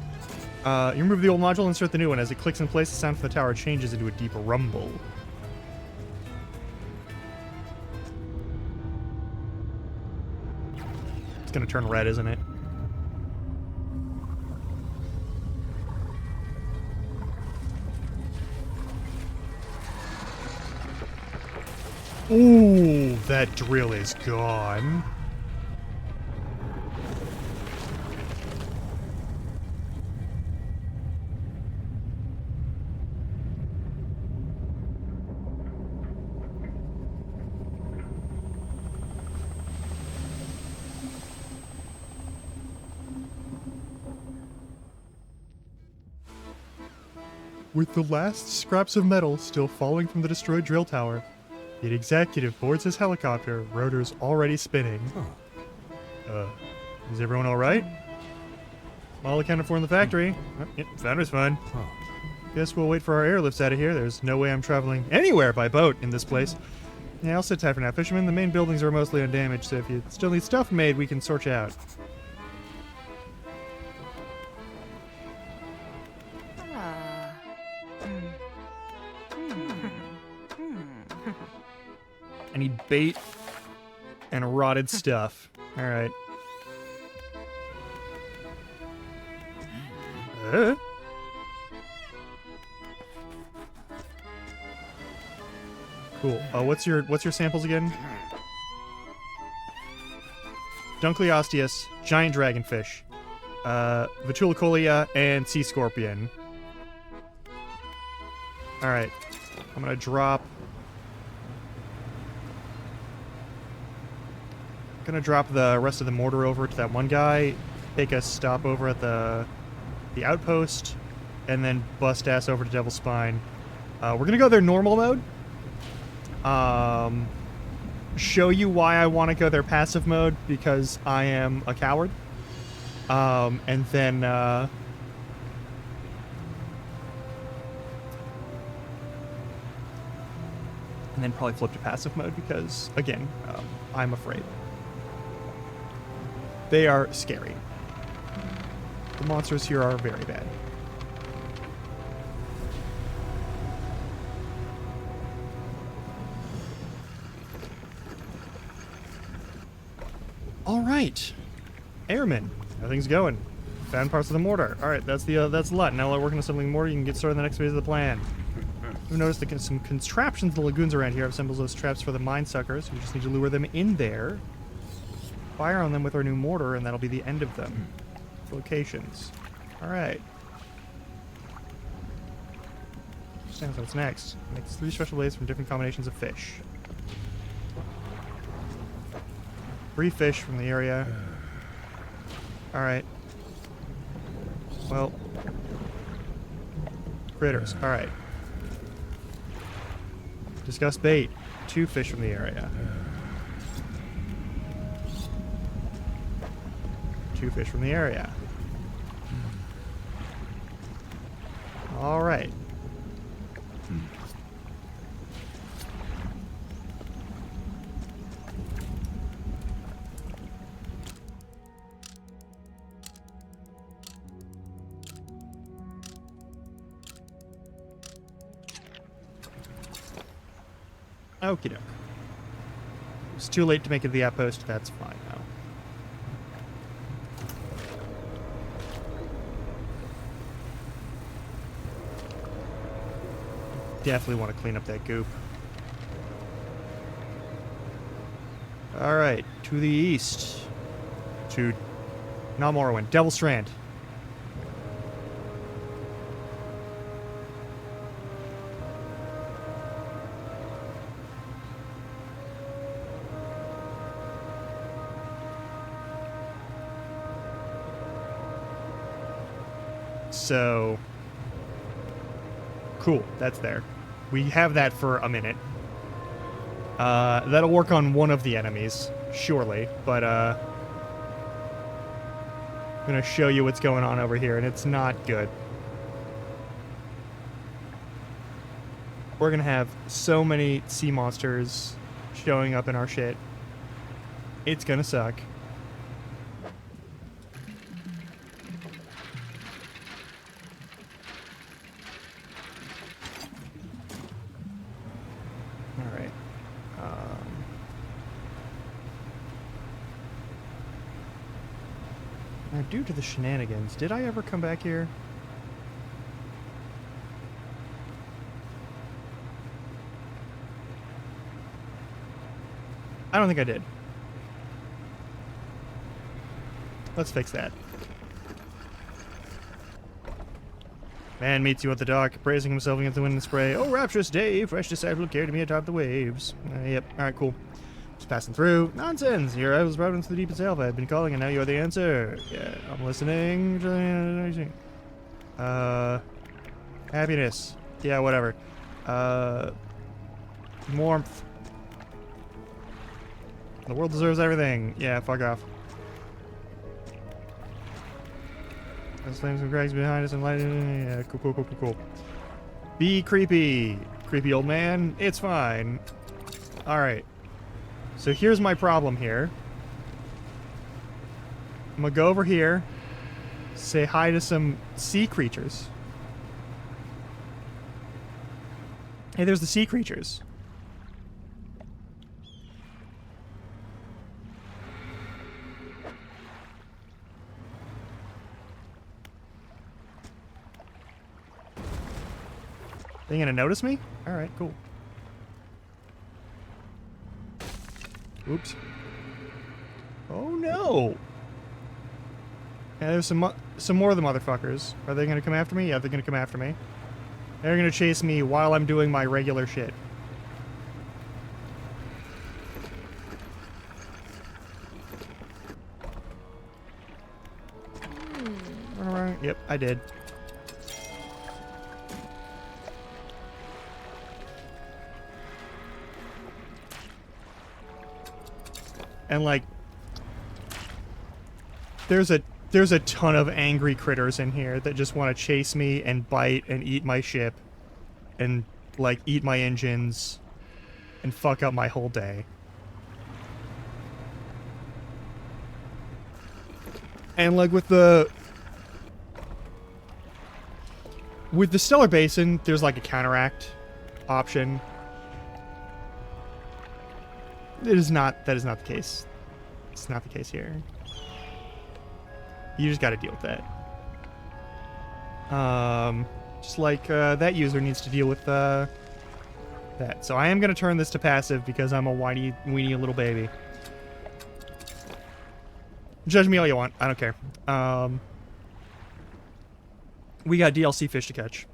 You remove the old module, insert the new one. As it clicks in place, the sound from the tower changes into a deep rumble. It's gonna turn red, isn't it? Ooh, that drill is gone. With the last scraps of metal still falling from the destroyed drill tower, the executive boards his helicopter, rotors already spinning. Is everyone alright? All accounted for in the factory. Oh, yep, that was fun. Guess we'll wait for our airlifts out of here. There's no way I'm traveling anywhere by boat in this place. Yeah, I'll sit tight for now, fisherman. The main buildings are mostly undamaged, so if you still need stuff made, we can sort you out. I need bait and rotted stuff. Alright. Cool. What's your samples again? Dunkleosteus, giant dragonfish, Vitulicolia, and sea scorpion. Alright. I'm gonna drop... the rest of the mortar over to that one guy, take a stop over at the outpost, and then bust ass over to Devil's Spine. We're gonna go their normal mode. Show you why I want to go their passive mode, because I am a coward. And then probably flip to passive mode because, again, I'm afraid. They are scary. The monsters here are very bad. All right, Airman, everything's going. Found parts of the mortar. All right, that's a lot. Now we're working on assembling mortar. You can get started on the next phase of the plan. We've noticed that some contraptions in the lagoons around here have assembled those traps for the mine suckers. We just need to lure them in there, fire on them with our new mortar, and that'll be the end of them. Locations. All right. So what's next? Makes 3 special blades from different combinations of fish. 3 fish from the area. Alright. Well. Critters. Alright. Discuss bait. 2 fish from the area. 2 fish from the area. Alright. Okie doke. It's too late to make it to the outpost. That's fine now. Definitely want to clean up that goop. Alright, to the east. To... not Morrowind. Devil Strand. So, cool, that's there. We have that for a minute. That'll work on one of the enemies, surely, but I'm gonna show you what's going on over here, and it's not good. We're gonna have so many sea monsters showing up in our shit. It's gonna suck. Due to the shenanigans, did I ever come back here? I don't think I did. Let's fix that. Man meets you at the dock, praising himself against the wind and spray. Oh, rapturous day, fresh disciple carried me atop the waves. Yep, alright, cool. Just passing through. Nonsense! Here I was routed into the deep itself. I've been calling and now you are the answer. Yeah, I'm listening. Happiness. Yeah, whatever. Warmth. The world deserves everything. Yeah, fuck off. There's flames and crags behind us and lighting. Yeah, cool. Be creepy. Creepy old man. It's fine. Alright. So here's my problem here. I'm gonna go over here, say hi to some sea creatures. Hey, there's the sea creatures. They gonna notice me? Alright, cool. Oops. Oh no! And there's some more of the motherfuckers. Are they gonna come after me? Yeah, they're gonna come after me. They're gonna chase me while I'm doing my regular shit. Run around. Yep, I did. And like, there's a ton of angry critters in here that just want to chase me and bite and eat my ship and like eat my engines and fuck up my whole day. And like with the Stellar Basin, there's like a counteract option. That is not the case. It's not the case here. You just gotta deal with that. Just like that user needs to deal with that. So I am gonna turn this to passive because I'm a whiny, weenie little baby. Judge me all you want. I don't care. We got DLC fish to catch.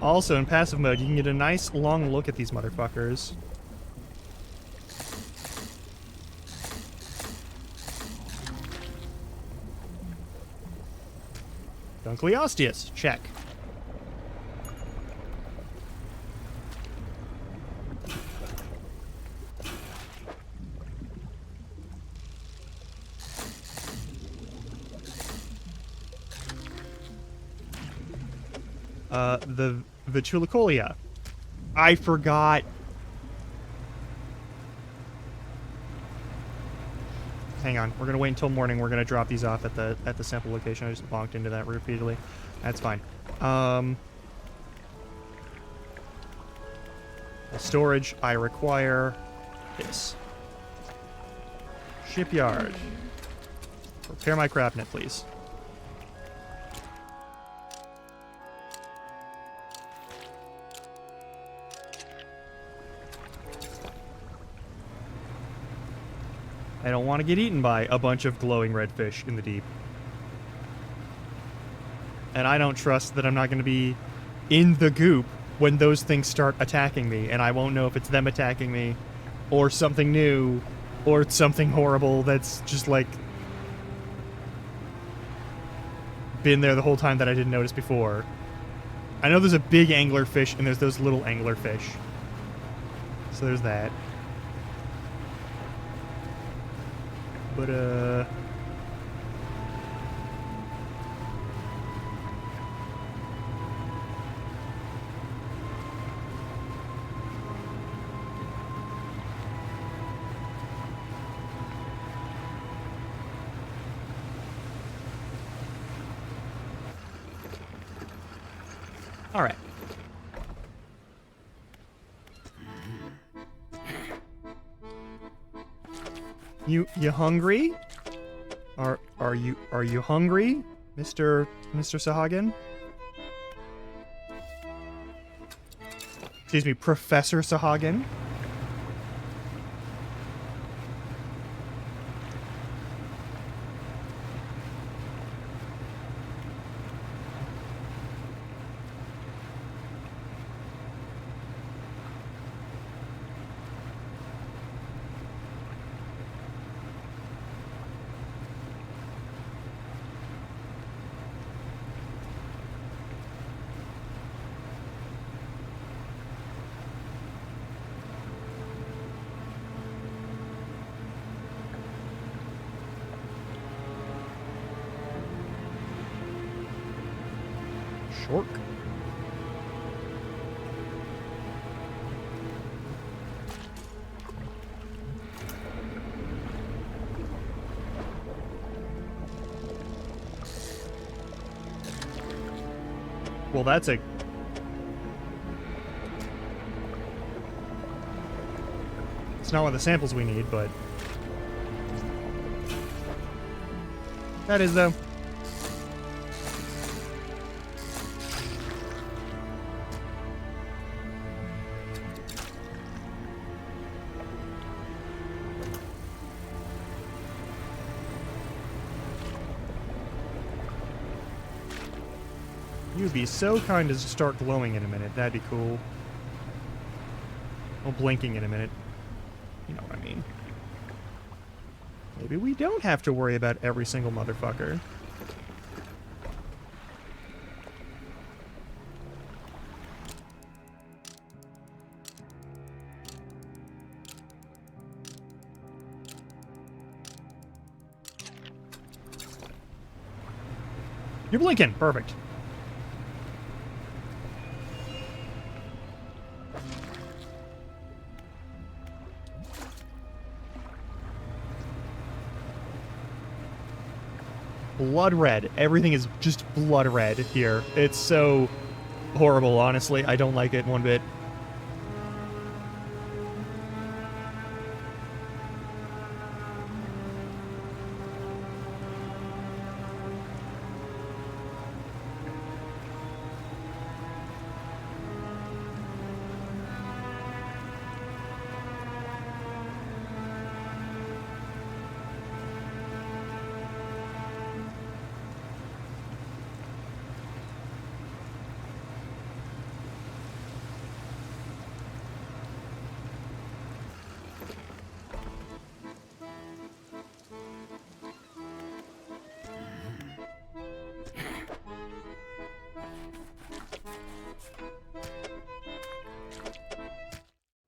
Also, in passive mode, you can get a nice long look at these motherfuckers. Dunkleosteus, check. The Vitulicolia. I forgot. Hang on, we're gonna wait until morning. We're gonna drop these off at the sample location. I just bonked into that repeatedly. That's fine. Storage. I require this. Shipyard. Repair my crab net, please. I don't want to get eaten by a bunch of glowing red fish in the deep. And I don't trust that I'm not going to be in the goop when those things start attacking me, and I won't know if it's them attacking me, or something new, or something horrible that's just like been there the whole time that I didn't notice before. I know there's a big anglerfish and there's those little anglerfish. So there's that. But, all right. You hungry? Are you hungry, Mr. Sahagin? Excuse me, Professor Sahagin? Shork. Well, that's a... It's not one of the samples we need, but... That is, though. You'd be so kind as to start glowing in a minute. That'd be cool. Or blinking in a minute. You know what I mean. Maybe we don't have to worry about every single motherfucker. You're blinking. Perfect. Blood red. Everything is just blood red here. It's so horrible, honestly. I don't like it one bit.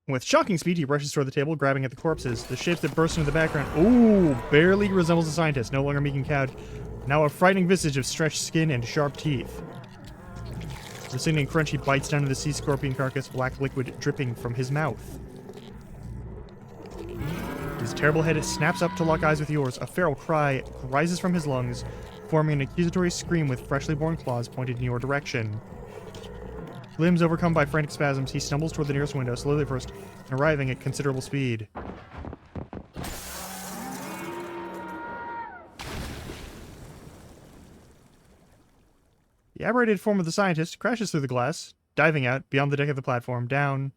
With shocking speed, he rushes toward the table, grabbing at the corpses. The shapes that burst into the background. Ooh, barely resembles a scientist, no longer meek and cowed. Now a frightening visage of stretched skin and sharp teeth. The singing crunch, he bites down to the sea scorpion carcass, black liquid dripping from his mouth. His terrible head snaps up to lock eyes with yours. A feral cry rises from his lungs, forming an accusatory scream with freshly born claws pointed in your direction. Limbs overcome by frantic spasms, he stumbles toward the nearest window, slowly first, arriving at considerable speed. The aberrated form of the scientist crashes through the glass, diving out beyond the deck of the platform, down,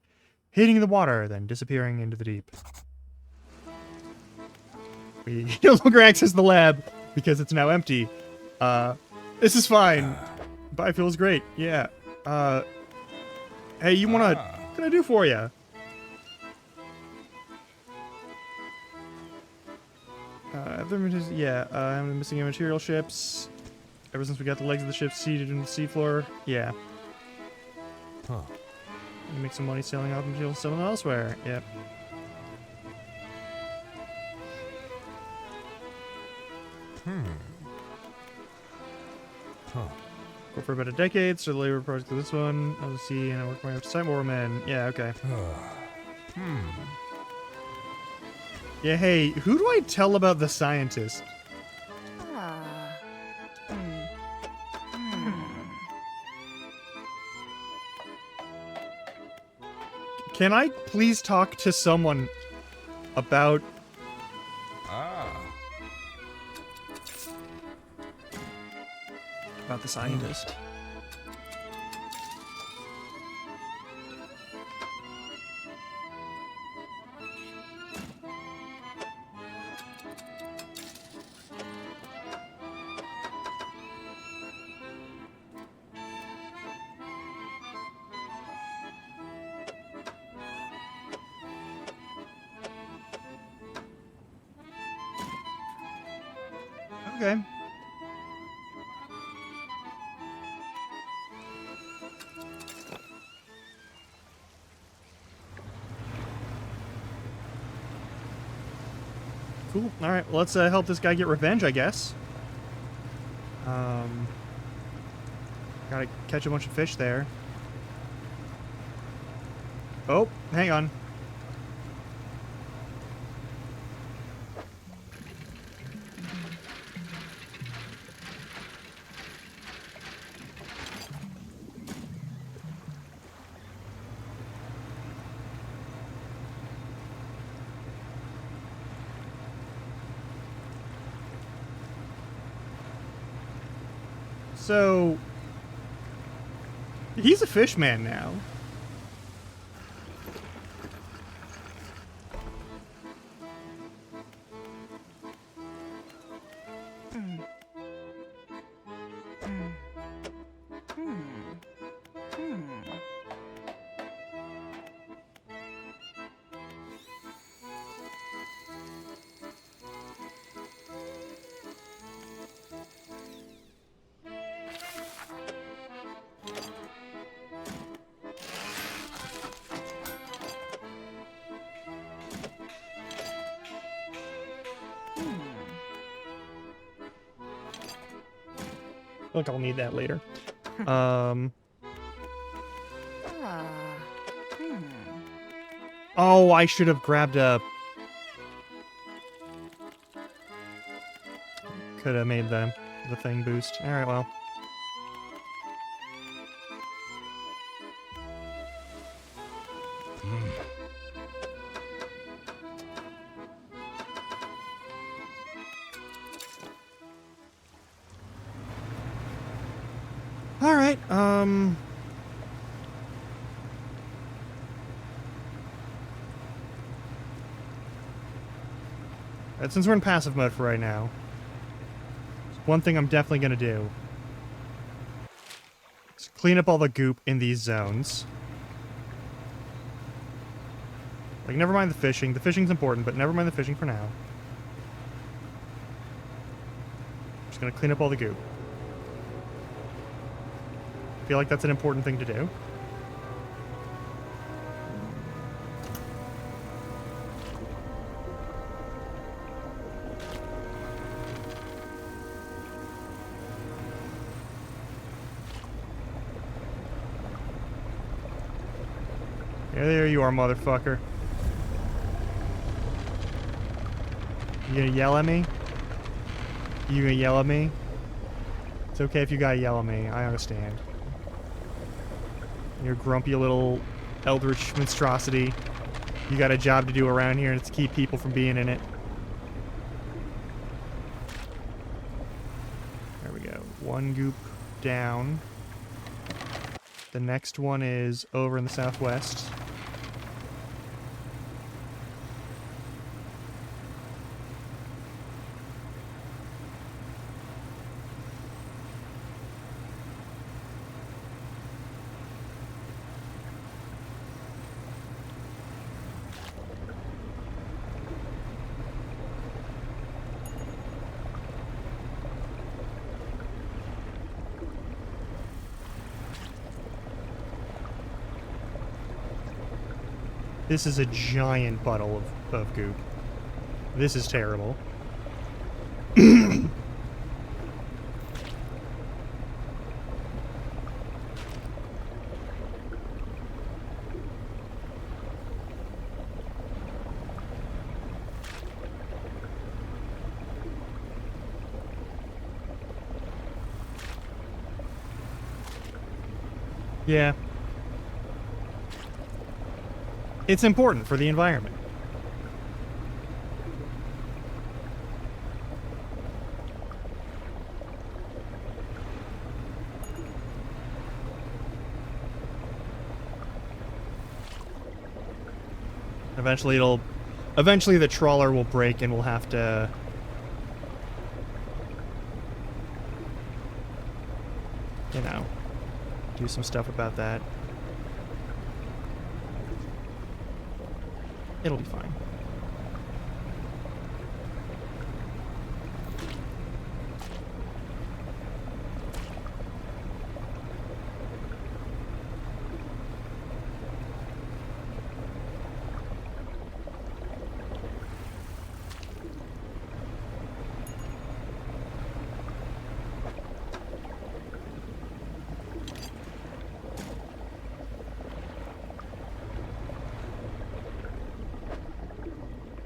hitting the water, then disappearing into the deep. We no longer access the lab because it's now empty. This is fine. Biofuel's great. Yeah. Hey, you wanna... What can I do for you? I'm missing material ships. Ever since we got the legs of the ship seated in the seafloor. Yeah. Huh. Make some money selling off material and selling elsewhere. Yep. Huh. Go for about a decade, so the labor project to this one. I'll see, and I work my way up to site more men. Yeah, okay. Yeah, hey, who do I tell about the scientist? Can I please talk to someone about... about the scientist? Okay. Cool. Alright, well, let's help this guy get revenge, I guess. Gotta catch a bunch of fish there. Oh, hang on. So, he's a fish man now. Look, I'll need that later. Oh, I should have grabbed a... Could have made the thing boost. Alright, well. Alright, and since we're in passive mode for right now, one thing I'm definitely gonna do is clean up all the goop in these zones. Like, never mind the fishing. The fishing's important, but never mind the fishing for now. Just gonna clean up all the goop. Feel like that's an important thing to do. Yeah, there you are, motherfucker. You gonna yell at me? You gonna yell at me? It's okay if you gotta yell at me. I understand. You're a grumpy little eldritch monstrosity. You got a job to do around here, and it's to keep people from being in it. There we go. One goop down. The next one is over in the southwest. This is a giant puddle of goop. This is terrible. Yeah. It's important for the environment. Eventually the trawler will break and we'll have to... you know, do some stuff about that. It'll be fine.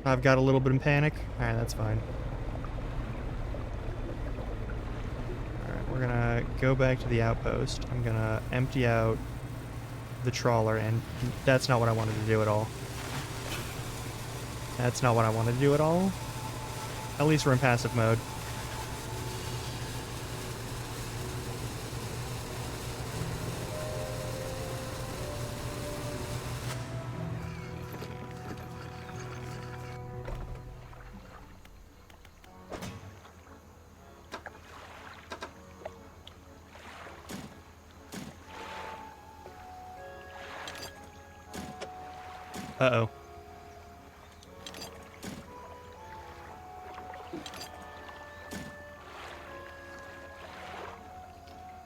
I've got a little bit of panic. Alright, that's fine. Alright, we're gonna go back to the outpost. I'm gonna empty out the trawler, and that's not what I wanted to do at all. That's not what I wanted to do at all. At least we're in passive mode. Uh-oh.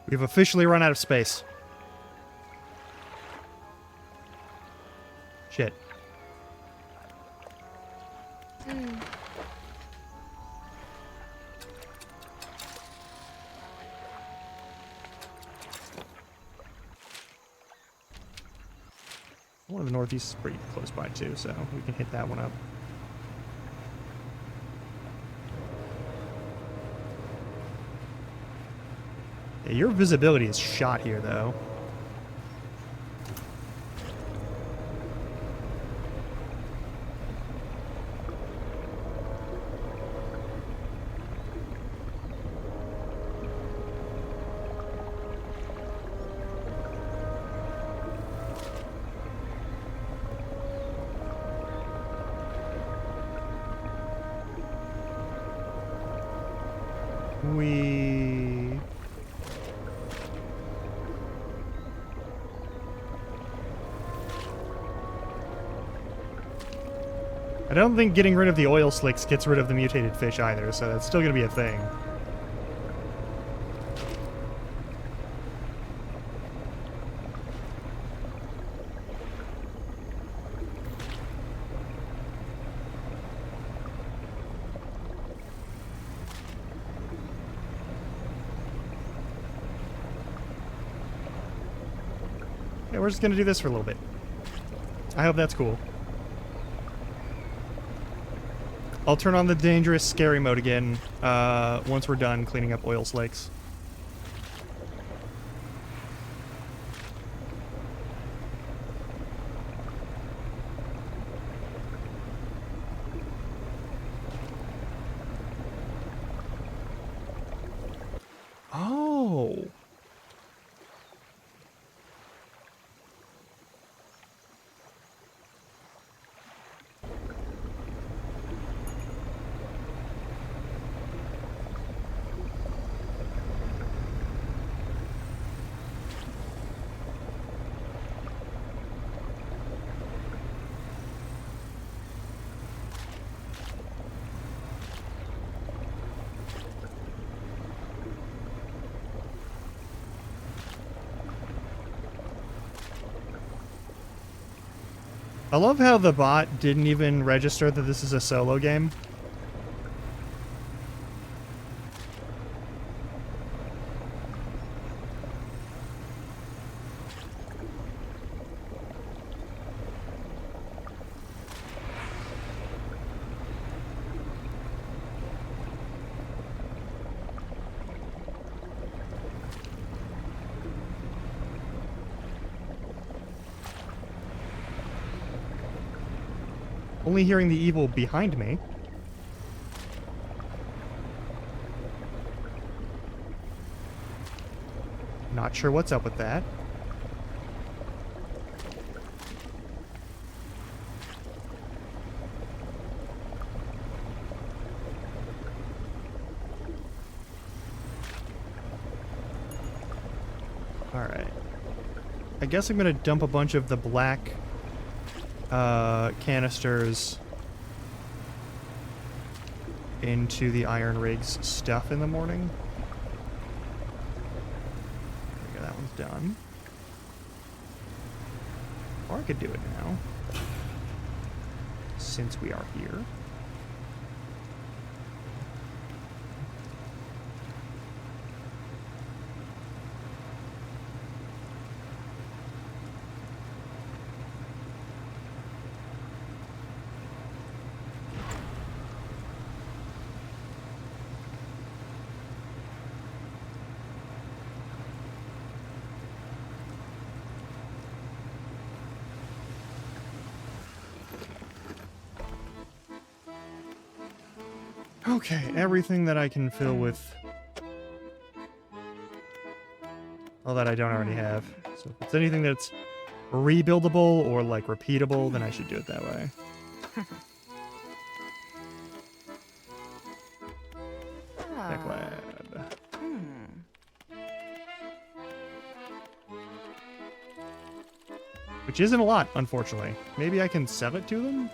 We've officially run out of space. Shit. One of the northeast is pretty close by too, so we can hit that one up. Yeah, your visibility is shot here, though. I don't think getting rid of the oil slicks gets rid of the mutated fish either, so that's still going to be a thing. Yeah, we're just going to do this for a little bit. I hope that's cool. I'll turn on the dangerous, scary mode again once we're done cleaning up oil slicks. Oh. I love how the bot didn't even register that this is a solo game. Only hearing the evil behind me. Not sure what's up with that. Alright. I guess I'm gonna dump a bunch of the black canisters into the Iron Rigs stuff in the morning. There we go, that one's done. Or I could do it now, since we are here. Okay, everything that I can fill with all that I don't already have. So if it's anything that's rebuildable or like repeatable, then I should do it that way. Tech lab. Which isn't a lot, unfortunately. Maybe I can sell it to them?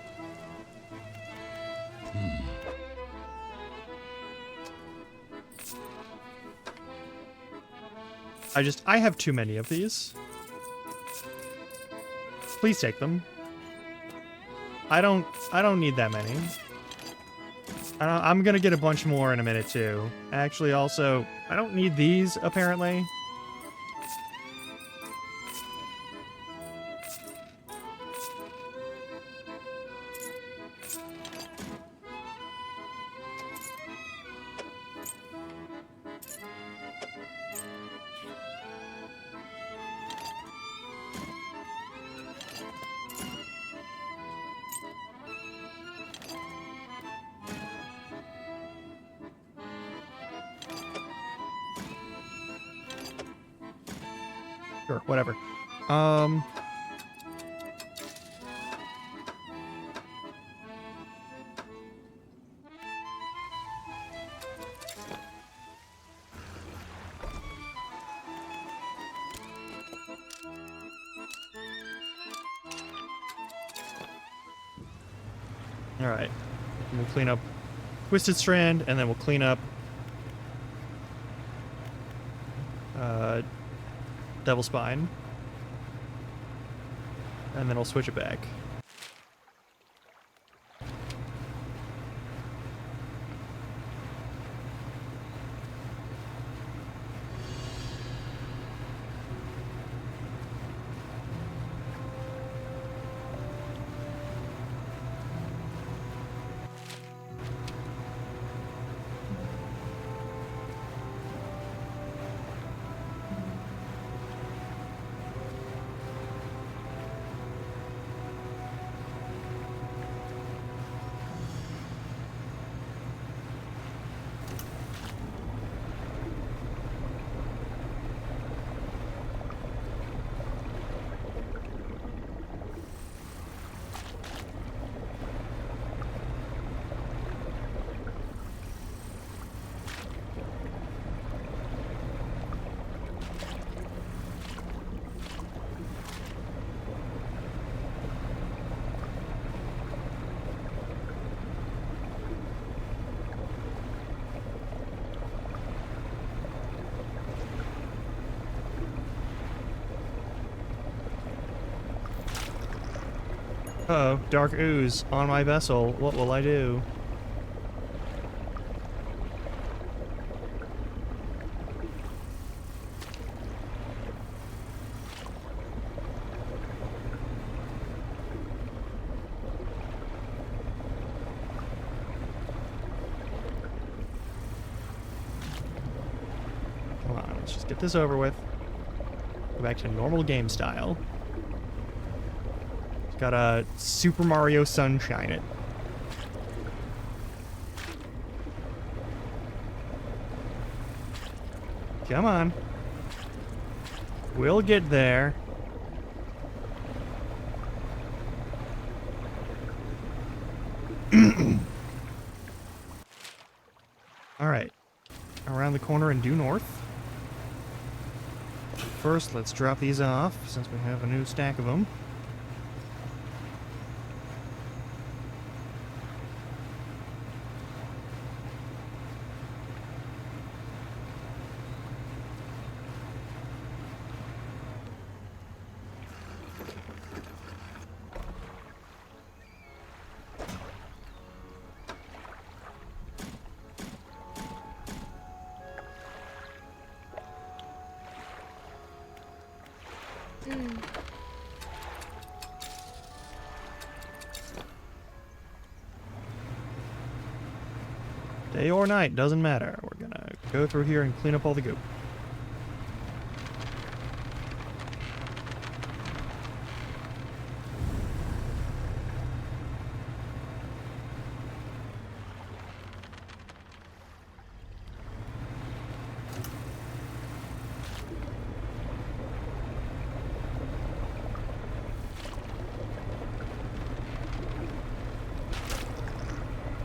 I have too many of these. Please take them. I don't need that many. I'm gonna get a bunch more in a minute too. Actually, also, I don't need these apparently. Sure, whatever. Alright. We'll clean up Twisted Strand, and then we'll clean up Devil Spine. And then we'll switch it back. Uh-oh, dark ooze on my vessel. What will I do? Come on, let's just get this over with. Go back to normal game style. Gotta Super Mario Sunshine it. Come on. We'll get there. Alright. Around the corner and due north. First, let's drop these off, since we have a new stack of them. Day or night, doesn't matter. We're gonna go through here and clean up all the goop.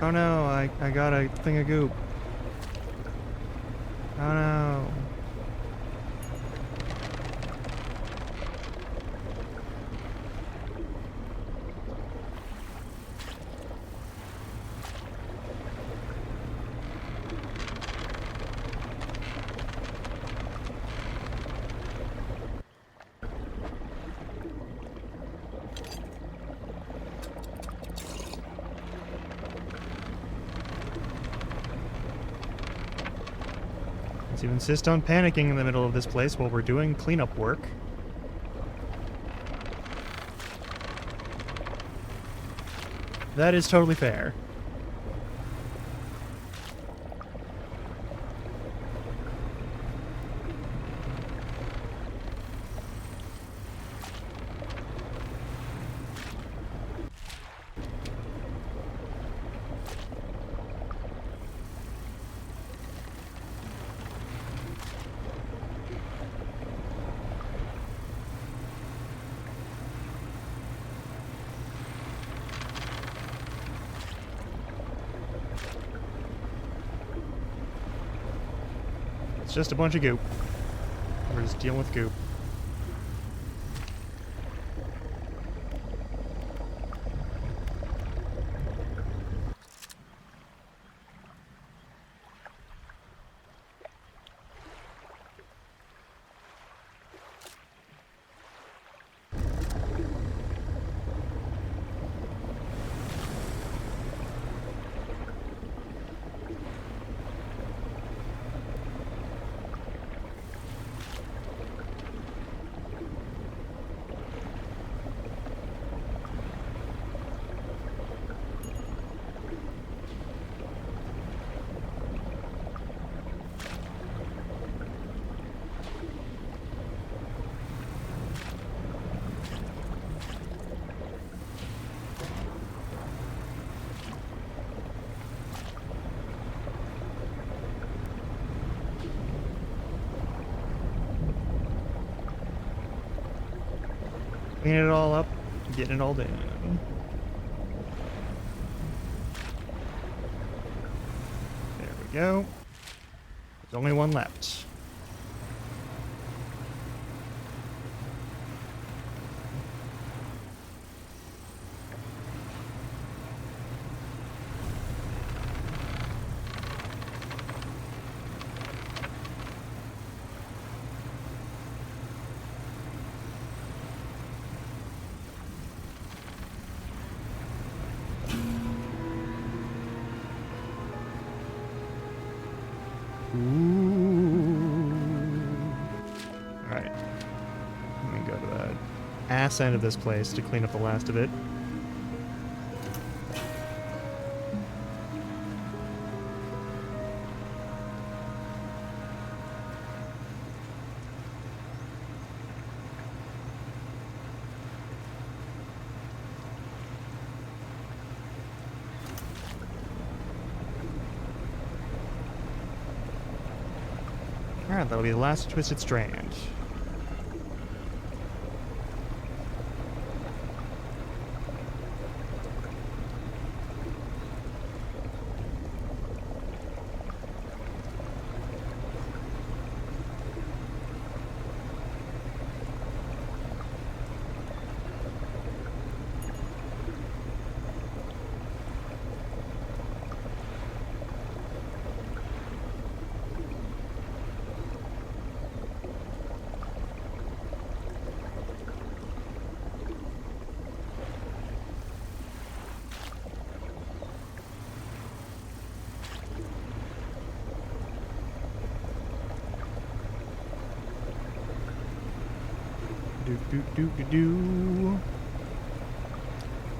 Oh no, I got a thing of goop. Oh no. You insist on panicking in the middle of this place while we're doing cleanup work. That is totally fair. It's just a bunch of goop. We're just dealing with goop. Cleaning it all up, getting it all down. There we go. There's only one left. Alright. Let me go to the ass end of this place to clean up the last of it. Alright, that'll be the last Twisted Strand.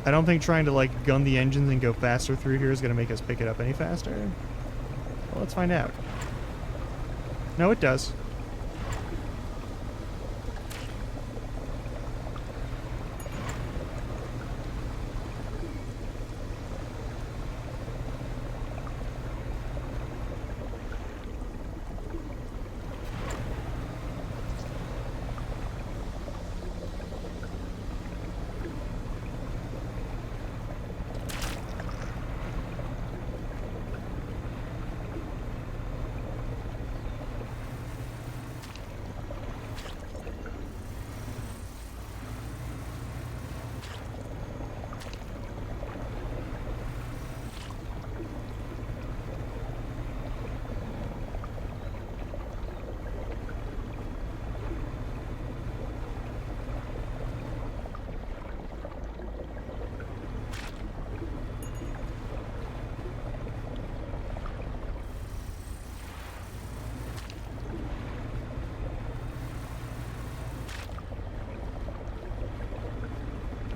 I don't think trying to, like, gun the engines and go faster through here is going to make us pick it up any faster. Well, let's find out. No, it does.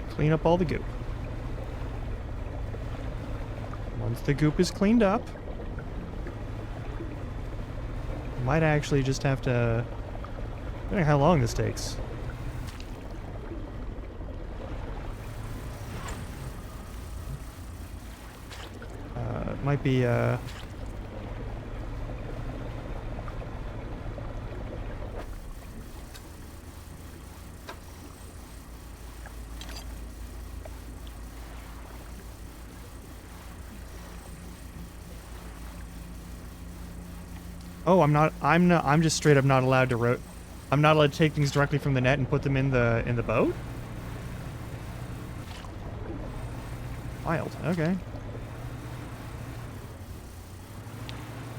Clean up all the goop. Once the goop is cleaned up, might actually just have to... I don't know how long this takes. It might be, Oh, I'm just straight up not allowed to I'm not allowed to take things directly from the net and put them in the boat? Wild. Okay.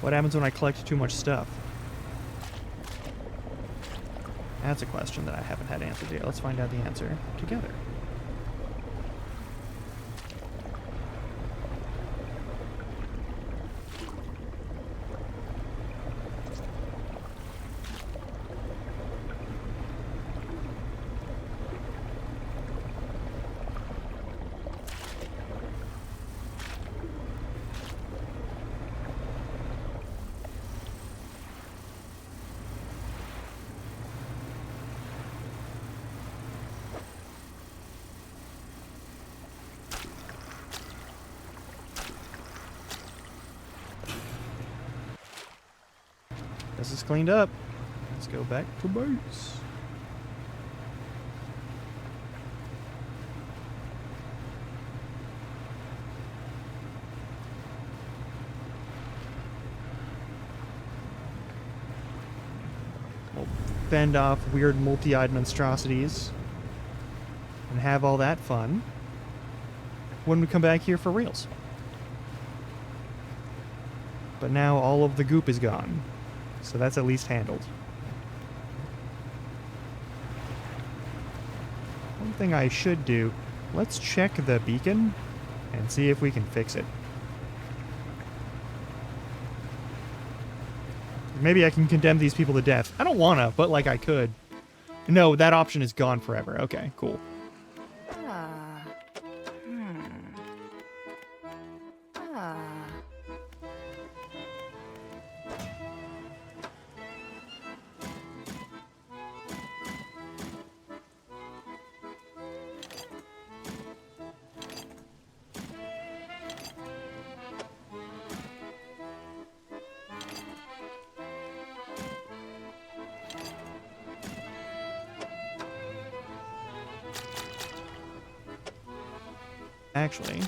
What happens when I collect too much stuff? That's a question that I haven't had answered yet. Let's find out the answer together. This is cleaned up. Let's go back to base. We'll fend off weird multi-eyed monstrosities and have all that fun when we come back here for reals. But now all of the goop is gone. So that's at least handled. One thing I should do, let's check the beacon and see if we can fix it. Maybe I can condemn these people to death. I don't wanna, but like I could. No, that option is gone forever. Okay, cool. Actually,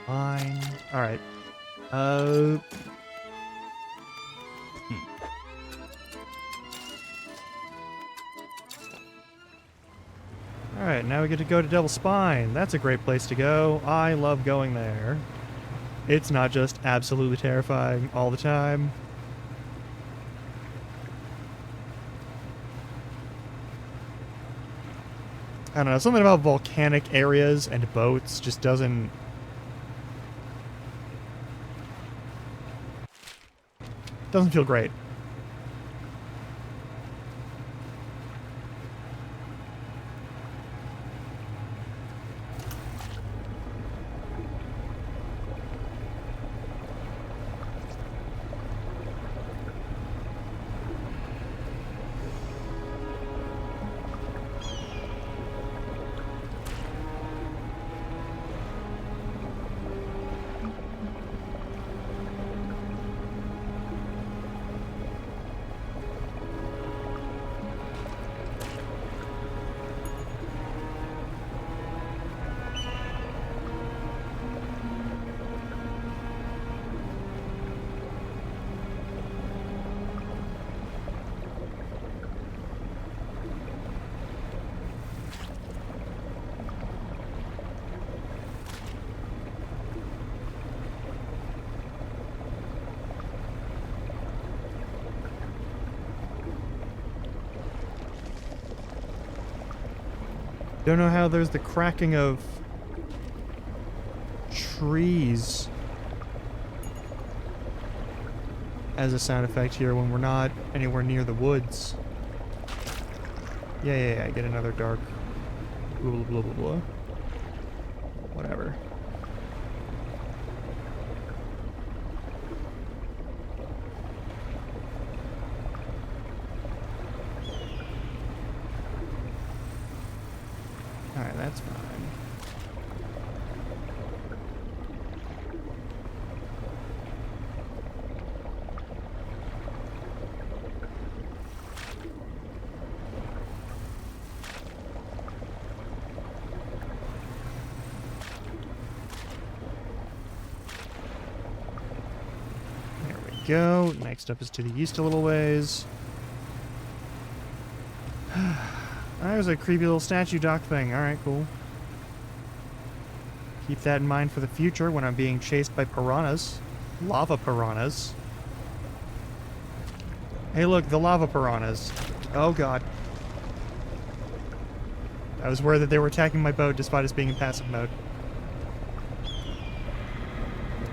fine. All right. All right, now we get to go to Devil's Spine. That's a great place to go. I love going there. It's not just absolutely terrifying all the time. I don't know, something about volcanic areas and boats just doesn't feel great. Don't know how there's the cracking of trees as a sound effect here when we're not anywhere near the woods. Yeah, get another dark blah blah blah blah. Whatever. that's fine. Go. Next up is to the east a little ways. There's a creepy little statue dock thing. Alright, cool. Keep that in mind for the future when I'm being chased by piranhas. Lava piranhas. Hey look, the lava piranhas. Oh god. I was worried that they were attacking my boat despite us being in passive mode.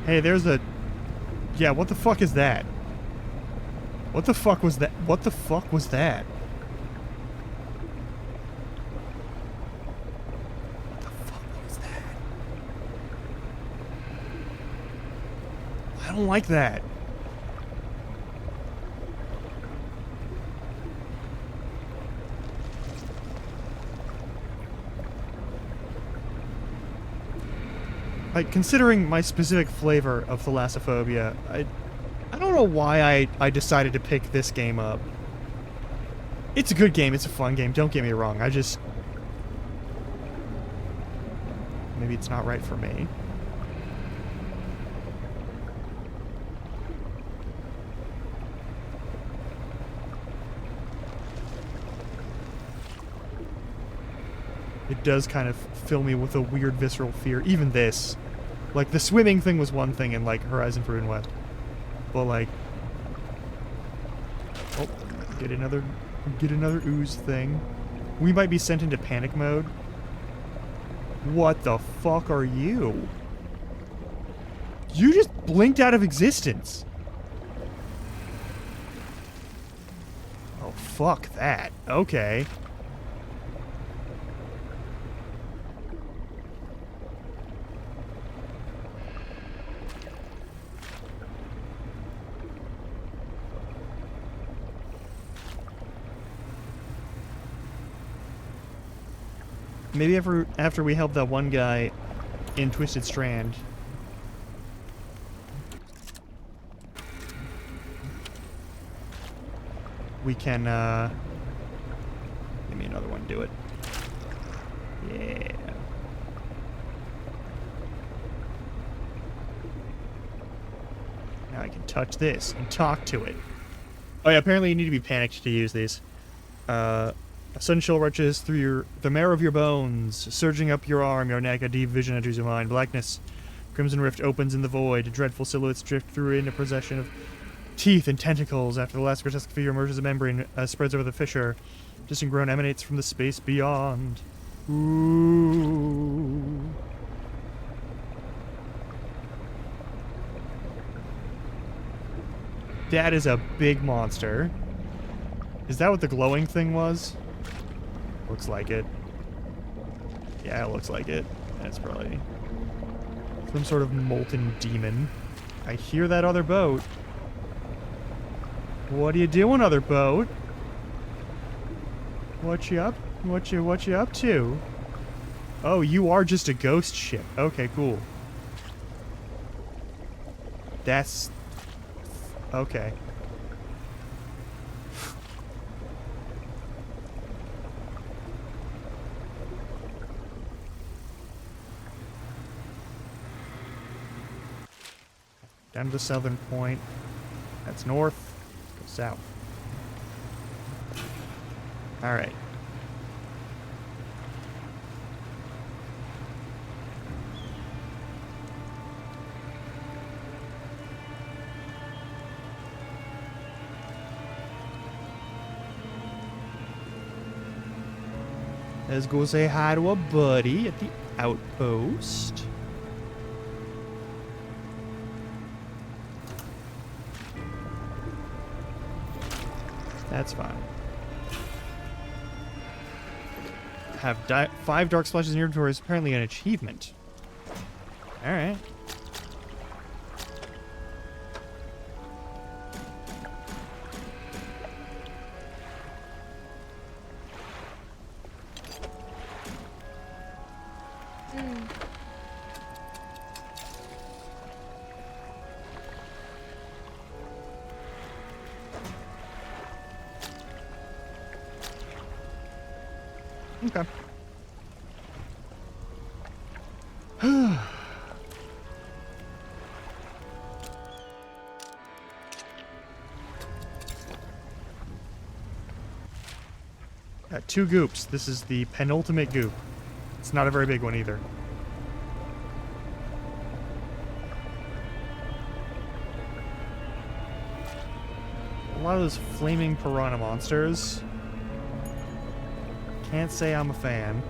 Hey, there's a... Yeah, what the fuck is that? What the fuck was that? What the fuck was that? What the fuck was that? I don't like that. Like, considering my specific flavor of thalassophobia, I don't know why I decided to pick this game up. It's a good game, it's a fun game, don't get me wrong, I just... Maybe it's not right for me. It does kind of fill me with a weird visceral fear, even this. Like, the swimming thing was one thing in, like, Horizon Forbidden West. But, like... Oh, get another ooze thing. We might be sent into panic mode. What the fuck are you? You just blinked out of existence. Oh, fuck that. Okay. Maybe after we help that one guy in Twisted Strand. We can, give me another one, do it. Yeah. Now I can touch this and talk to it. Oh yeah, apparently you need to be panicked to use these. A sudden chill rushes through the marrow of your bones, surging up your arm, your neck, a deep vision enters your mind. Blackness, crimson rift opens in the void, dreadful silhouettes drift through in a procession of teeth and tentacles. After the last grotesque figure emerges, a membrane spreads over the fissure. Distant groan emanates from the space beyond. Ooh. That is a big monster. Is that what the glowing thing was? Looks like it. Yeah, it looks like it. That's probably some sort of molten demon. I hear that other boat. What are you doing, other boat? What you up to? Oh, you are just a ghost ship. Okay, cool. That's... Okay. Down to the southern point. That's north. Let's go south. Alright. Let's go say hi to a buddy at the outpost. That's fine. Have 5 dark splashes in your inventory is apparently an achievement. Alright. Okay. Got 2 goops. This is the penultimate goop. It's not a very big one either. A lot of those flaming piranha monsters. Can't say I'm a fan.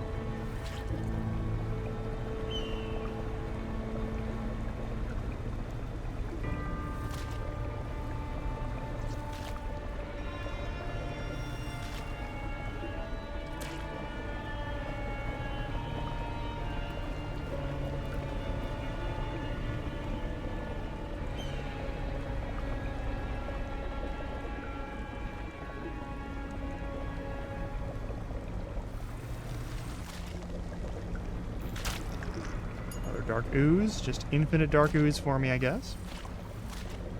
Dark ooze. Just infinite dark ooze for me, I guess.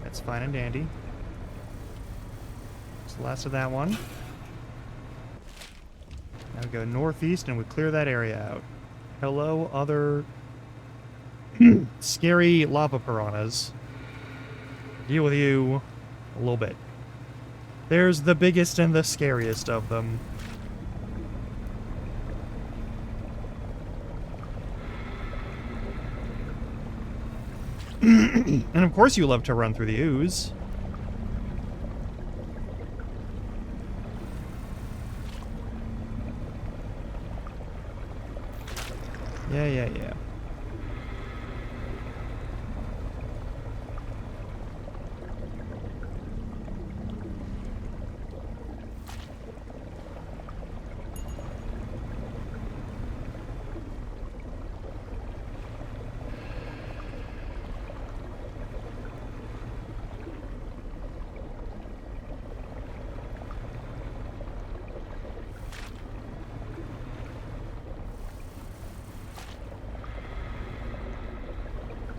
That's fine and dandy. That's the last of that one. Now we go northeast and we clear that area out. Hello, other scary lava piranhas. Deal with you a little bit. There's the biggest and the scariest of them. And of course you love to run through the ooze. Yeah.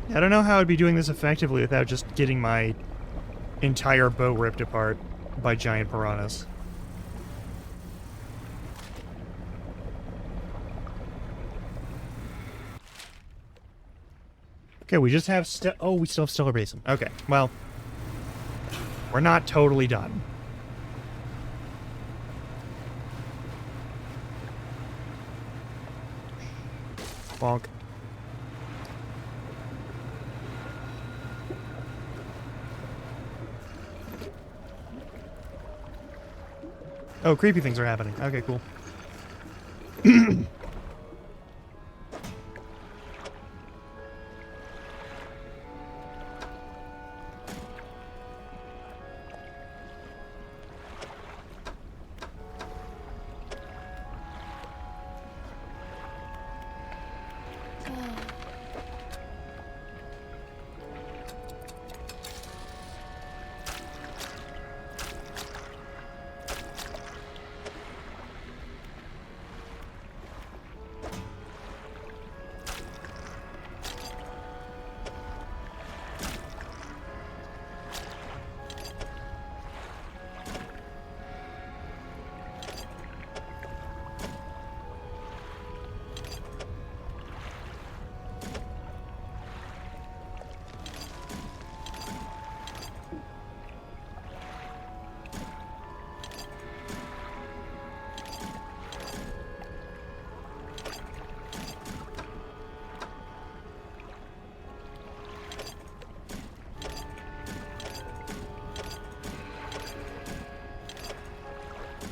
I don't know how I'd be doing this effectively without just getting my entire boat ripped apart by giant piranhas. Okay, we just have we still have Stellar Basin. Okay, well, we're not totally done. Bonk. Oh, creepy things are happening. Okay, cool.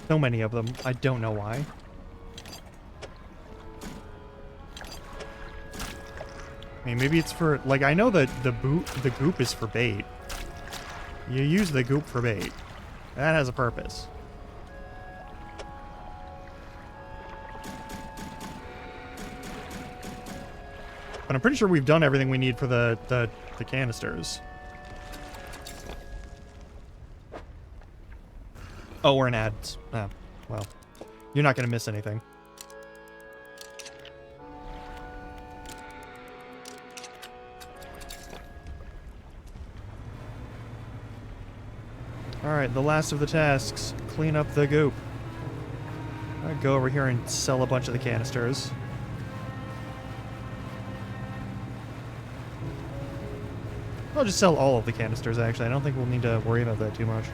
So many of them. I don't know why. I mean, maybe it's for, like, I know that the goop is for bait. You use the goop for bait. That has a purpose. But I'm pretty sure we've done everything we need for the canisters. Oh, we're in ads. Oh, well. You're not going to miss anything. Alright, the last of the tasks. Clean up the goop. I'll go over here and sell a bunch of the canisters. I'll just sell all of the canisters, actually. I don't think we'll need to worry about that too much.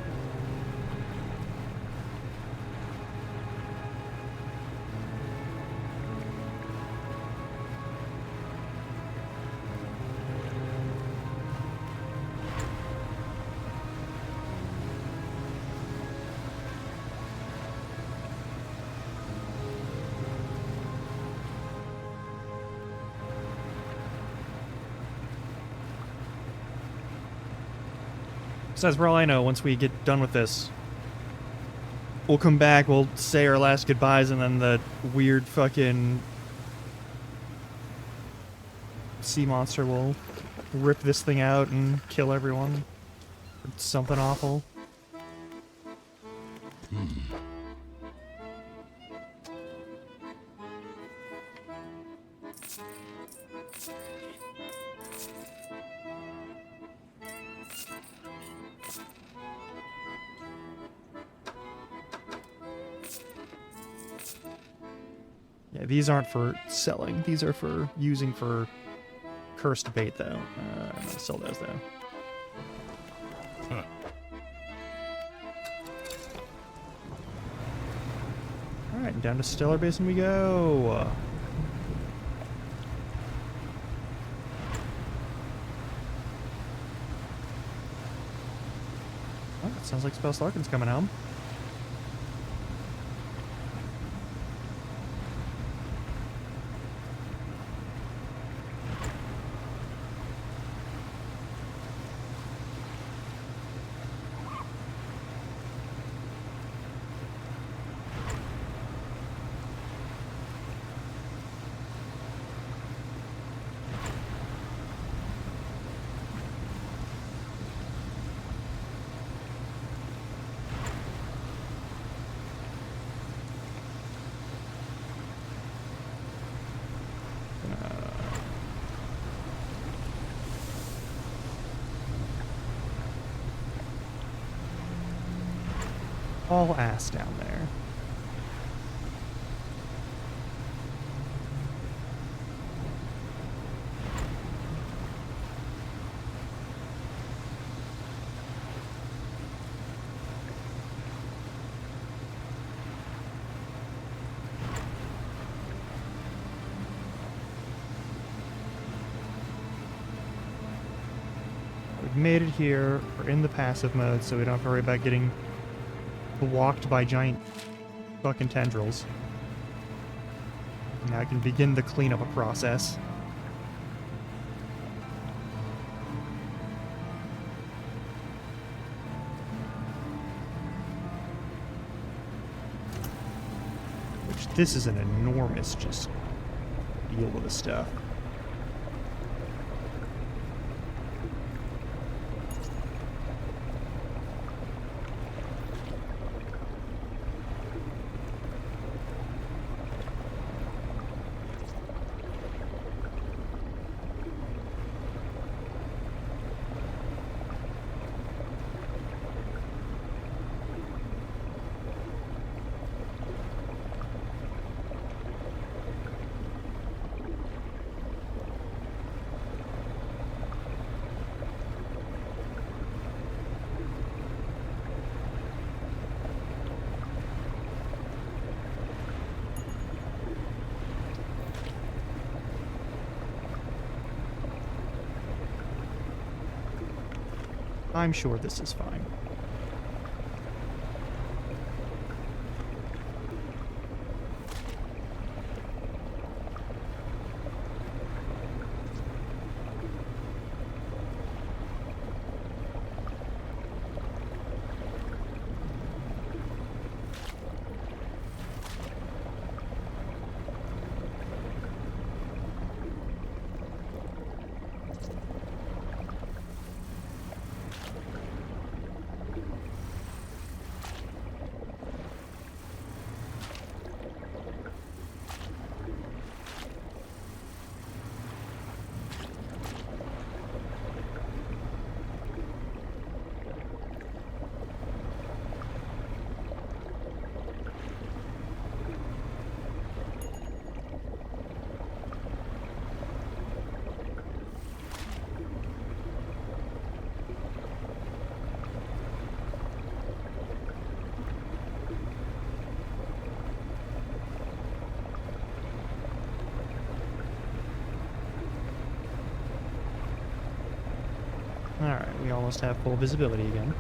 Besides, for all I know, once we get done with this, we'll come back, we'll say our last goodbyes, and then the weird fucking sea monster will rip this thing out and kill everyone. It's something awful. Yeah, these aren't for selling. These are for using for cursed bait, though. I'm gonna sell those, though. Alright, and down to Stellar Basin we go. Oh, it sounds like Spell Larkin's coming home. All ass down there. We've made it here. We're in the passive mode, so we don't have to worry about getting walked by giant fucking tendrils. Now I can begin the cleanup process. Which, this is an enormous just field of stuff. I'm sure this is fine. We almost have full visibility again.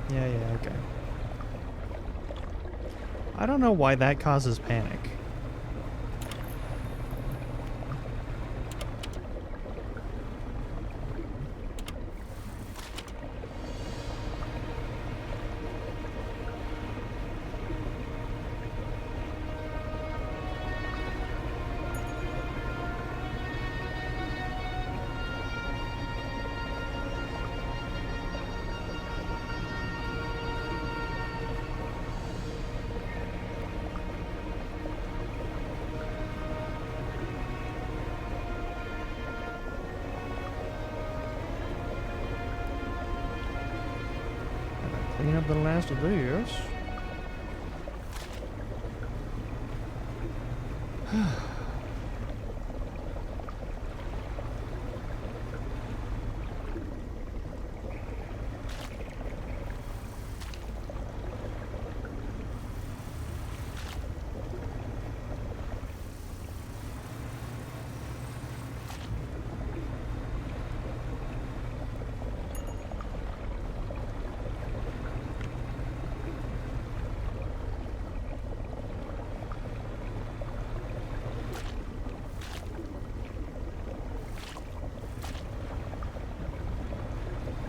Yeah, okay. I don't know why that causes panic. Clean up the last of this.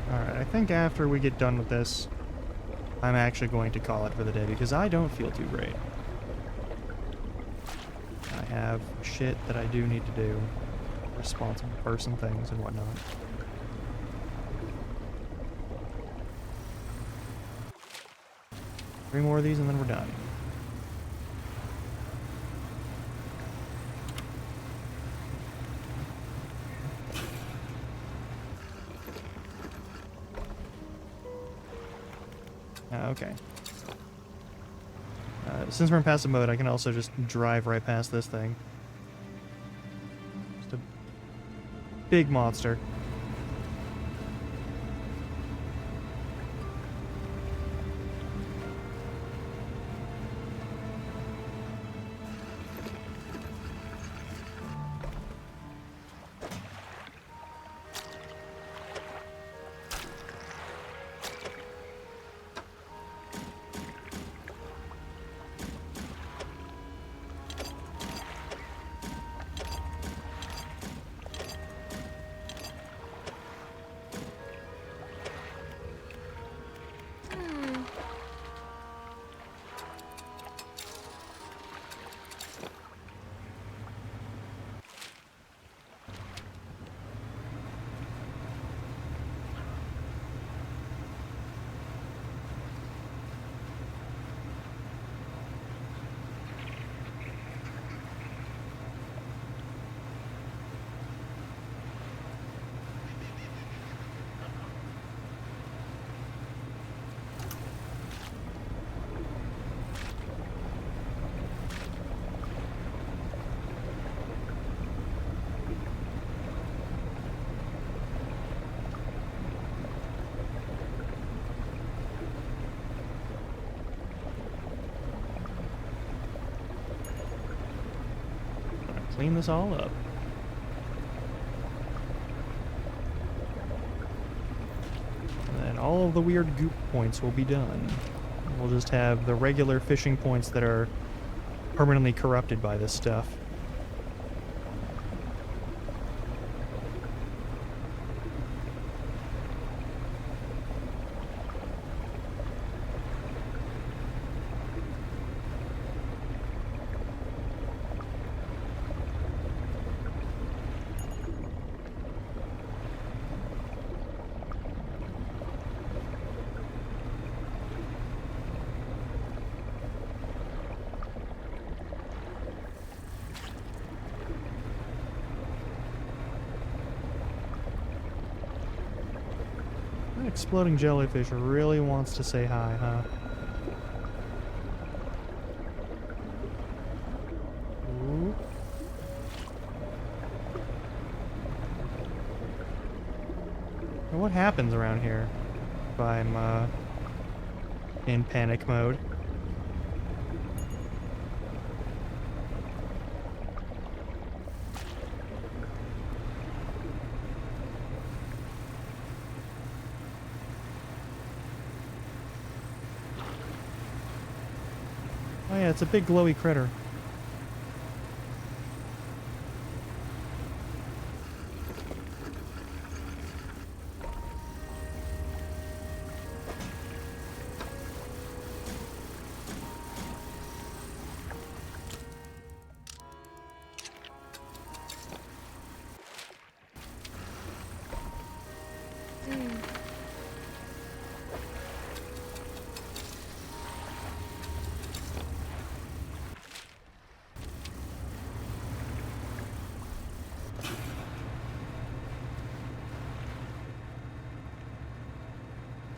Alright, I think after we get done with this, I'm actually going to call it for the day because I don't feel too great. I have shit that I do need to do. Responsible person things and whatnot. Three more of these and then we're done. Okay. Since we're in passive mode, I can also just drive right past this thing. Just a big monster. Clean this all up. And then all of the weird goop points will be done. We'll just have the regular fishing points that are permanently corrupted by this stuff. That exploding jellyfish really wants to say hi, huh? Ooh. Now what happens around here if I'm in panic mode? Oh yeah, it's a big glowy critter.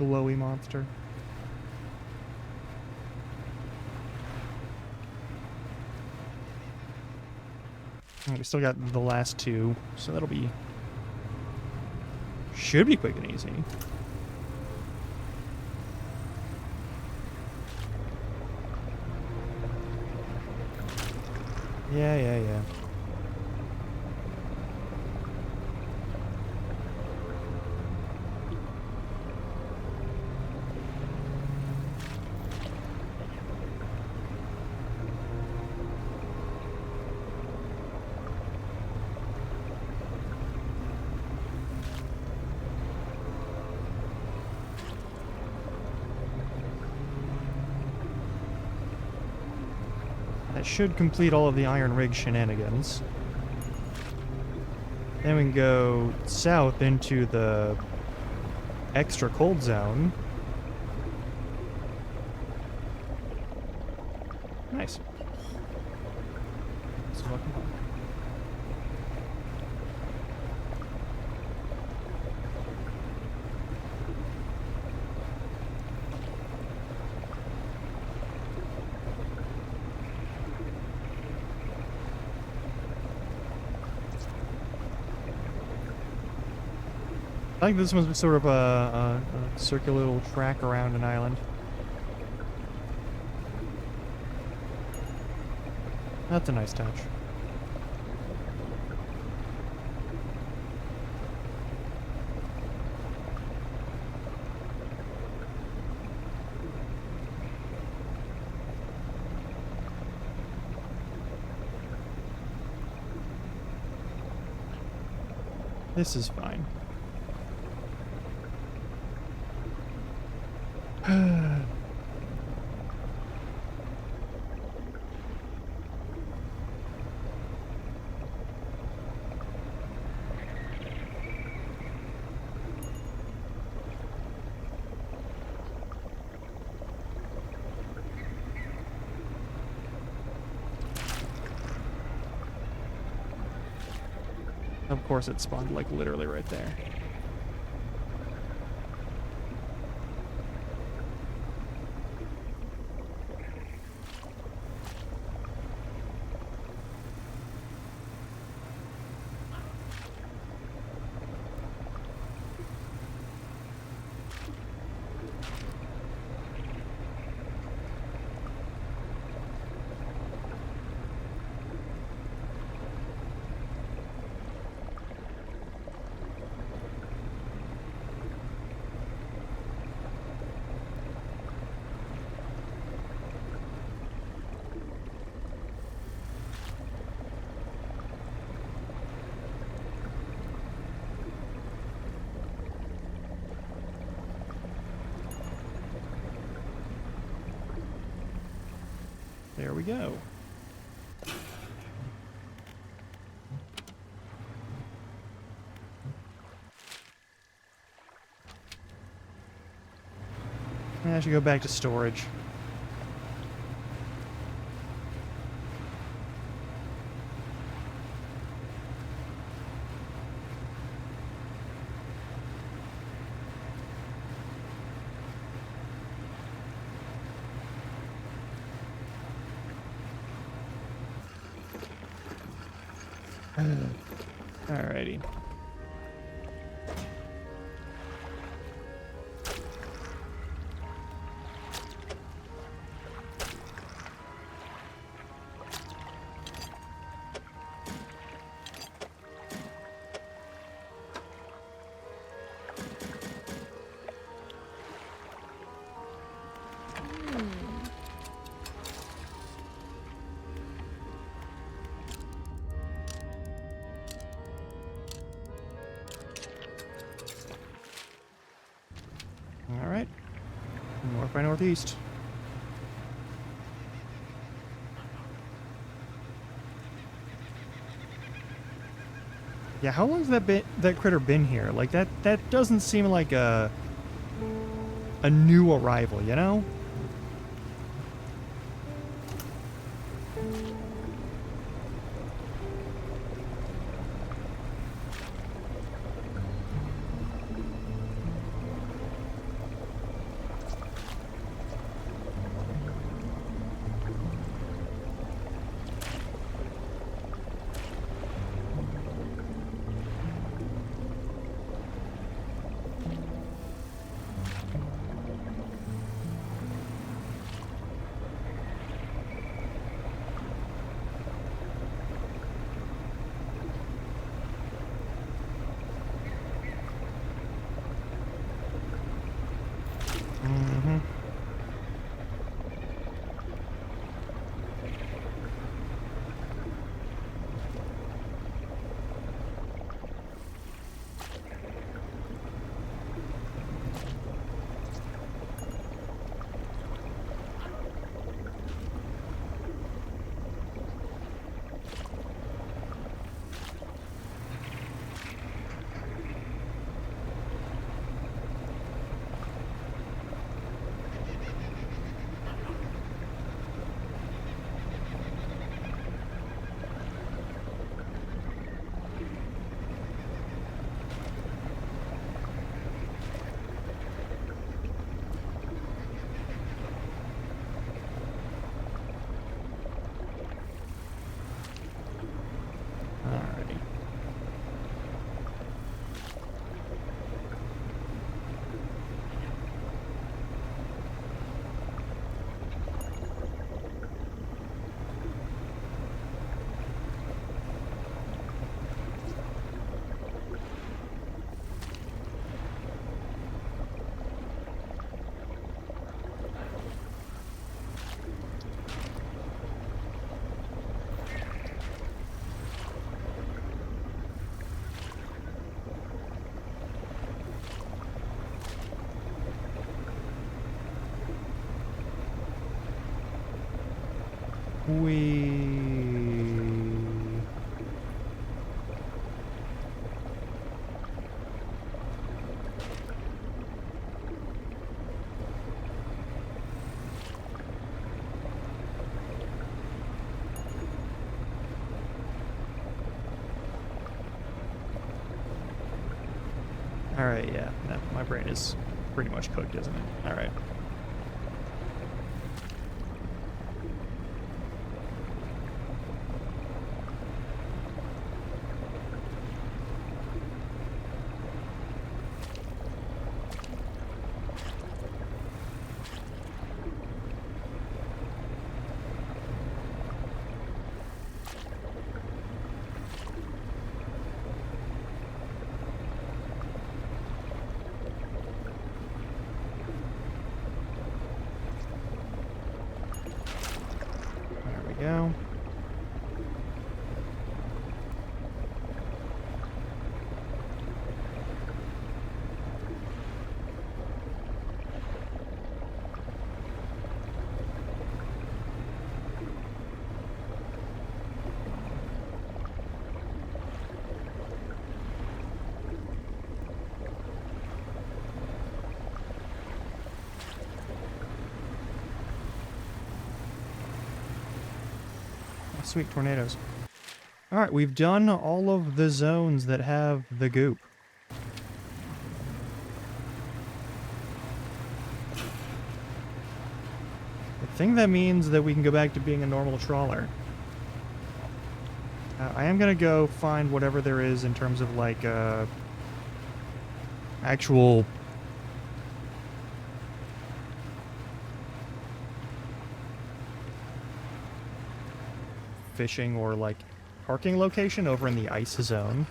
Glowy monster. We still got the last two, so that'll be... should be quick and easy. Yeah. That should complete all of the Iron Rig shenanigans. Then we can go south into the extra cold zone. Nice. This is fucking fun. I think this one's sort of a circular little track around an island. That's a nice touch. This is fine. Of course it spawned like literally right there. There we go. I should go back to storage. Alrighty. northeast. Yeah, how long's that critter been here? Like that doesn't seem like a new arrival, you know? Alrighty. Alright, yeah. No, my brain is pretty much cooked, isn't it? Alright. Go. Sweet tornadoes. Alright, we've done all of the zones that have the goop. I think that means that we can go back to being a normal trawler. I am gonna go find whatever there is in terms of, like, actual fishing or, like, parking location over in the ice zone.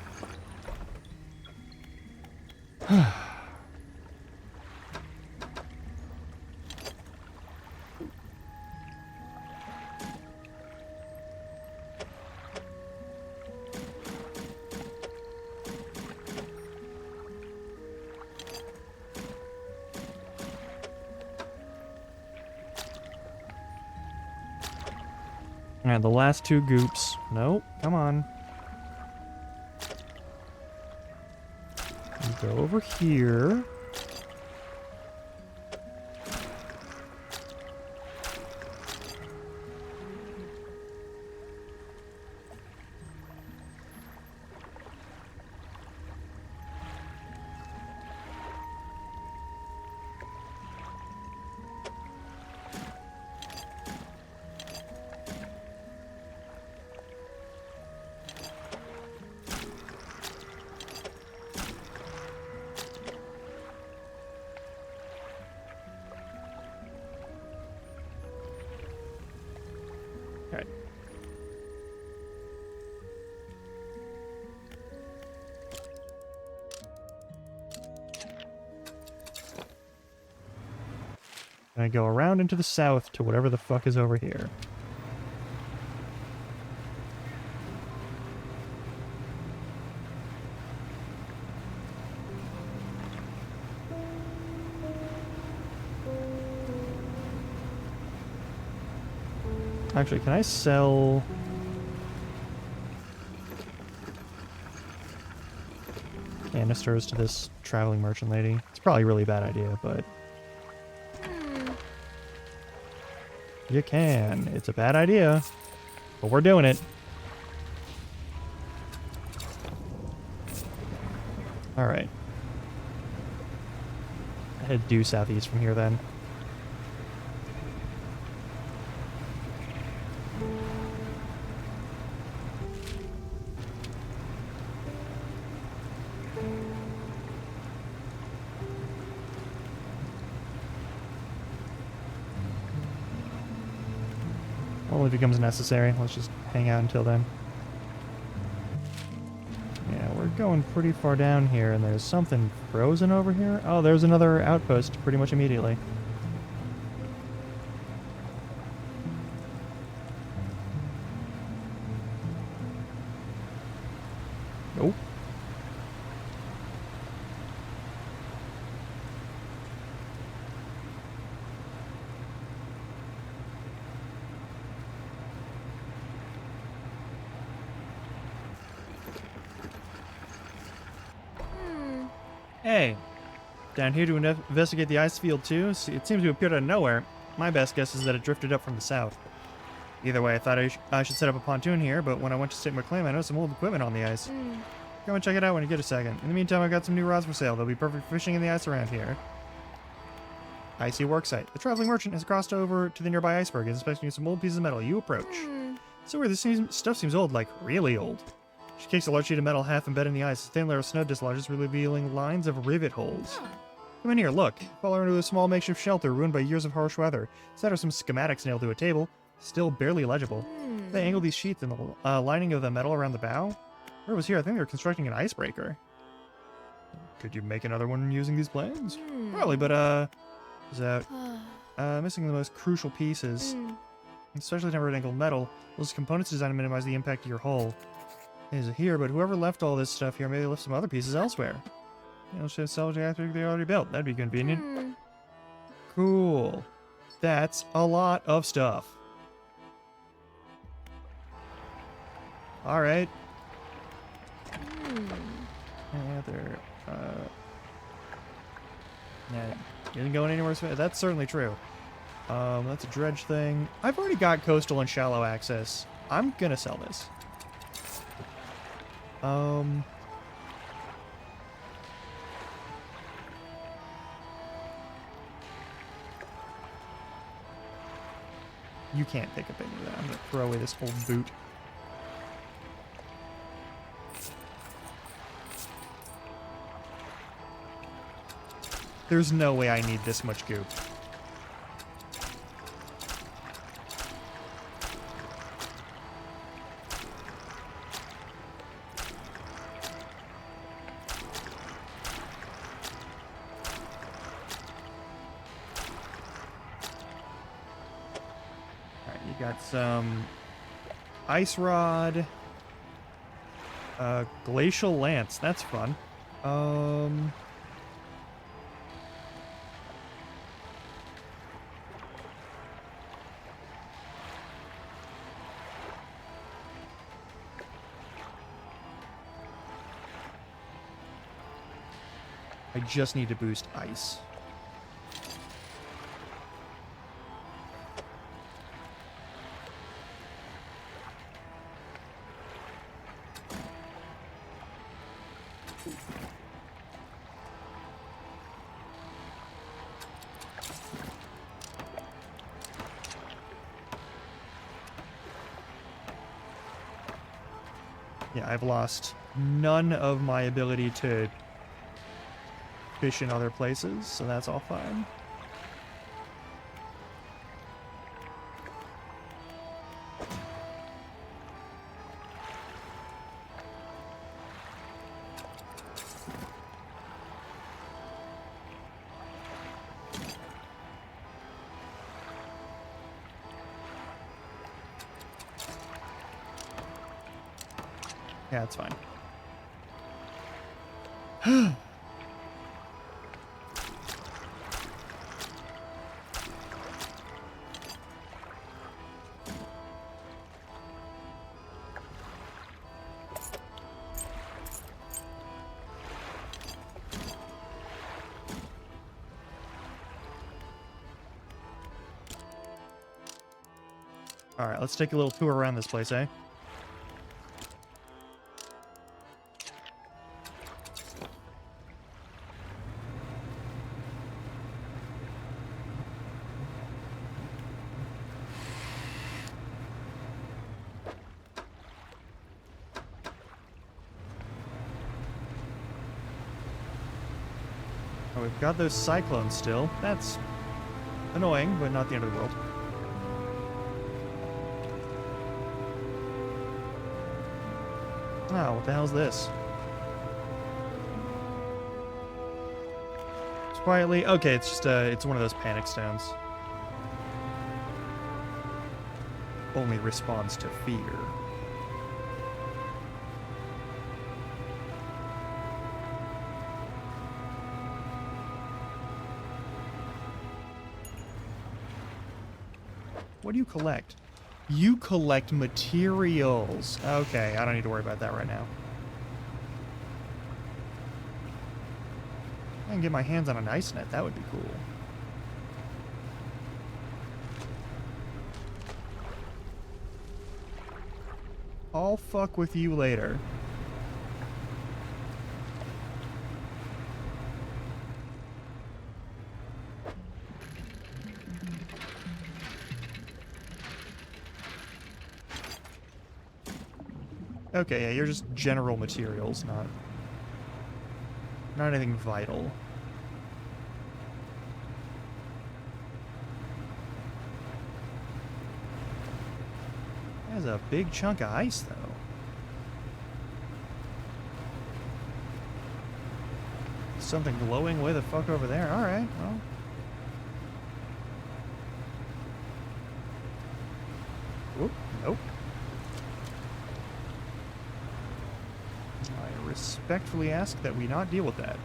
Alright, the last two goops. Nope, come on. You go over here. Alright. And I go around into the south to whatever the fuck is over here. Actually, can I sell... canisters to this traveling merchant lady? It's probably a really bad idea, but... you can. It's a bad idea, but we're doing it. Alright. I head due southeast from here then. Only becomes necessary. Let's just hang out until then. Yeah, we're going pretty far down here, and there's something frozen over here. Oh, there's another outpost pretty much immediately. Nope. Hey, down here to investigate the ice field too? See, it seems to appear out of nowhere. My best guess is that it drifted up from the south. Either way, I thought I should set up a pontoon here, but when I went to stake my claim, I noticed some old equipment on the ice. Go and check it out when you get a second. In the meantime, I've got some new rods for sale. They'll be perfect for fishing in the ice around here. Icy worksite. The traveling merchant has crossed over to the nearby iceberg and is inspecting some old pieces of metal. You approach. So weird, stuff seems old, like really old. She kicks a large sheet of metal half embedded in the ice. A thin layer of snow dislodges, revealing lines of rivet holes. Come in here, look. Fall into a small makeshift shelter ruined by years of harsh weather. Instead are some schematics nailed to a table, still barely legible. They angle these sheets in the lining of the metal around the bow. Whoever was here, I think they're constructing an icebreaker. Could you make another one using these plans? Probably, but is that missing the most crucial pieces. Especially tempered angled metal. Those components designed to minimize the impact of your hull. It is here, but whoever left all this stuff here, maybe left some other pieces elsewhere. You know, should salvage the icebreaker they already built. That'd be convenient. Cool. That's a lot of stuff. Alright. Yeah, they're, yeah, isn't going anywhere. That's certainly true. That's a dredge thing. I've already got coastal and shallow access. I'm gonna sell this. You can't pick up any of that. I'm gonna throw away this old boot. There's no way I need this much goop. Alright, you got some ice rod. Glacial lance. That's fun. I just need to boost ice. Yeah, I've lost none of my ability to fish in other places, so that's all fine. Yeah, it's fine. Alright, let's take a little tour around this place, eh? Oh, we've got those cyclones still. That's annoying, but not the end of the world. Oh, what the hell's this? Just quietly. Okay, it's just it's one of those panic stones. Only responds to fear. What do you collect? You collect materials. Okay, I don't need to worry about that right now. I can get my hands on an ice net. That would be cool. I'll fuck with you later. Okay, yeah, you're just general materials, not anything vital. That's a big chunk of ice, though. Something glowing way the fuck over there. Alright, well. Oop, nope. I respectfully ask that we not deal with that.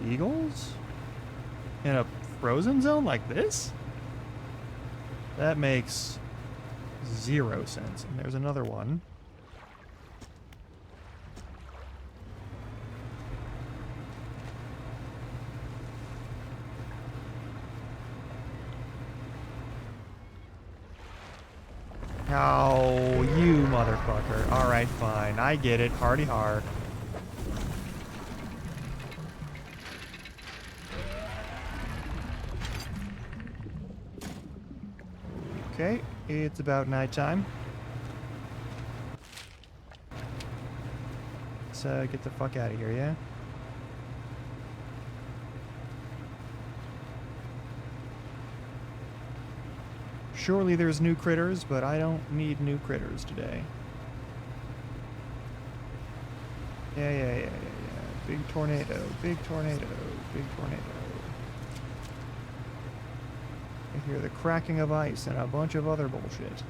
Eagles? In a frozen zone like this? That makes 0 sense. And there's another one. Oh, you motherfucker. Alright, fine. I get it. Party hard. Okay, it's about nighttime. Let's get the fuck out of here, yeah? Surely there's new critters, but I don't need new critters today. Yeah. Big tornado, big tornado, big tornado. I hear the cracking of ice and a bunch of other bullshit.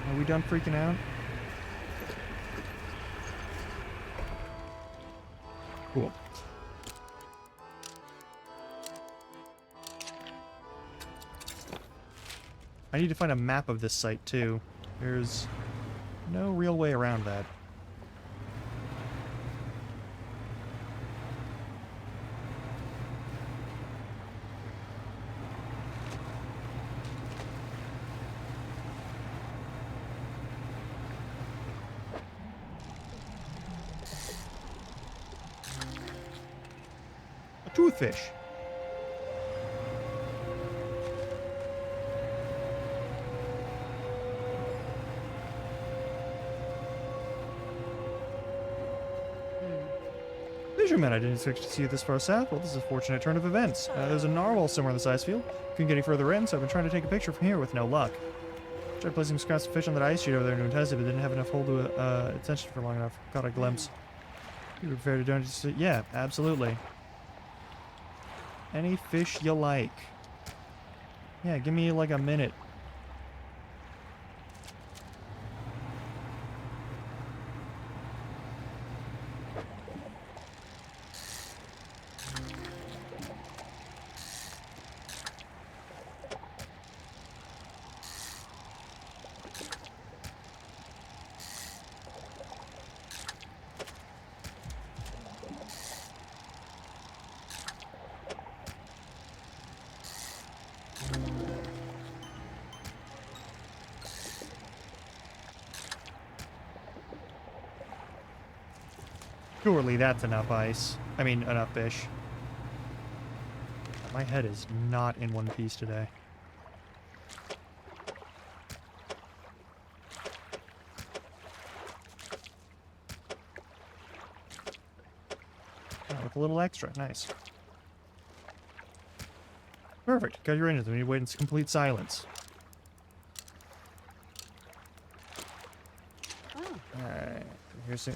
Are we done freaking out? Cool. I need to find a map of this site, too. There's no real way around that. A toothfish. Fisherman, I didn't expect to see you this far south. Well, this is a fortunate turn of events. There's a narwhal somewhere in this ice field. Couldn't get any further in, so I've been trying to take a picture from here with no luck. Tried placing some scraps of fish on that ice sheet over there to entice it, but didn't have enough hold to attention for long enough. Got a glimpse. You prepared to do it? Yeah, absolutely. Any fish you like. Yeah, give me like a minute. Surely that's enough ice. I mean, enough fish. My head is not in one piece today. Oh, with a little extra. Nice. Perfect. Got your engines. We need to wait in complete silence. Alright. Here's it.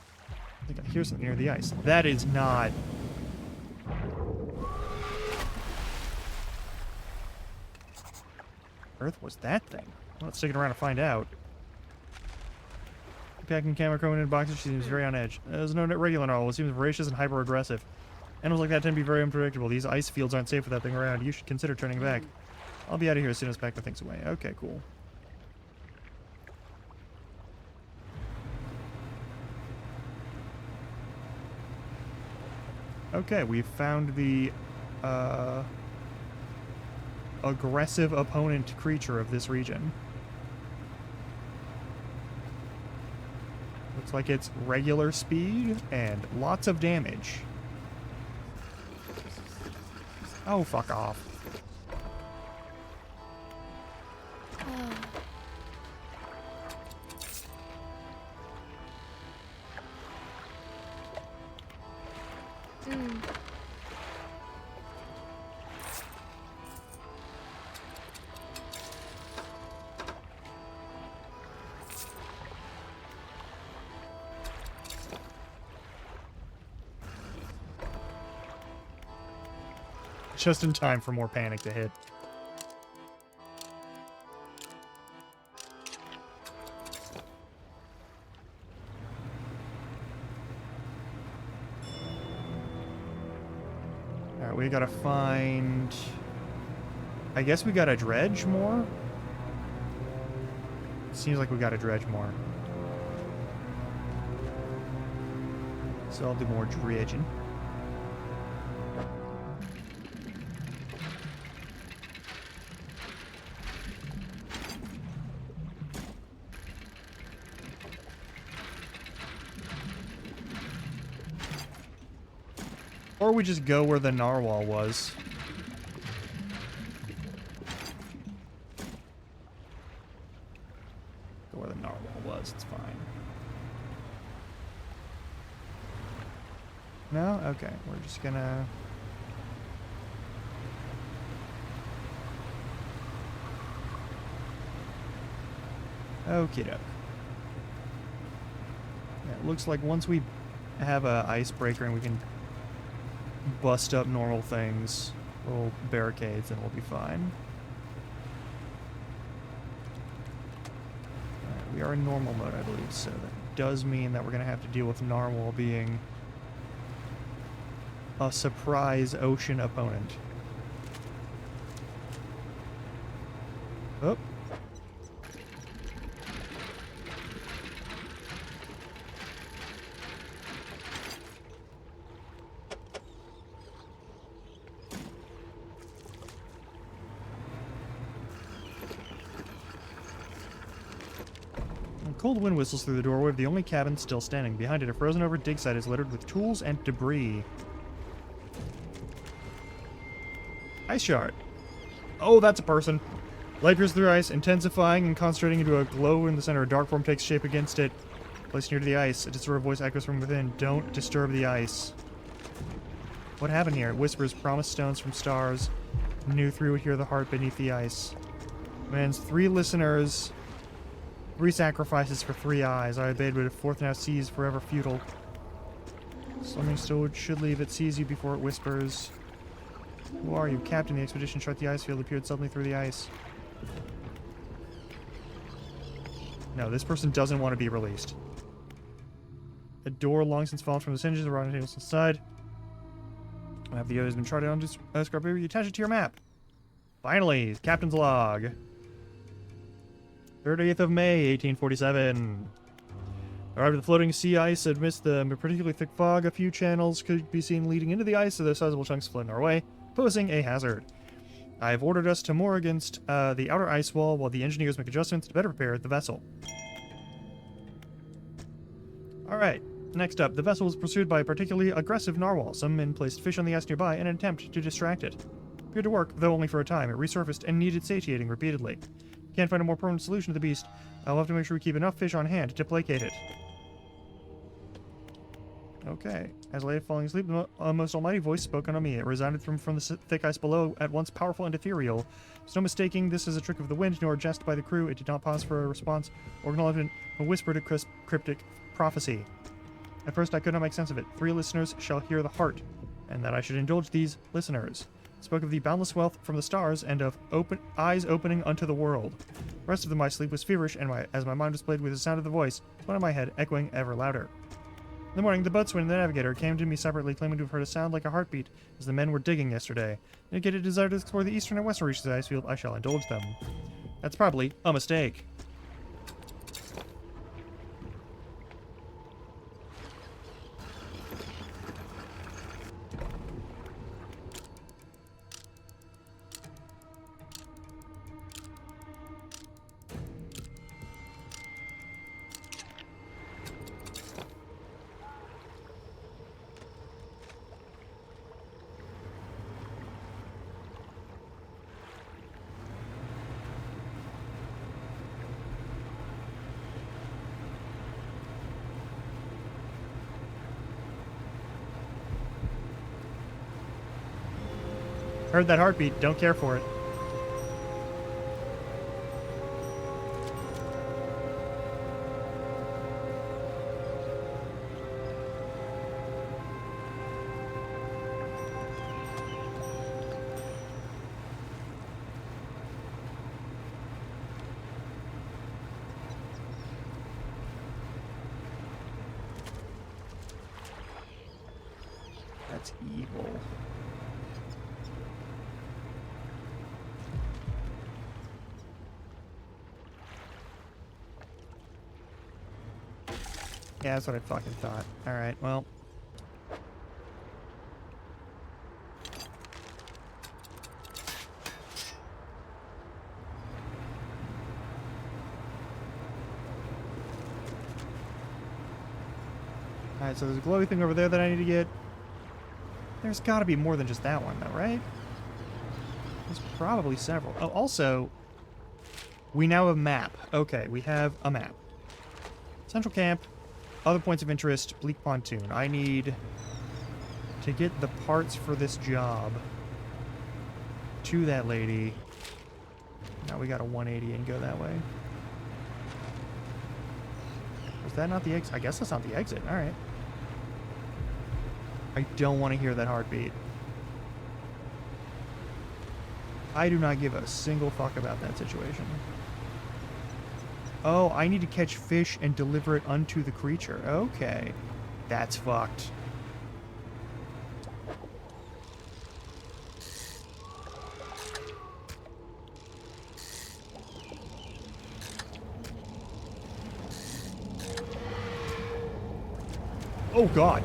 I think I hear something near the ice. That is not... Earth was that thing? Well, let's stick it around to find out. Packing camera coming in boxes, she seems very on edge. There's no regular narwhal. It seems voracious and hyper-aggressive. Animals like that tend to be very unpredictable. These ice fields aren't safe with that thing around. You should consider turning back. I'll be out of here as soon as I pack the things away. Okay, cool. Okay, we've found the aggressive opponent creature of this region. Looks like it's regular speed and lots of damage. Oh, fuck off. Just in time for more panic to hit. Alright, we gotta find... I guess we gotta dredge more? Seems like we gotta dredge more. So I'll do more dredging. Or we just go where the narwhal was. No? Okay, we're just gonna... Okie doke. Yeah, it looks like once we have a icebreaker and we can bust up normal things, little barricades, then we'll be fine. Alright, we are in normal mode, I believe, so that does mean that we're gonna have to deal with Narwhal being a surprise ocean opponent. Oh. A cold wind whistles through the doorway of the only cabin still standing. Behind it, a frozen-over dig site is littered with tools and debris. Ice shard. Oh, that's a person. Light pierces through ice, intensifying and concentrating into a glow in the center. A dark form takes shape against it. Placed near to the ice, a distorted voice echoes from within. Don't disturb the ice. What happened here? It whispers, promised stones from stars. Knew 3 would hear the heart beneath the ice. Man's 3 listeners, 3 sacrifices for 3 eyes. I obeyed, but if 4th now sees, forever futile. Slumbering still should leave. It sees you before it whispers. Who are you? Captain, the expedition shut the ice field, appeared suddenly through the ice. No, this person doesn't want to be released. A door long since fallen from the hinges, a rotten tables inside. Have the others been charted on to scrub paper? You attach it to your map. Finally, Captain's log. 30th of May, 1847. Arrived at the floating sea ice amidst the particularly thick fog. A few channels could be seen leading into the ice, so their sizable chunks floating our way, posing a hazard. I have ordered us to moor against the outer ice wall while the engineers make adjustments to better prepare the vessel. Alright, next up, the vessel was pursued by a particularly aggressive narwhal. Some men placed fish on the ice nearby in an attempt to distract it. Appeared to work, though only for a time. It resurfaced and needed satiating repeatedly. Can't find a more permanent solution to the beast. I'll have to make sure we keep enough fish on hand to placate it. Okay. As I lay falling asleep, the most almighty voice spoken on me. It resounded from the thick ice below, at once powerful and ethereal. There's no mistaking this is a trick of the wind, nor a jest by the crew. It did not pause for a response or acknowledgement, but whispered a crisp, cryptic prophecy. At first I could not make sense of it. 3 listeners shall hear the heart, and that I should indulge these listeners. It spoke of the boundless wealth from the stars, and of eyes opening unto the world. The rest of my sleep was feverish, and as my mind was played with the sound of the voice, it went in my head, echoing ever louder. In the morning, the boatswain and the navigator came to me separately, claiming to have heard a sound like a heartbeat as the men were digging yesterday. Indicated a desire to explore the eastern and western reaches of the ice field. I shall indulge them. That's probably a mistake. Heard that heartbeat, don't care for it. That's evil. Yeah, that's what I fucking thought. Alright, well. Alright, so there's a glowy thing over there that I need to get. There's gotta be more than just that one, though, right? There's probably several. Oh, also, we now have a map. Okay, we have a map. Central camp. Other points of interest, Bleak Pontoon. I need to get the parts for this job to that lady. Now we got a 180 and go that way. Was that not the exit? I guess that's not the exit. All right. I don't want to hear that heartbeat. I do not give a single fuck about that situation. Oh, I need to catch fish and deliver it unto the creature. Okay. That's fucked. Oh, God.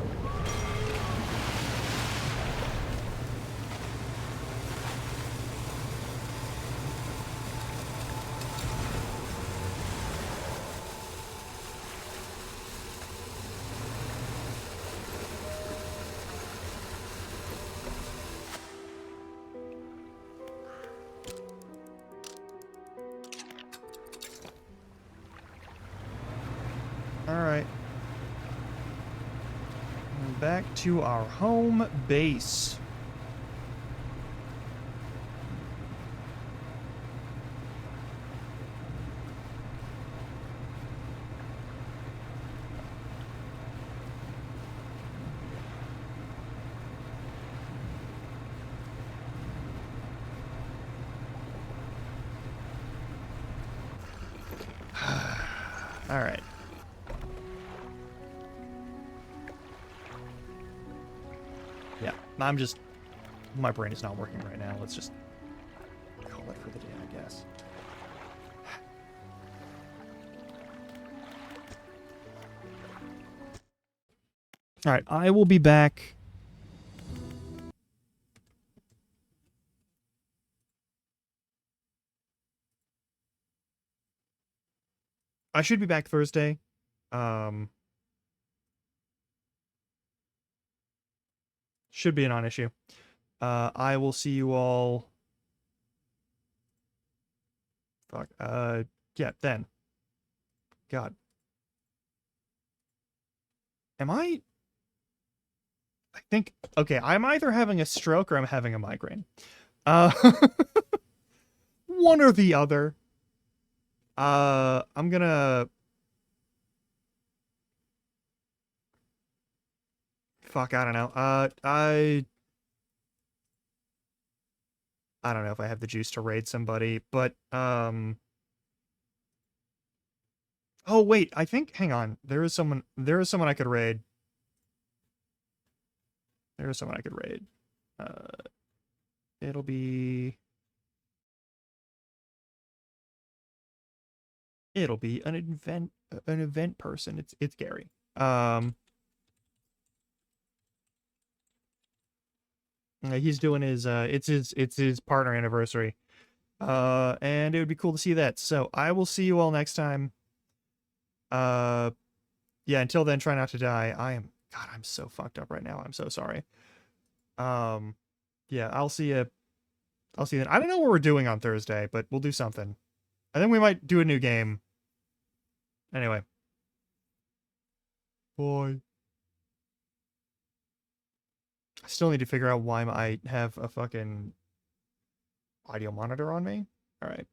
Alright. Back to our home base. Alright. Yeah, I'm just... My brain is not working right now. Let's just call it for the day, I guess. Alright, I will be back. I should be back Thursday. Should be a non-issue. I will see you all... Fuck. Yeah, then. God. Am I think... Okay, I'm either having a stroke or I'm having a migraine. One or the other. I'm gonna... Fuck, I don't know. I don't know if I have the juice to raid somebody, but, Oh, wait, I think... Hang on. There is someone I could raid. There is someone I could raid. It'll be... It'll be an event person. It's Gary. He's doing his it's his partner anniversary. And it would be cool to see that. So I will see you all next time. Yeah, until then, try not to die. God, I'm so fucked up right now. I'm so sorry. Yeah, I'll see you then. I don't know what we're doing on Thursday, but we'll do something. I think we might do a new game. Anyway. Bye. I still need to figure out why I have a fucking audio monitor on me. All right.